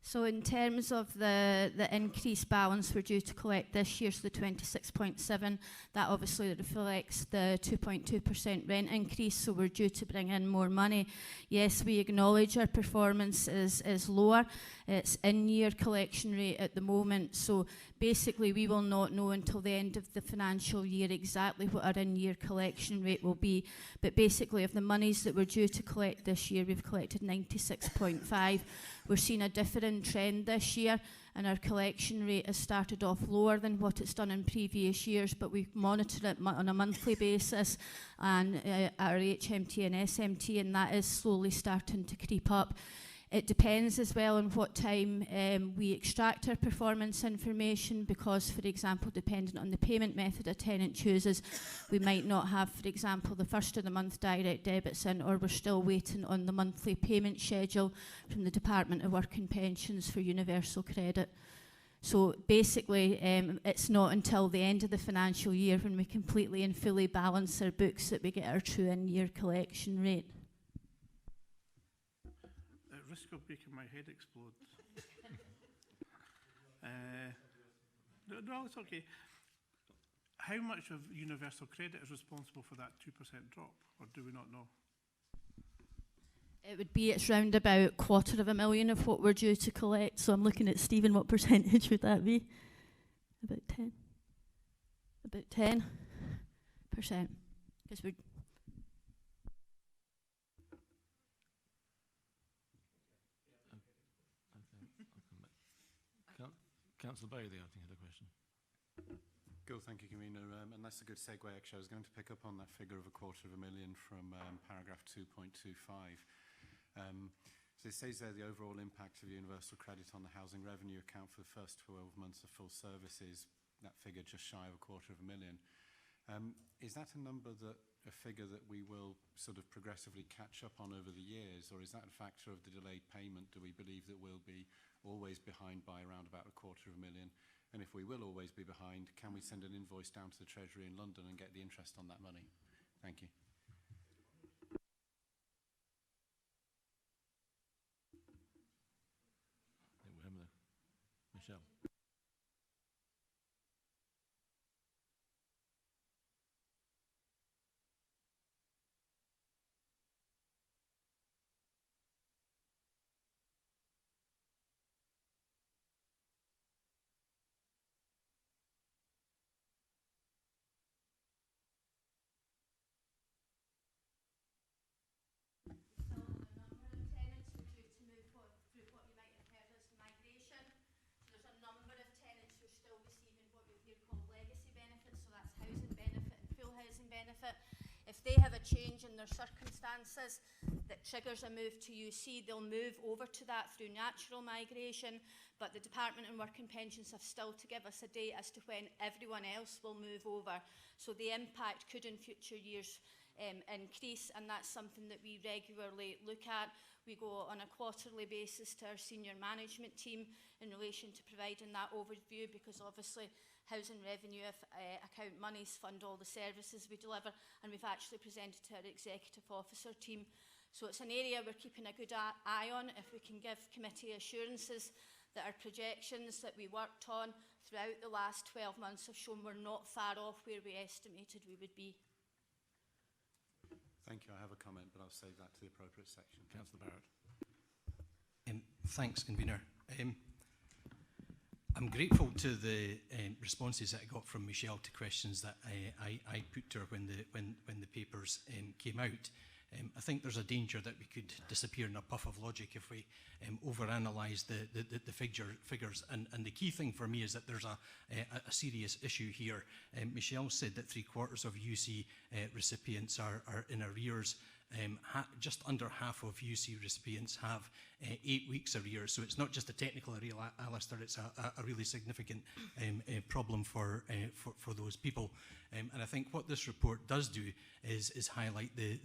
So in terms of the increased balance we're due to collect this year, so the 26.7, that obviously reflects the 2.2% rent increase, so we're due to bring in more money. Yes, we acknowledge our performance is lower. It's in-year collection rate at the moment, so basically we will not know until the end of the financial year exactly what our in-year collection rate will be. But basically of the monies that we're due to collect this year, we've collected 96.5. We're seeing a different trend this year, and our collection rate has started off lower than what it's done in previous years, but we monitor it on a monthly basis, and our HMT and SMT, and that is slowly starting to creep up. It depends as well on what time we extract our performance information, because, for example, depending on the payment method a tenant chooses, we might not have, for example, the first of the month direct debits in, or we're still waiting on the monthly payment schedule from the Department of Work and Pensions for universal credit. So basically, it's not until the end of the financial year, when we completely and fully balance our books, that we get our true in-year collection rate. Risk of making my head explode. No, it's okay. How much of universal credit is responsible for that 2% drop, or do we not know? It would be, it's round about $250,000 of what we're due to collect. So I'm looking at Stephen, what percentage would that be? About 10? About 10%. Because we're... Councillor Bailey, I think, had a question. Cool, thank you, Convener. And that's a good segue, actually. I was going to pick up on that figure of $250,000 from paragraph 2.25. So it says there the overall impact of universal credit on the housing revenue account for the first 12 months of full services, that figure just shy of $250,000. Is that a figure that we will sort of progressively catch up on over the years, or is that a factor of the delayed payment? Do we believe that we'll be always behind by around about $250,000? And if we will always be behind, can we send an invoice down to the Treasury in London and get the interest on that money? Thank you. I think we're home there. Michelle. If they have a change in their circumstances that triggers a move to UC, they'll move over to that through natural migration, but the Department of Work and Pensions have still to give us a date as to when everyone else will move over. So the impact could in future years increase, and that's something that we regularly look at. We go on a quarterly basis to our senior management team in relation to providing that overview, because obviously housing revenue account monies fund all the services we deliver, and we've actually presented to our executive officer team. So it's an area we're keeping a good eye on. If we can give committee assurances that our projections that we worked on throughout the last 12 months have shown we're not far off where we estimated we would be. Thank you. I have a comment, but I'll save that to the appropriate section. Councillor Barrett. Thanks, Convener. I'm grateful to the responses that I got from Michelle to questions that I put to her when the papers came out. I think there's a danger that we could disappear in a puff of logic if we overanalyse the figures. And the key thing for me is that there's a serious issue here. Michelle said that 3/4 of UC recipients are in arrears. Just under half of UC recipients have 8 weeks arrears. So it's not just a technical arrear, Alistair, it's a really significant problem for those people. And I think what this report does do is highlight the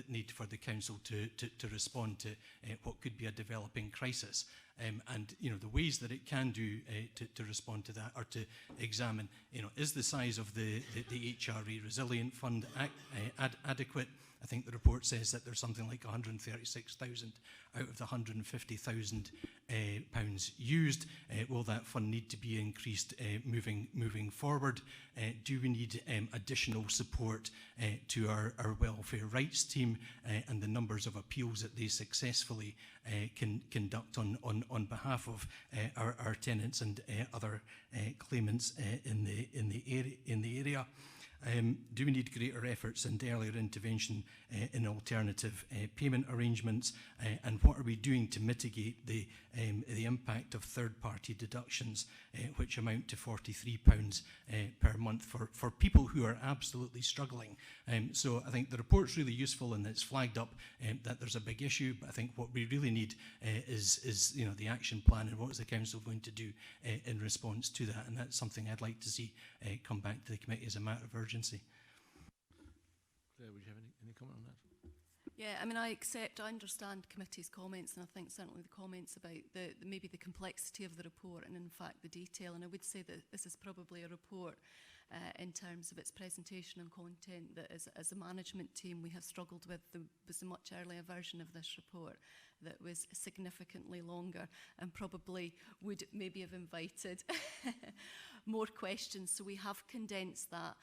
need for the council to respond to what could be a developing crisis. And the ways that it can do to respond to that are to examine, is the size of the HRA Resilient Fund adequate? I think the report says that there's something like 136,000 out of the 150,000 pounds used? Will that fund need to be increased moving forward? Do we need additional support to our welfare rights team and the numbers of appeals that they successfully can conduct on behalf of our tenants and other claimants in the area? Do we need greater efforts and earlier intervention in alternative payment arrangements? And what are we doing to mitigate the impact of third-party deductions, which amount to £43 per month for people who are absolutely struggling? So I think the report's really useful, and it's flagged up that there's a big issue, but I think what we really need is the action plan and what is the council going to do in response to that, and that's something I'd like to see come back to the committee as a matter of urgency. Claire, would you have any comment on that? Yeah, I mean, I understand committee's comments, and I think certainly the comments about maybe the complexity of the report and in fact the detail. And I would say that this is probably a report in terms of its presentation and content that as a management team we have struggled with. There was a much earlier version of this report that was significantly longer and probably would maybe have invited more questions. So we have condensed that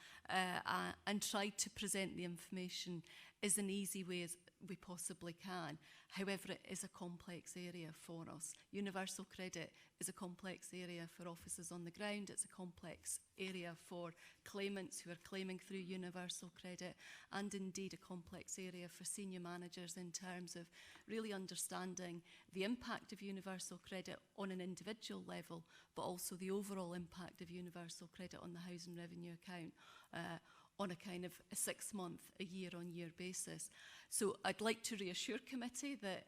and tried to present the information as an easy way as we possibly can. However, it is a complex area for us. Universal credit is a complex area for officers on the ground. It's a complex area for claimants who are claiming through universal credit, and indeed a complex area for senior managers in terms of really understanding the impact of universal credit on an individual level, but also the overall impact of universal credit on the housing revenue account on a kind of a 6-month, a year-on-year basis. So I'd like to reassure committee that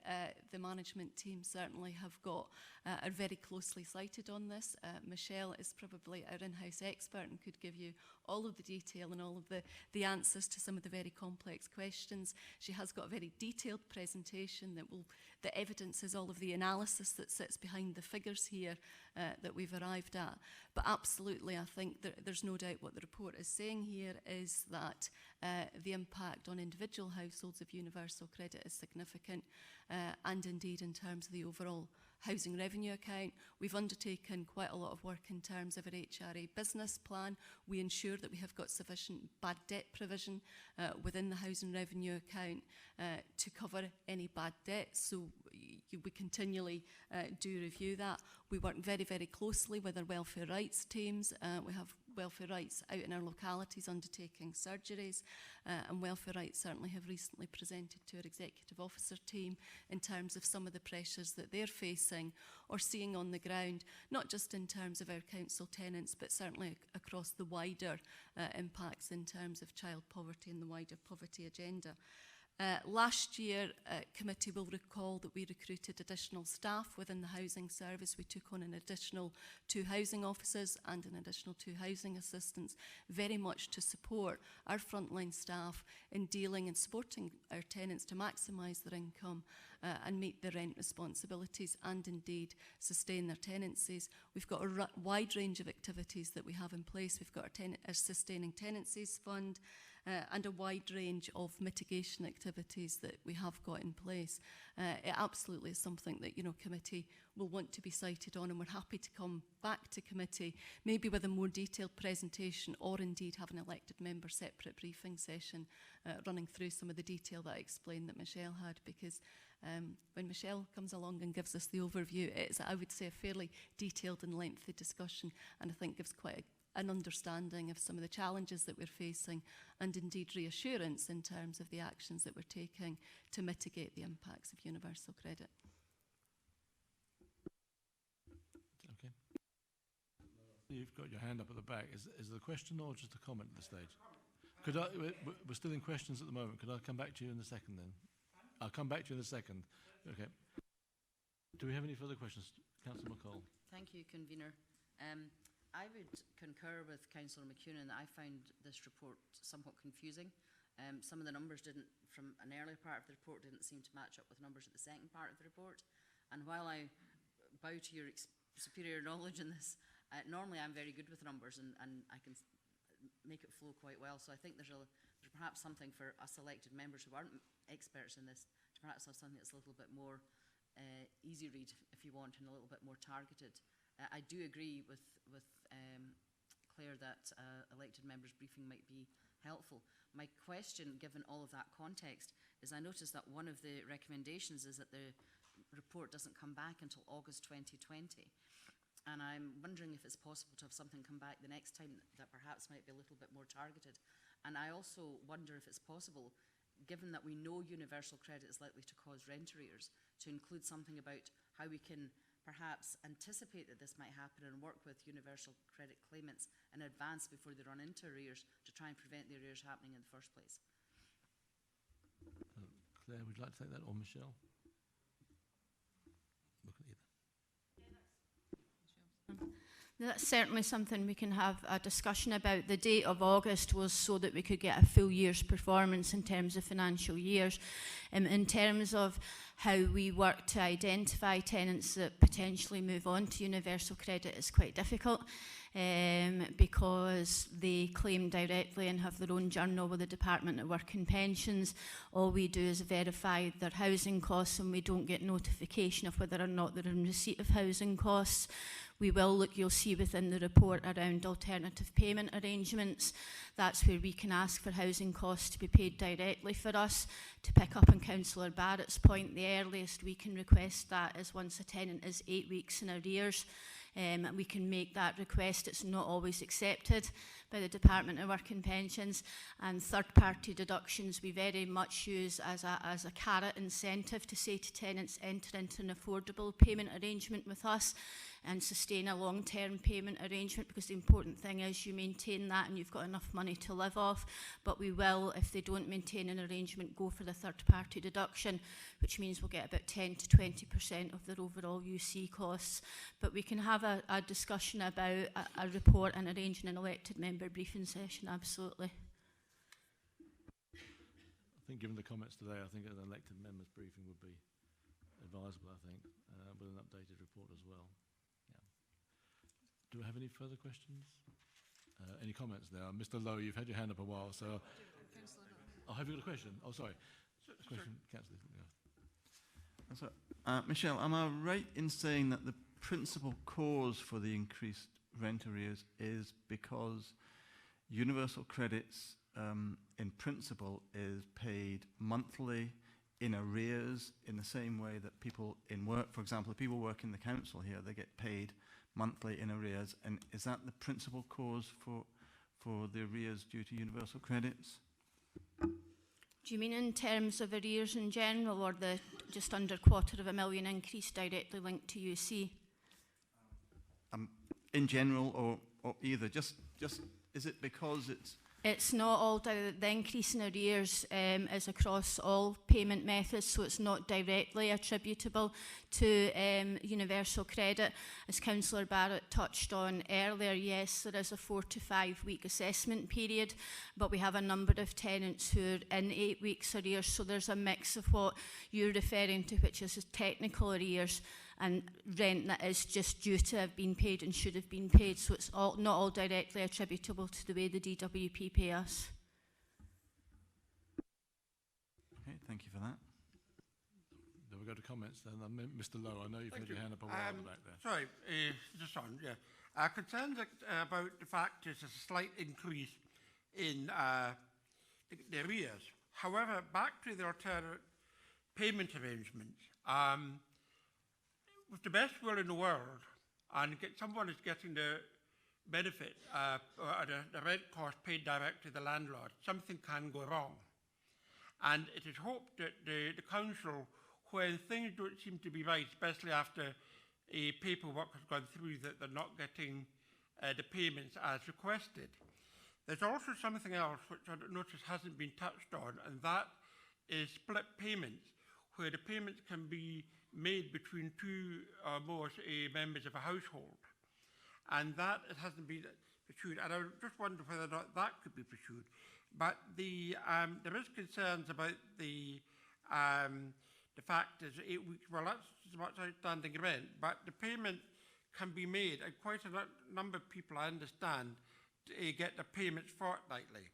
the management team certainly are very closely sighted on this. Michelle is probably our in-house expert and could give you all of the detail and all of the answers to some of the very complex questions. She has got a very detailed presentation that evidences all of the analysis that sits behind the figures here that we've arrived at. But absolutely, I think there's no doubt what the report is saying here is that the impact on individual households of universal credit is significant, and indeed in terms of the overall housing revenue account. We've undertaken quite a lot of work in terms of our HRA business plan. We ensure that we have got sufficient bad debt provision within the housing revenue account to cover any bad debts. So we continually do review that. We work very, very closely with our welfare rights teams. We have welfare rights out in our localities undertaking surgeries, and welfare rights certainly have recently presented to our executive officer team in terms of some of the pressures that they're facing or seeing on the ground, not just in terms of our council tenants, but certainly across the wider impacts in terms of child poverty and the wider poverty agenda. Last year, committee will recall that we recruited additional staff within the housing service. We took on an additional 2 housing officers and an additional 2 housing assistants, very much to support our frontline staff in dealing and supporting our tenants to maximise their income and meet their rent responsibilities and indeed sustain their tenancies. We've got a wide range of activities that we have in place. We've got our Sustaining Tenancies Fund, and a wide range of mitigation activities that we have got in place. It absolutely is something that committee will want to be cited on, and we're happy to come back to committee, maybe with a more detailed presentation, or indeed have an elected member separate briefing session running through some of the detail that I explained that Michelle had, because when Michelle comes along and gives us the overview, it's, I would say, a fairly detailed and lengthy discussion, and I think gives quite an understanding of some of the challenges that we're facing, and indeed reassurance in terms of the actions that we're taking to mitigate the impacts of universal credit. Okay. You've got your hand up at the back. Is there a question or just a comment at this stage? We're still in questions at the moment. Could I come back to you in a second then? I'll come back to you in a second. Okay. Do we have any further questions? Councillor McCall. Thank you, Convener. I would concur with Councillor McEwen. I found this report somewhat confusing. Some of the numbers from an earlier part of the report didn't seem to match up with numbers at the second part of the report. And while I bow to your superior knowledge in this, normally I'm very good with numbers and I can make it flow quite well. So I think there's perhaps something for us elected members who aren't experts in this to perhaps have something that's a little bit more easy read, if you want, and a little bit more targeted. I do agree with Claire that elected members' briefing might be helpful. My question, given all of that context, is I noticed that one of the recommendations is that the report doesn't come back until August 2020. And I'm wondering if it's possible to have something come back the next time that perhaps might be a little bit more targeted. And I also wonder if it's possible, given that we know universal credit is likely to cause rent arrears, to include something about how we can perhaps anticipate that this might happen and work with universal credit claimants in advance before they run into arrears to try and prevent the arrears happening in the first place. Claire, would you like to take that, or Michelle? Look at either. That's certainly something we can have a discussion about. The date of August was so that we could get a full year's performance in terms of financial years. In terms of how we work to identify tenants that potentially move on to universal credit is quite difficult because they claim directly and have their own journal with the Department of Work and Pensions. All we do is verify their housing costs, and we don't get notification of whether or not they're in receipt of housing costs. We will look, you'll see within the report, around alternative payment arrangements. That's where we can ask for housing costs to be paid directly for us. To pick up on Councillor Barrett's point, the earliest we can request that is once a tenant is 8 weeks in arrears. We can make that request. It's not always accepted by the Department of Work and Pensions. And third-party deductions we very much use as a carrot incentive to say to tenants, enter into an affordable payment arrangement with us and sustain a long-term payment arrangement, because the important thing is you maintain that and you've got enough money to live off. But we will, if they don't maintain an arrangement, go for the third-party deduction, which means we'll get about 10 to 20% of their overall UC costs. But we can have a discussion about a report and arranging an elected member briefing session, absolutely. I think given the comments today, I think an elected members briefing would be advisable, I think, with an updated report as well. Do we have any further questions? Any comments there? Mr. Lowe, you've had your hand up a while, so... Oh, have you got a question? Oh, sorry. Question, Councillor. Yeah. Michelle, am I right in saying that the principal cause for the increased rent arrears is because universal credits, in principle, is paid monthly in arrears in the same way that people in work, for example, if people work in the council here, they get paid monthly in arrears, and is that the principal cause for the arrears due to universal credits? Do you mean in terms of arrears in general, or the just under £250,000 increase directly linked to UC? In general, or either. Just is it because it's... It's not all, the increase in arrears is across all payment methods, so it's not directly attributable to universal credit. As Councillor Barrett touched on earlier, yes, there is a 4 to 5 week assessment period, but we have a number of tenants who are in 8 weeks arrears, so there's a mix of what you're referring to, which is technical arrears, and rent that is just due to have been paid and should have been paid. So it's not all directly attributable to the way the DWP pay us. Okay, thank you for that. Then we go to comments then. Mr. Lowe, I know you've had your hand up a while back there. Sorry, just on, yeah. Concerned about the fact there's a slight increase in the arrears. However, back to the alternate payment arrangements. With the best will in the world, and someone is getting the benefit or the rent cost paid directly to the landlord, something can go wrong. And it is hoped that the council, when things don't seem to be right, especially after paperwork has gone through, that they're not getting the payments as requested. There's also something else which I notice hasn't been touched on, and that is split payments, where the payments can be made between two or more members of a household. And that it hasn't been pursued. And I just wonder whether or not that could be pursued. But there is concerns about the fact that 8 weeks, well, that's as much outstanding rent, but the payment can be made, and quite a number of people, I understand, get the payments fortnightly,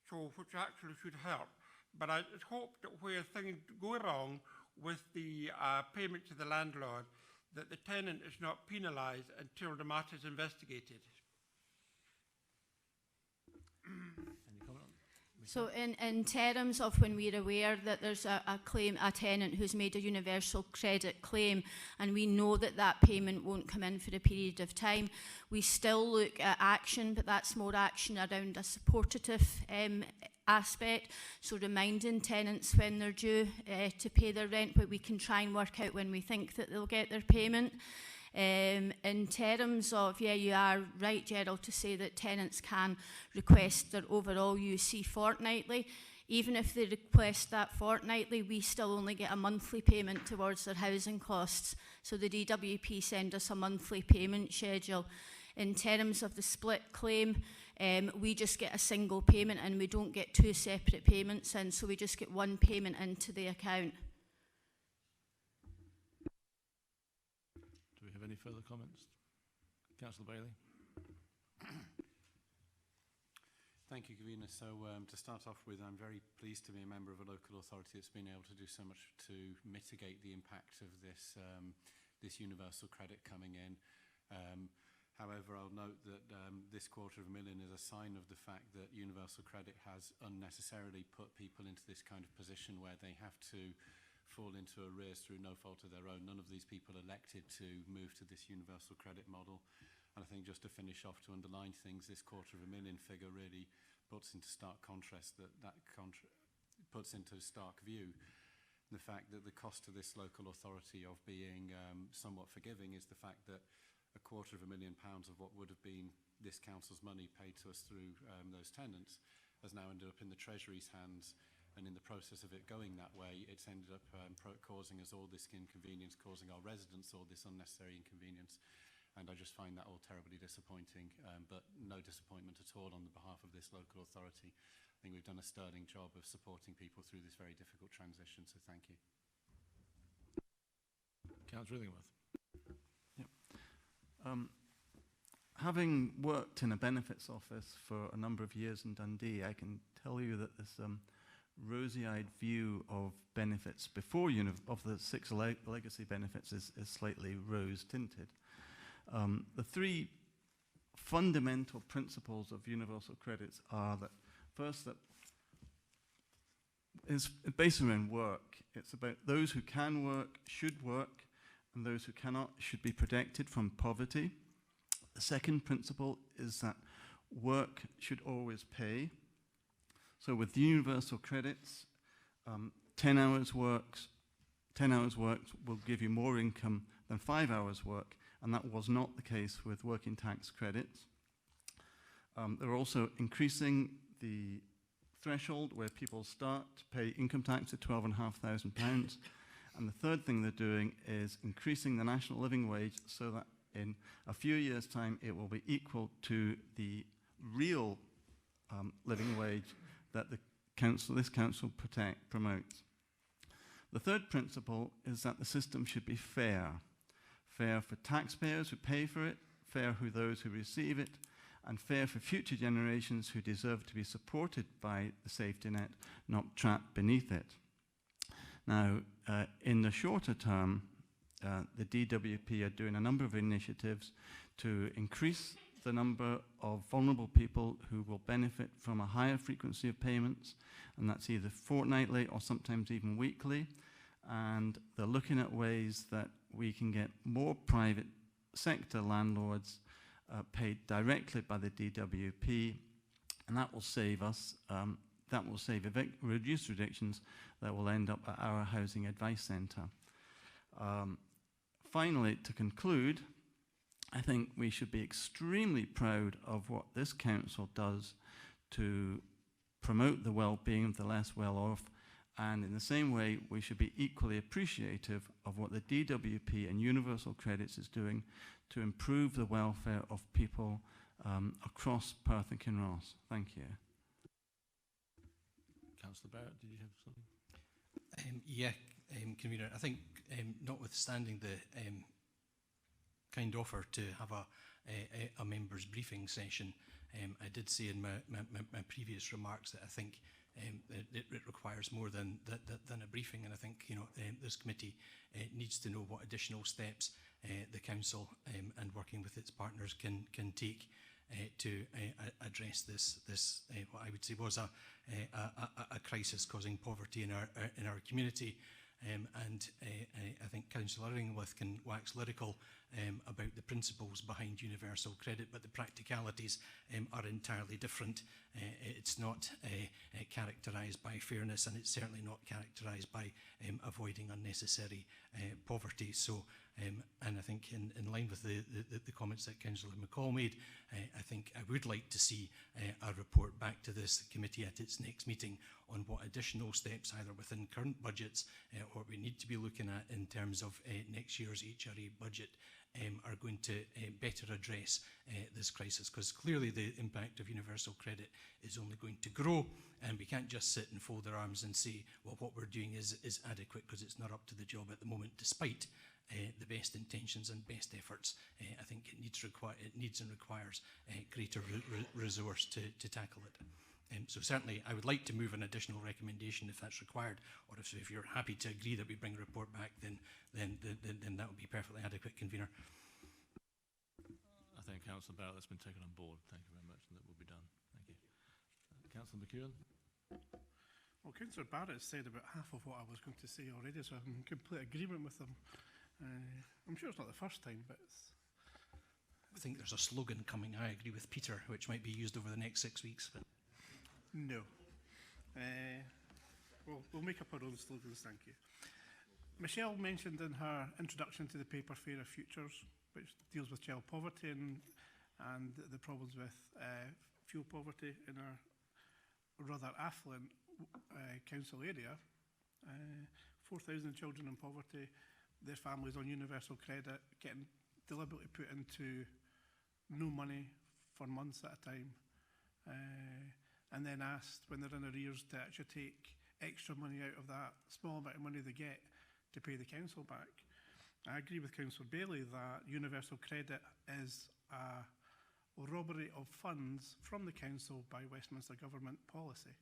so which actually should help. But I hope that where things go wrong, with the payment to the landlord, that the tenant is not penalised until the matter is investigated. Any comment on that? So in terms of when we're aware that there's a claim, a tenant who's made a universal credit claim, and we know that that payment won't come in for a period of time, we still look at action, but that's more action around a supportative aspect, so reminding tenants when they're due to pay their rent, but we can try and work out when we think that they'll get their payment. In terms of, yeah, you are right, Gerald, to say that tenants can request their overall UC fortnightly. Even if they request that fortnightly, we still only get a monthly payment towards their housing costs. So the DWP send us a monthly payment schedule. In terms of the split claim, we just get a single payment and we don't get two separate payments in, so we just get one payment into the account. Do we have any further comments? Councillor Bailey. Thank you, Gavina. So to start off with, I'm very pleased to be a member of a local authority that's been able to do so much to mitigate the impact of this, this universal credit coming in. However, I'll note that this £250,000 is a sign of the fact that universal credit has unnecessarily put people into this kind of position where they have to fall into arrears through no fault of their own. None of these people elected to move to this universal credit model. And I think just to finish off, to underline things, this £250,000 figure really puts into stark contrast puts into stark view the fact that the cost to this local authority of being somewhat forgiving is the fact that £250,000 of what would have been this council's money paid to us through those tenants has now ended up in the Treasury's hands, and in the process of it going that way, it's ended up causing us all this inconvenience, causing our residents all this unnecessary inconvenience. And I just find that all terribly disappointing, but no disappointment at all on the behalf of this local authority. I think we've done a sterling job of supporting people through this very difficult transition, so thank you. Councillor Illingworth. Yep. Having worked in a benefits office for a number of years in Dundee, I can tell you that this rosy-eyed view of benefits before of the six legacy benefits is slightly rose-tinted. The three fundamental principles of universal credits are that, first, that it's based around work. It's about those who can work, should work, and those who cannot should be protected from poverty. The second principle is that work should always pay. So with universal credits, 10 hours worked will give you more income than 5 hours work, and that was not the case with working tax credits. They're also increasing the threshold where people start to pay income tax at £12,500. And the third thing they're doing is increasing the national living wage so that in a few years' time it will be equal to the real living wage that this council promotes. The third principle is that the system should be fair. Fair for taxpayers who pay for it, fair for those who receive it, and fair for future generations who deserve to be supported by the safety net, not trapped beneath it. Now, in the shorter term, the DWP are doing a number of initiatives to increase the number of vulnerable people who will benefit from a higher frequency of payments, and that's either fortnightly or sometimes even weekly. And they're looking at ways that we can get more private sector landlords paid directly by the DWP, and that will save us, reduced evictions that will end up at our housing advice centre. Finally, to conclude, I think we should be extremely proud of what this council does to promote the well-being of the less well-off, and in the same way, we should be equally appreciative of what the DWP and Universal Credits is doing to improve the welfare of people across Perth and Kinross. Thank you. Councillor Barrett, did you have something? Yeah, Convener, I think notwithstanding the kind offer to have a members' briefing session, I did say in my previous remarks that I think it requires more than a briefing. And I think this committee needs to know what additional steps the council and working with its partners can take to address this what I would say was a crisis causing poverty in our community. And I think Councillor Illingworth can wax lyrical about the principles behind universal credit, but the practicalities are entirely different. It's not characterised by fairness, and it's certainly not characterised by avoiding unnecessary poverty. So, and I think in line with the comments that Councillor McCall made, I think I would like to see a report back to this committee at its next meeting on what additional steps, either within current budgets or we need to be looking at in terms of next year's HRA budget, are going to better address this crisis, because clearly the impact of universal credit is only going to grow, and we can't just sit and fold our arms and say, well, what we're doing is adequate, because it's not up to the job at the moment, despite the best intentions and best efforts. I think it needs and requires greater resource to tackle it. So certainly I would like to move an additional recommendation if that's required, or if you're happy to agree that we bring a report back, then that would be perfectly adequate, Convener. I think Councillor Barrett, that's been taken on board. Thank you very much, and that will be done. Thank you. Councillor McEwen. Well, Councillor Barrett said about half of what I was going to say already, so I'm in complete agreement with him. I'm sure it's not the first time, but it's... I think there's a slogan coming, I agree with Peter, which might be used over the next 6 weeks. But no. We'll make up our own slogans, thank you. Michelle mentioned in her introduction to the paper Fairer Futures, which deals with child poverty and the problems with fuel poverty in our rather affluent council area. 4,000 children in poverty, their families on universal credit, getting deliberately put into no money for months at a time. And then asked when they're in arrears to actually take extra money out of that small amount of money they get to pay the council back. I agree with Councillor Bailey that universal credit is a robbery of funds from the council by Westminster government policy.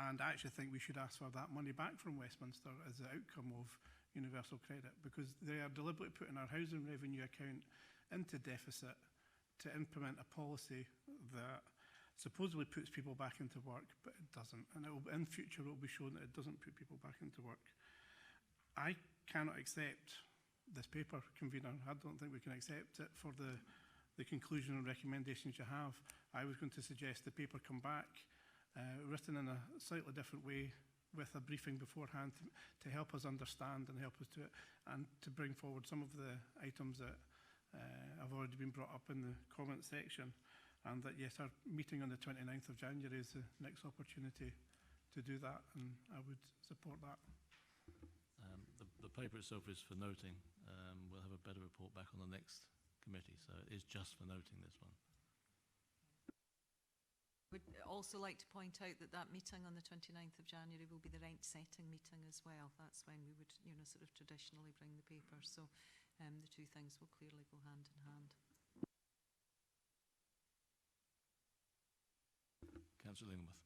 And I actually think we should ask for that money back from Westminster as the outcome of universal credit, because they are deliberately putting our housing revenue account into deficit to implement a policy that supposedly puts people back into work, but it doesn't. And in future it will be shown that it doesn't put people back into work. I cannot accept this paper, Convener. I don't think we can accept it for the conclusion and recommendations you have. I was going to suggest the paper come back, written in a slightly different way, with a briefing beforehand to help us understand and help us to it, and to bring forward some of the items that have already been brought up in the comment section. And that, yes, our meeting on the 29th of January is the next opportunity to do that, and I would support that. The paper itself is for noting. We'll have a better report back on the next committee, so it is just for noting this one. Would also like to point out that meeting on the 29th of January will be the rent setting meeting as well. That's when we would, sort of traditionally bring the paper. So the two things will clearly go hand in hand. Councillor Illingworth.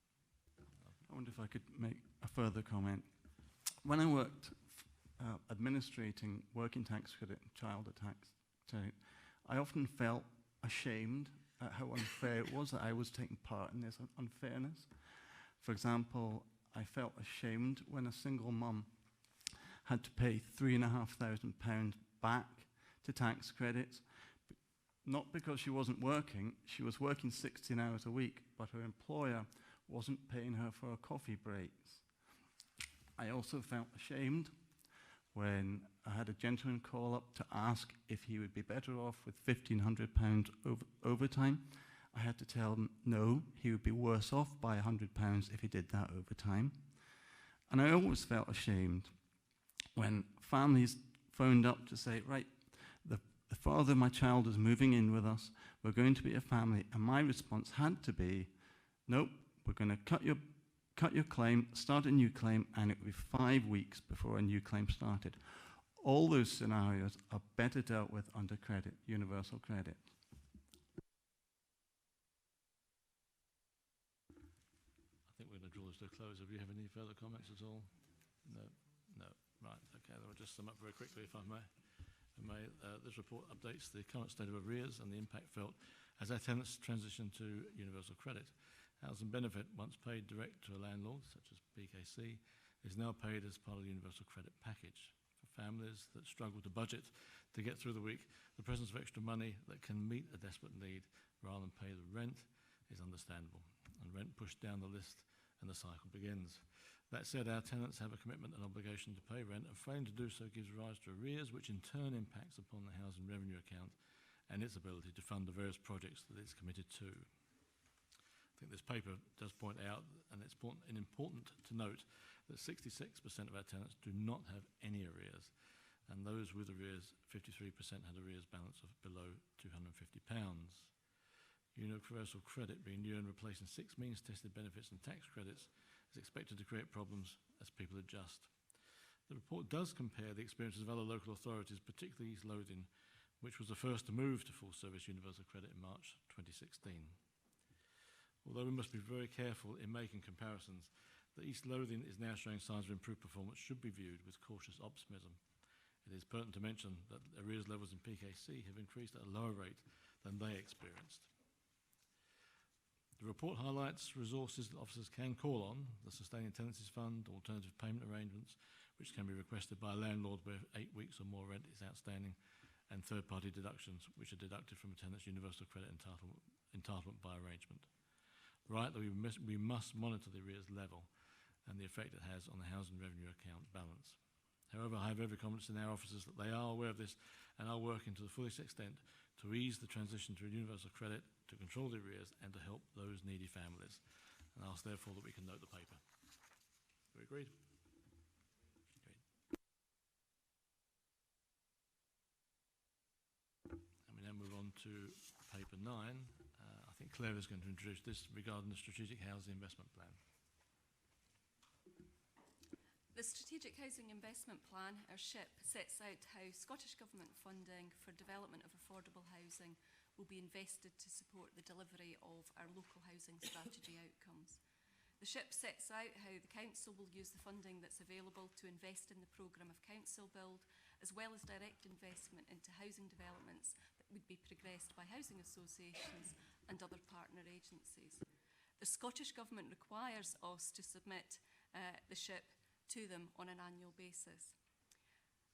I wonder if I could make a further comment. When I worked administrating working tax credit and child tax credit, I often felt ashamed at how unfair it was that I was taking part in this unfairness. For example, I felt ashamed when a single mum had to pay £3,500 back to tax credits, not because she wasn't working. She was working 16 hours a week, but her employer wasn't paying her for her coffee breaks. I also felt ashamed when I had a gentleman call up to ask if he would be better off with £1,500 overtime. I had to tell him no, he would be worse off by £100 if he did that overtime. And I always felt ashamed when families phoned up to say, right, the father of my child is moving in with us, we're going to be a family, and my response had to be, nope, we're going to cut your claim, start a new claim, and it will be 5 weeks before a new claim started. All those scenarios are better dealt with under credit, universal credit. we're going to draw this to a close. Have you have any further comments at all? No? No. Right, okay, then I'll just sum up very quickly, if I may. This report updates the current state of arrears and the impact felt as our tenants transition to universal credit. Housing benefit, once paid direct to a landlord, such as PKC, is now paid as part of the universal credit package. For families that struggle to budget to get through the week, the presence of extra money that can meet a desperate need rather than pay the rent is understandable. And rent pushed down the list and the cycle begins. That said, our tenants have a commitment and obligation to pay rent, and failing to do so gives rise to arrears, which in turn impacts upon the housing revenue account and its ability to fund the various projects that it's committed to. I think this paper does point out, and it's important to note, that 66% of our tenants do not have any arrears, and those with arrears, 53% had arrears balance of below £250. Universal credit being new and replacing 6 means-tested benefits and tax credits is expected to create problems as people adjust. The report does compare the experiences of other local authorities, particularly East Lothian, which was the first to move to full-service universal credit in March 2016. Although we must be very careful in making comparisons, the East Lothian is now showing signs of improved performance should be viewed with cautious optimism. It is pertinent to mention that arrears levels in PKC have increased at a lower rate than they experienced. The report highlights resources that officers can call on: the Sustaining Tenancies Fund, alternative payment arrangements, which can be requested by a landlord where 8 weeks or more rent is outstanding, and third-party deductions, which are deducted from a tenant's universal credit entitlement by arrangement. Rightly, we must monitor the arrears level and the effect it has on the housing revenue account balance. However, I have every confidence in our officers that they are aware of this and are working to the fullest extent to ease the transition to universal credit, to control the arrears, and to help those needy families. And I ask, therefore, that we can note the paper. We agreed? Agreed. And we now move on to paper 9. I think Claire is going to introduce this regarding the Strategic Housing Investment Plan. The Strategic Housing Investment Plan, or SHIP, sets out how Scottish Government funding for development of affordable housing will be invested to support the delivery of our local housing strategy outcomes. The SHIP sets out how the Council will use the funding that's available to invest in the programme of Council Build, as well as direct investment into housing developments that would be progressed by housing associations and other partner agencies. The Scottish Government requires us to submit the SHIP to them on an annual basis.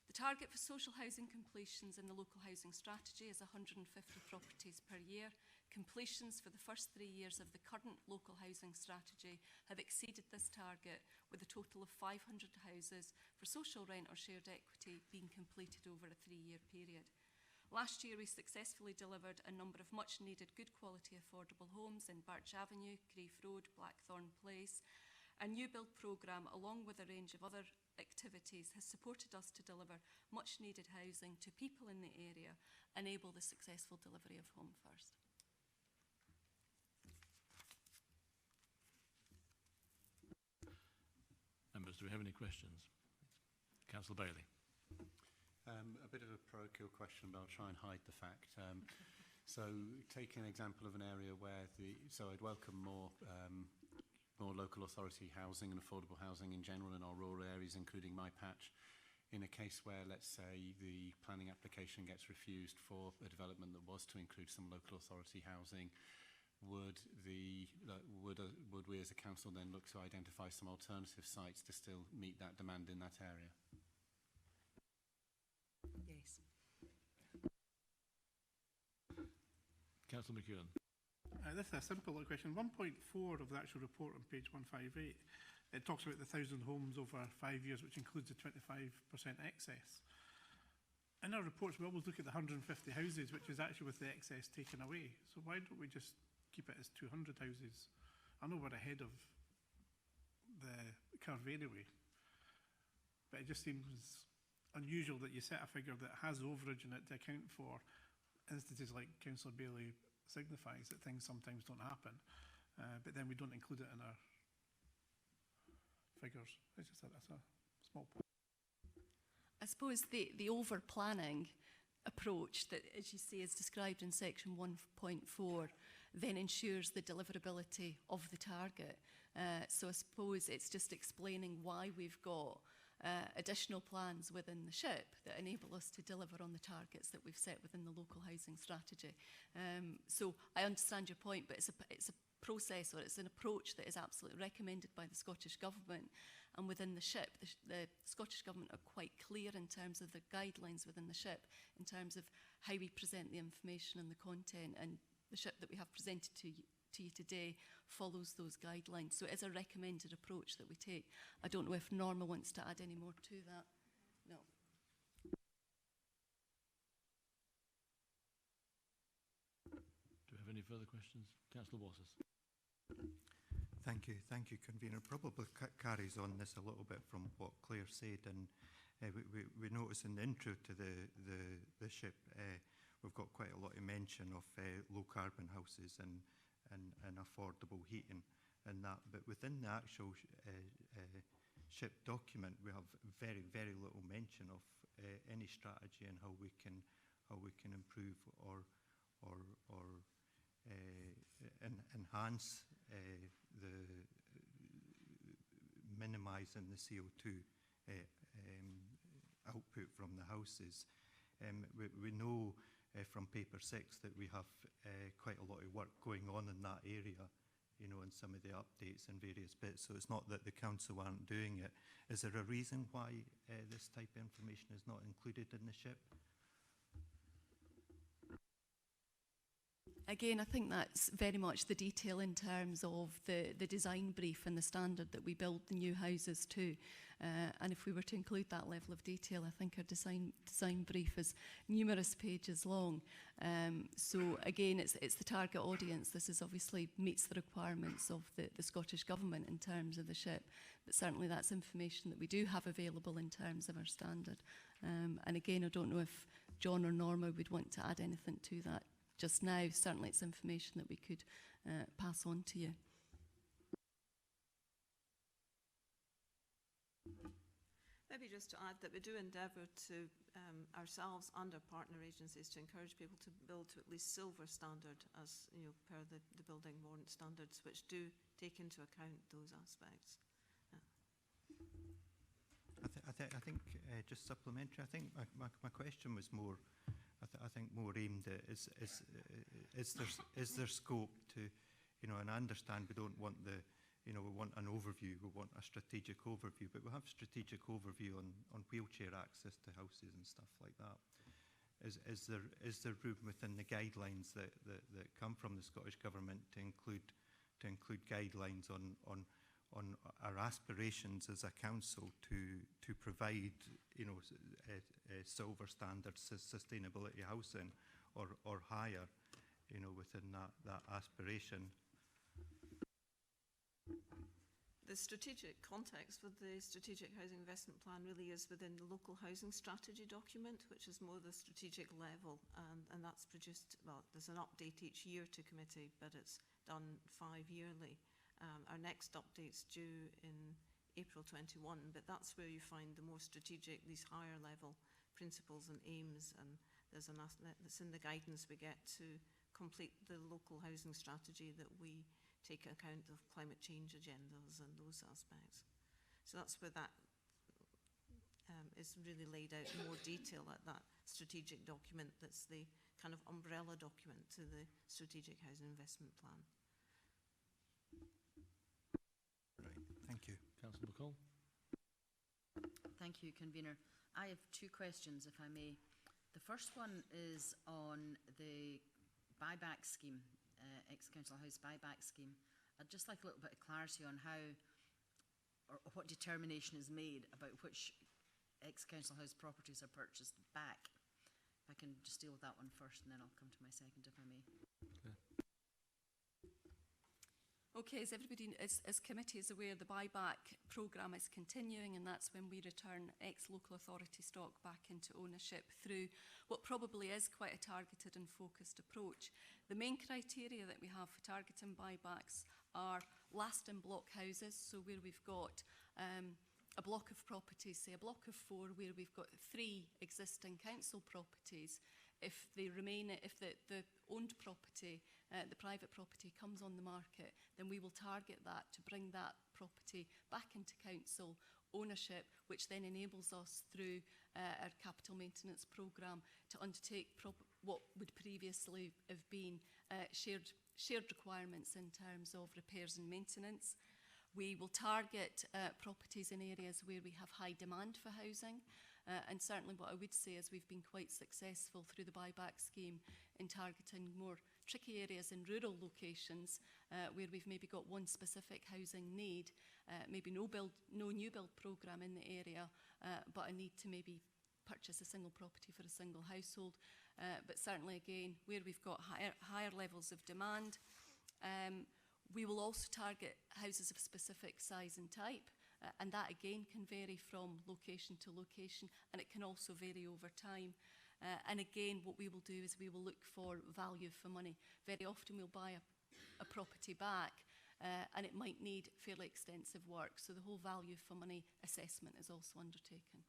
The target for social housing completions in the local housing strategy is 150 properties per year. Completions for the first 3 years of the current local housing strategy have exceeded this target, with a total of 500 houses for social rent or shared equity being completed over a 3-year period. Last year, we successfully delivered a number of much-needed good quality affordable homes in Birch Avenue, Crieff Road, Blackthorn Place. Our new build programme, along with a range of other activities, has supported us to deliver much-needed housing to people in the area, enable the successful delivery of Home First. Members, do we have any questions? Councillor Bailey. A bit of a parochial question, but I'll try and hide the fact. So taking an example of an area where so I'd welcome more local authority housing and affordable housing in general in our rural areas, including my patch. In a case where, let's say, the planning application gets refused for a development that was to include some local authority housing, would we as a council then look to identify some alternative sites to still meet that demand in that area? Yes. Councillor McEwan. This is a simple little question. 1.4 of the actual report on page 158, it talks about the 1,000 homes over 5 years, which includes the 25% excess. In our reports, we always look at the 150 houses, which is actually with the excess taken away. So why don't we just keep it as 200 houses? I know we're ahead of the curve anyway, but it just seems unusual that you set a figure that has overage in it to account for instances like Councillor Bailey signifies, that things sometimes don't happen, but then we don't include it in our figures. It's just that's a small point. I suppose the over-planning approach that, as you say, is described in section 1.4 then ensures the deliverability of the target. So I suppose it's just explaining why we've got additional plans within the SHIP that enable us to deliver on the targets that we've set within the local housing strategy. So I understand your point, but it's a process, or it's an approach that is absolutely recommended by the Scottish Government. And within the SHIP, the Scottish Government are quite clear in terms of the guidelines within the SHIP, in terms of how we present the information and the content, and the SHIP that we have presented to you today follows those guidelines. So it is a recommended approach that we take. I don't know if Norma wants to add any more to that. No. Do we have any further questions? Councillor Wassers. Thank you, Convener. Probably carries on this a little bit from what Claire said, and we notice in the intro to the SHIP, we've got quite a lot of mention of low carbon houses and affordable heating and that, but within the actual SHIP document, we have very, very little mention of any strategy and how we can improve or enhance the minimising the CO2 output from the houses. We know from paper 6 that we have quite a lot of work going on in that area, you know, in some of the updates and various bits. So it's not that the council aren't doing it. Is there a reason why this type of information is not included in the SHIP? Again, I think that's very much the detail in terms of the design brief and the standard that we build the new houses to. And if we were to include that level of detail, I think our design brief is numerous pages long. So again, it's the target audience. This is obviously meets the requirements of the Scottish Government in terms of the SHIP. But certainly that's information that we do have available in terms of our standard. And again, I don't know if John or Norma would want to add anything to that just now. Certainly it's information that we could pass on to you. Maybe just to add that we do endeavour to ourselves and our partner agencies to encourage people to build to at least silver standard, as you know, per the building warrant standards, which do take into account those aspects. I think just supplementary. I think my question was more, I think more aimed at is there scope to, you know, and I understand we don't want the, you know, we want an overview, we want a strategic overview, but we have strategic overview on wheelchair access to houses and stuff like that. Is there room within the guidelines that come from the Scottish Government to include guidelines on our aspirations as a council to provide, you know, silver standards sustainability housing or higher, you know, within that aspiration? The strategic context for the Strategic Housing Investment Plan really is within the local housing strategy document, which is more the strategic level, and that's produced, well, there's an update each year to committee, but it's done 5 yearly. Our next update's due in April 21, but that's where you find the more strategic, these higher level principles and aims, and there's an that's in the guidance we get to complete the local housing strategy that we take account of climate change agendas and those aspects. So that's where that is really laid out in more detail at that strategic document that's the kind of umbrella document to the Strategic Housing Investment Plan. Right, thank you. Councillor McCall. Thank you, Convener. I have 2 questions, if I may. The first one is on the buyback scheme, ex-council house buyback scheme. I'd just like a little bit of clarity on how, or what determination is made about which ex-council house properties are purchased back. If I can just deal with that one first, and then I'll come to my second, if I may. Okay, as everybody, as committee is aware, the buyback programme is continuing, and that's when we return ex-local authority stock back into ownership through what probably is quite a targeted and focused approach. The main criteria that we have for targeting buybacks are last in block houses, so where we've got a block of properties, say a block of 4, where we've got 3 existing council properties. If they remain, if the owned property the private property comes on the market, then we will target that to bring that property back into council ownership, which then enables us through our capital maintenance programme to undertake what would previously have been shared requirements in terms of repairs and maintenance. We will target properties in areas where we have high demand for housing. And certainly what I would say is we've been quite successful through the buyback scheme in targeting more tricky areas in rural locations where we've maybe got one specific housing need, maybe no new build programme in the area, but a need to maybe purchase a single property for a single household. But certainly again, where we've got higher levels of demand, we will also target houses of specific size and type. And that again can vary from location to location, and it can also vary over time. And again, what we will do is we will look for value for money. Very often we'll buy a property back and it might need fairly extensive work. So the whole value for money assessment is also undertaken.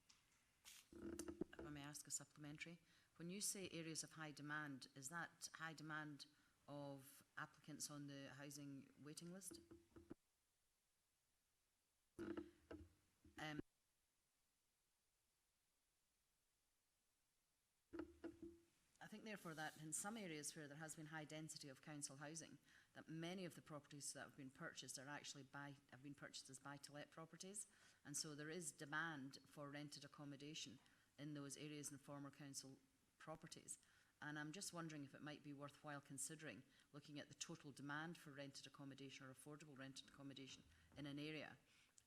If I may ask a supplementary, when you say areas of high demand, is that high demand of applicants on the housing waiting list? I think therefore that in some areas where there has been high density of council housing, that many of the properties that have been purchased are actually have been purchased as buy-to-let properties, and so there is demand for rented accommodation in those areas and former council properties. And I'm just wondering if it might be worthwhile considering looking at the total demand for rented accommodation or affordable rented accommodation in an area,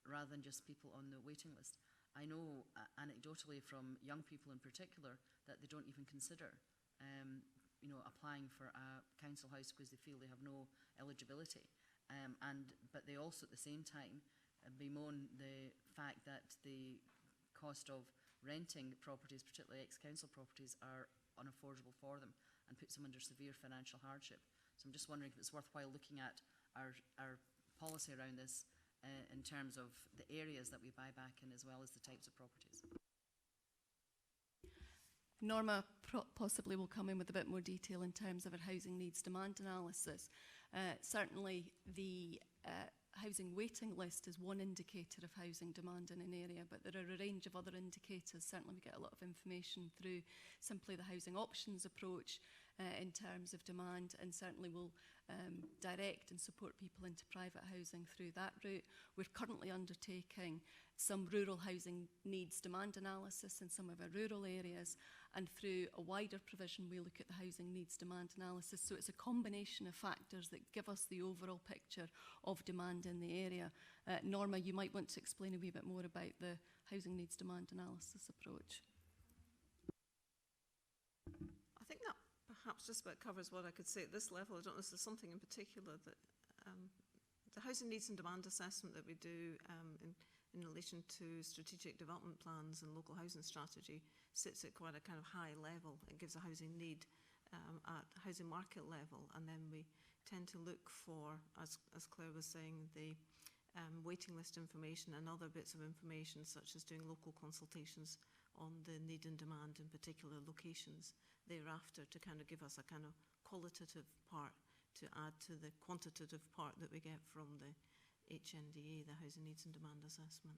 rather than just people on the waiting list. I know anecdotally from young people in particular that they don't even consider applying for a council house because they feel they have no eligibility. But they also at the same time bemoan the fact that the cost of renting properties, particularly ex-council properties, are unaffordable for them and puts them under severe financial hardship. So I'm just wondering if it's worthwhile looking at our policy around this in terms of the areas that we buy back in as well as the types of properties. Norma possibly will come in with a bit more detail in terms of our housing needs demand analysis. Certainly the housing waiting list is one indicator of housing demand in an area, but there are a range of other indicators. Certainly we get a lot of information through simply the housing options approach in terms of demand, and certainly will direct and support people into private housing through that route. We're currently undertaking some rural housing needs demand analysis in some of our rural areas, and through a wider provision we look at the housing needs demand analysis. So it's a combination of factors that give us the overall picture of demand in the area. Norma, you might want to explain a wee bit more about the housing needs demand analysis approach. I think that perhaps just about covers what I could say at this level. I don't know if there's something in particular that the housing needs and demand assessment that we do in relation to strategic development plans and local housing strategy sits at quite a kind of high level. It gives a housing need at housing market level, and then we tend to look for, as Claire was saying, the waiting list information and other bits of information, such as doing local consultations on the need and demand in particular locations thereafter, to kind of give us a kind of qualitative part to add to the quantitative part that we get from the HNDA, the Housing Needs and Demand Assessment.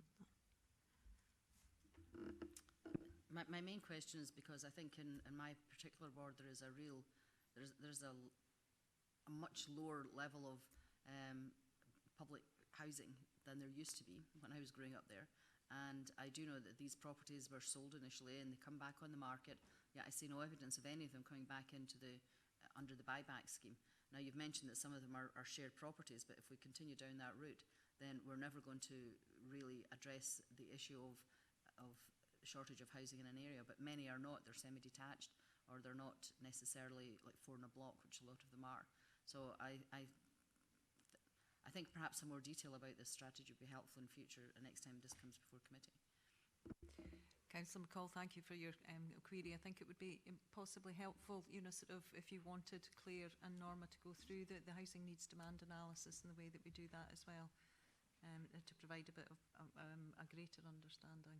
My main question is because I think in my particular ward there is a much lower level of public housing than there used to be when I was growing up there. And I do know that these properties were sold initially and they come back on the market, yet I see no evidence of any of them coming back into under the buyback scheme. Now you've mentioned that some of them are shared properties, but if we continue down that route, then we're never going to really address the issue of shortage of housing in an area. But many are not, they're semi-detached, or they're not necessarily like 4 in a block, which a lot of them are. So I think perhaps some more detail about this strategy would be helpful in future, next time this comes before committee. Councillor McCall, thank you for your query. I think it would be possibly helpful, sort of if you wanted Claire and Norma to go through the housing needs demand analysis and the way that we do that as well, to provide a bit of a greater understanding.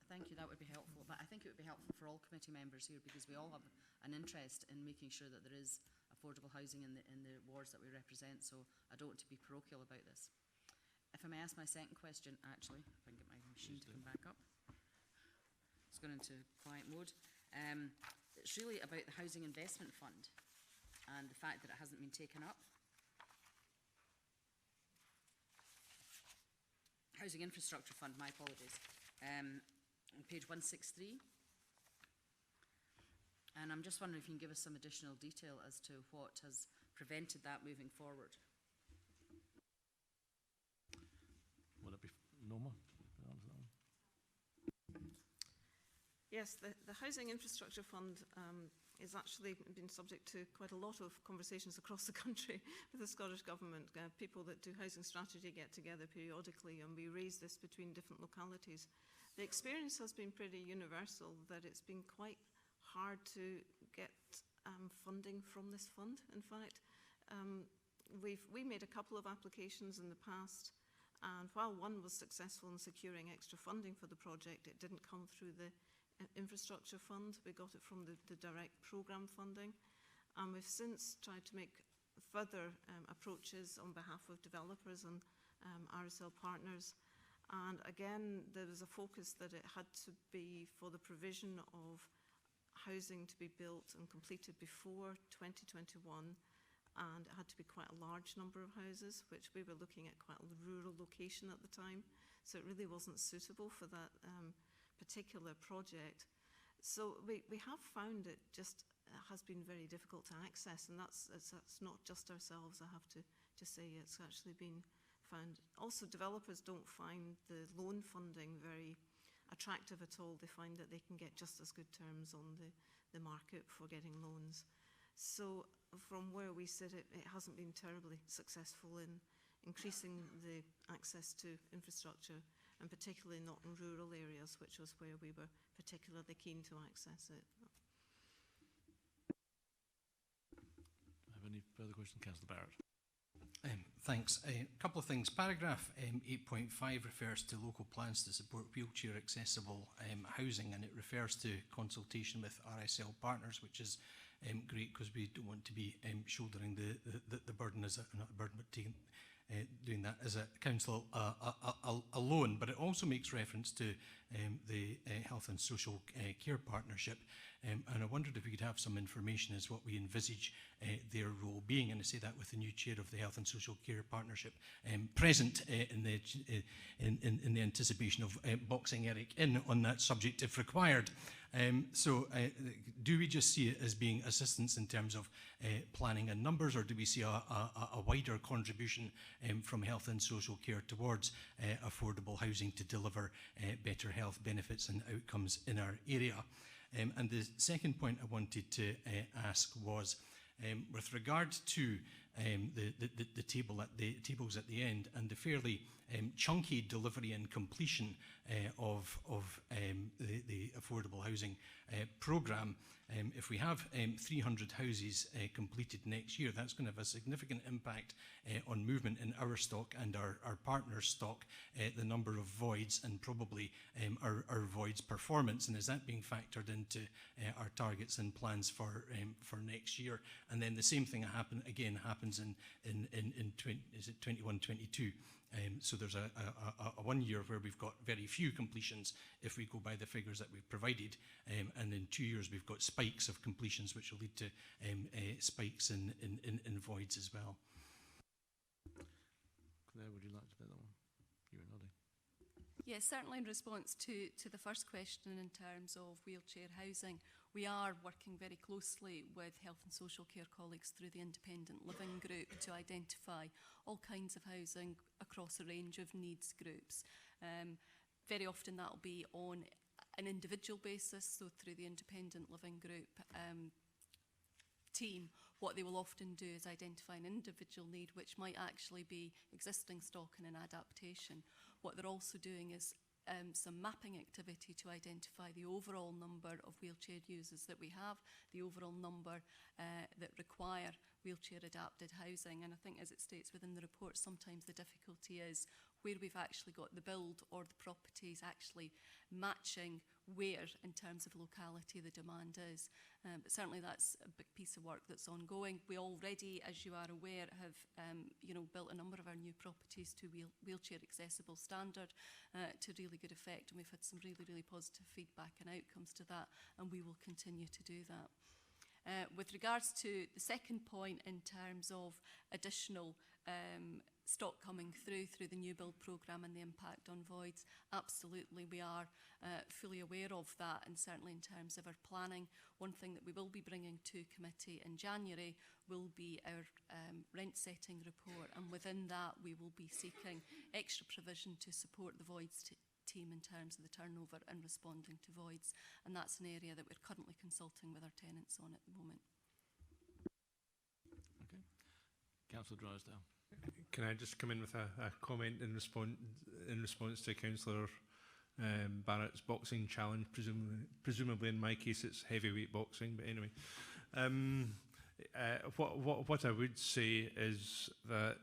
Thank you, that would be helpful. But I think it would be helpful for all committee members here, because we all have an interest in making sure that there is affordable housing in the wards that we represent, so I don't want to be parochial about this. If I may ask my second question, actually, if I can get my machine to come back up. It's gone into quiet mode. It's really about the Housing Investment Fund and the fact that it hasn't been taken up. Housing Infrastructure Fund, my apologies. On page 163. And I'm just wondering if you can give us some additional detail as to what has prevented that moving forward. Will it be Norma? Yes, the Housing Infrastructure Fund is actually been subject to quite a lot of conversations across the country with the Scottish Government. People that do housing strategy get together periodically, and we raise this between different localities. The experience has been pretty universal that it's been quite hard to get funding from this fund. In fact, we made a couple of applications in the past, and while one was successful in securing extra funding for the project, it didn't come through the infrastructure fund. We got it from the direct programme funding, and we've since tried to make further approaches on behalf of developers and RSL partners. And again, there was a focus that it had to be for the provision of housing to be built and completed before 2021, and it had to be quite a large number of houses, which we were looking at quite a rural location at the time, so it really wasn't suitable for that particular project. So we have found it just has been very difficult to access, and that's not just ourselves, I have to say. It's actually been found. Also, developers don't find the loan funding very attractive at all. They find that they can get just as good terms on the market for getting loans. So from where we sit, it hasn't been terribly successful in increasing the access to infrastructure, and particularly not in rural areas, which was where we were particularly keen to access it. Have any further questions, Councillor Barrett? Thanks. A couple of things. Paragraph 8.5 refers to local plans to support wheelchair accessible housing, and it refers to consultation with RSL partners, which is great because we don't want to be shouldering the burden as not a burden, but taking, doing that as a council alone. But it also makes reference to the Health and Social Care Partnership, and I wondered if we could have some information as what we envisage their role being, and I say that with the new chair of the Health and Social Care Partnership present in the anticipation of boxing Eric in on that subject if required. So do we just see it as being assistance in terms of planning and numbers, or do we see a wider contribution from health and social care towards affordable housing to deliver better health benefits and outcomes in our area? And the second point I wanted to ask was with regard to the tables at the end and the fairly chunky delivery and completion of the affordable housing programme. If we have 300 houses completed next year, that's going to have a significant impact on movement in our stock and our partners' stock, the number of voids, and probably our voids performance. And is that being factored into our targets and plans for next year? And then the same thing happens in 21-22. So there's a 1 year where we've got very few completions if we go by the figures that we've provided, and in 2 years we've got spikes of completions which will lead to spikes in voids as well. Claire, would you like to take that one? You were nodding. Yes, certainly in response to the first question in terms of wheelchair housing, we are working very closely with health and social care colleagues through the independent living group to identify all kinds of housing across a range of needs groups. Very often that will be on an individual basis, so through the independent living group team, what they will often do is identify an individual need which might actually be existing stock and an adaptation. What they're also doing is some mapping activity to identify the overall number of wheelchair users that we have, the overall number that require wheelchair adapted housing. And I think, as it states within the report, sometimes the difficulty is where we've actually got the build or the properties actually matching where in terms of locality the demand is. But certainly that's a big piece of work that's ongoing. We already, as you are aware, have built a number of our new properties to wheelchair accessible standard to really good effect, and we've had some really, really positive feedback and outcomes to that, and we will continue to do that. With regards to the second point in terms of additional stock coming through the new build programme and the impact on voids, absolutely we are fully aware of that, and certainly in terms of our planning, one thing that we will be bringing to committee in January will be our rent setting report, and within that we will be seeking extra provision to support the voids team in terms of the turnover and responding to voids, and that's an area that we're currently consulting with our tenants on at the moment. Okay. Councillor Drysdale. Can I just come in with a comment in response to Councillor Barrett's boxing challenge? Presumably in my case it's heavyweight boxing, but anyway. What I would say is that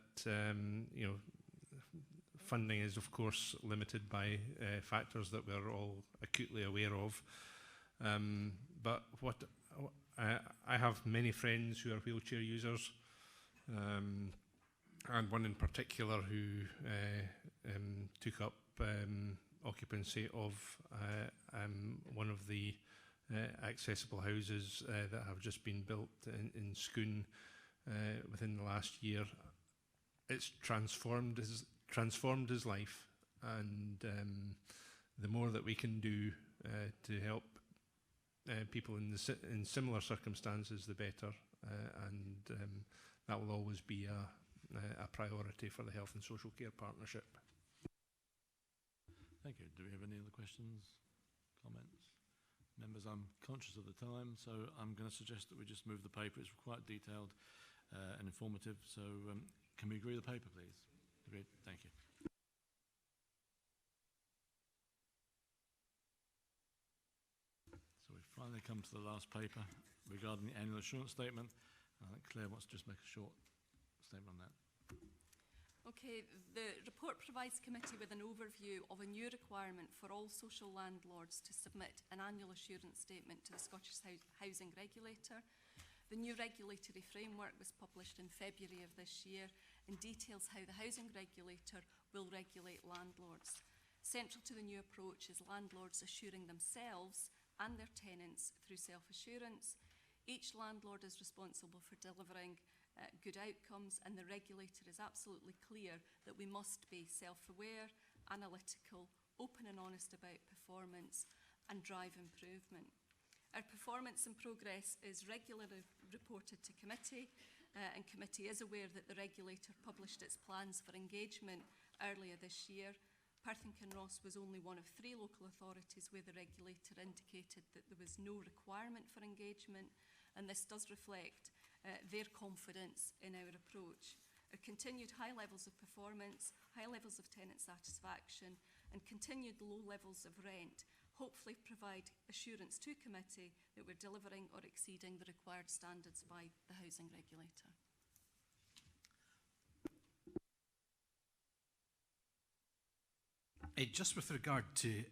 funding is of course limited by factors that we're all acutely aware of. But I have many friends who are wheelchair users. And one in particular who took up occupancy of one of the accessible houses that have just been built in Scone within the last year. It's transformed his life, and the more that we can do to help people in similar circumstances, the better, and that will always be a priority for the Health and Social Care Partnership. Thank you. Do we have any other questions, comments? Members, I'm conscious of the time, so I'm going to suggest that we just move the paper. It's quite detailed and informative, so can we agree the paper, please? Agreed. Thank you. So we've finally come to the last paper regarding the annual assurance statement. I think Claire wants to just make a short statement on that. Okay, the report provides committee with an overview of a new requirement for all social landlords to submit an annual assurance statement to the Scottish Housing Regulator. The new regulatory framework was published in February of this year and details how the Housing Regulator will regulate landlords. Central to the new approach is landlords assuring themselves and their tenants through self-assurance. Each landlord is responsible for delivering good outcomes, and the regulator is absolutely clear that we must be self-aware, analytical, open and honest about performance and drive improvement. Our performance and progress is regularly reported to committee, and committee is aware that the regulator published its plans for engagement earlier this year. Perth and Kinross was only one of 3 local authorities where the regulator indicated that there was no requirement for engagement, and this does reflect their confidence in our approach. Our continued high levels of performance, high levels of tenant satisfaction, and continued low levels of rent hopefully provide assurance to committee that we're delivering or exceeding the required standards by the Housing Regulator. Just with regard to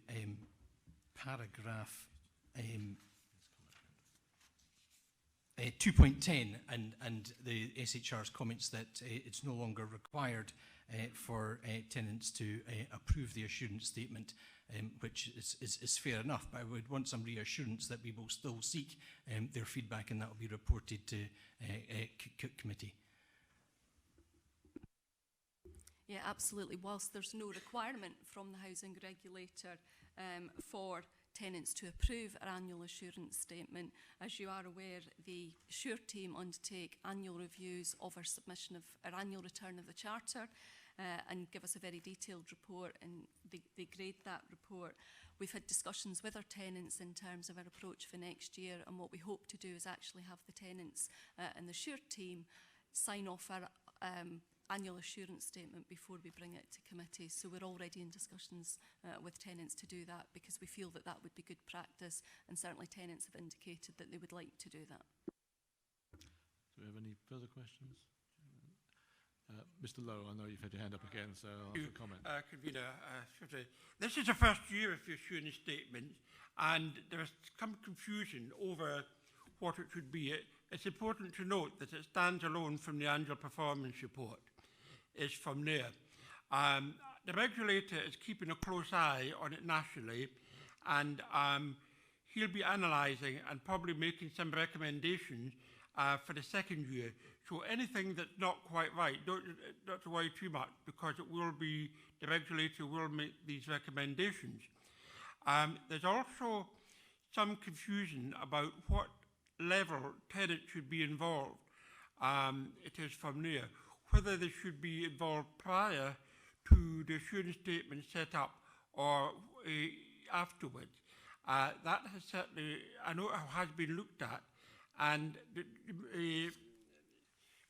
paragraph 2.10 and the SHR's comments that it's no longer required for tenants to approve the assurance statement, which is fair enough, but I would want some reassurance that we will still seek their feedback, and that will be reported to committee. Yeah, absolutely. Whilst there's no requirement from the Housing Regulator for tenants to approve our annual assurance statement, as you are aware, the Assure team undertake annual reviews of our submission of our annual return of the Charter and give us a very detailed report, and they grade that report. We've had discussions with our tenants in terms of our approach for next year, and what we hope to do is actually have the tenants and the Assure team sign off our annual assurance statement before we bring it to committee. So we're already in discussions with tenants to do that, because we feel that that would be good practice, and certainly tenants have indicated that they would like to do that. Do we have any further questions? Mr. Lowe, I know you've had your hand up again, so I'll ask a comment. Convener, this is the first year of your assurance statement, and there's some confusion over what it should be. It's important to note that it stands alone from the annual performance report. It's from there. The regulator is keeping a close eye on it nationally, and he'll be analysing and probably making some recommendations for the second year. So anything that's not quite right, don't worry too much, because it will be, the regulator will make these recommendations. There's also some confusion about what level tenants should be involved. It is from there. Whether they should be involved prior to the assurance statement set up or afterwards. That has certainly, I know it has been looked at, and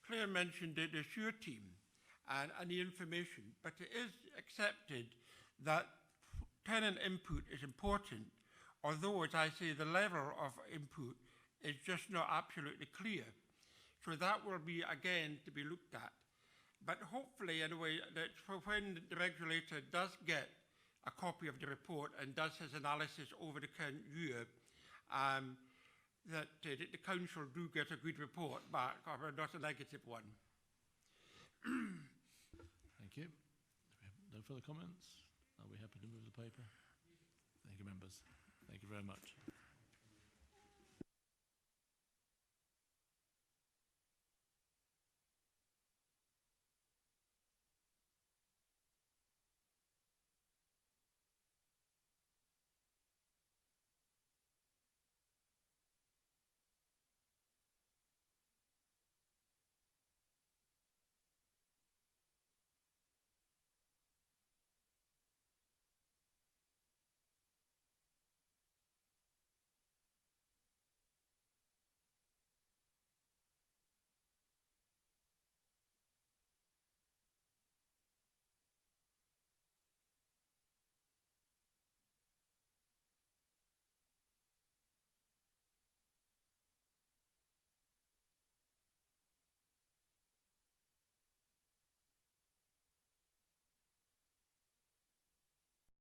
Claire mentioned the assure team and the information, but it is accepted that tenant input is important, although, as I say, the level of input is just not absolutely clear. So that will be, again, to be looked at. But hopefully, anyway, that for when the regulator does get a copy of the report and does his analysis over the current year, that the council do get a good report back, or not a negative one. Thank you. No further comments? Are we happy to move the paper? Thank you, members. Thank you very much.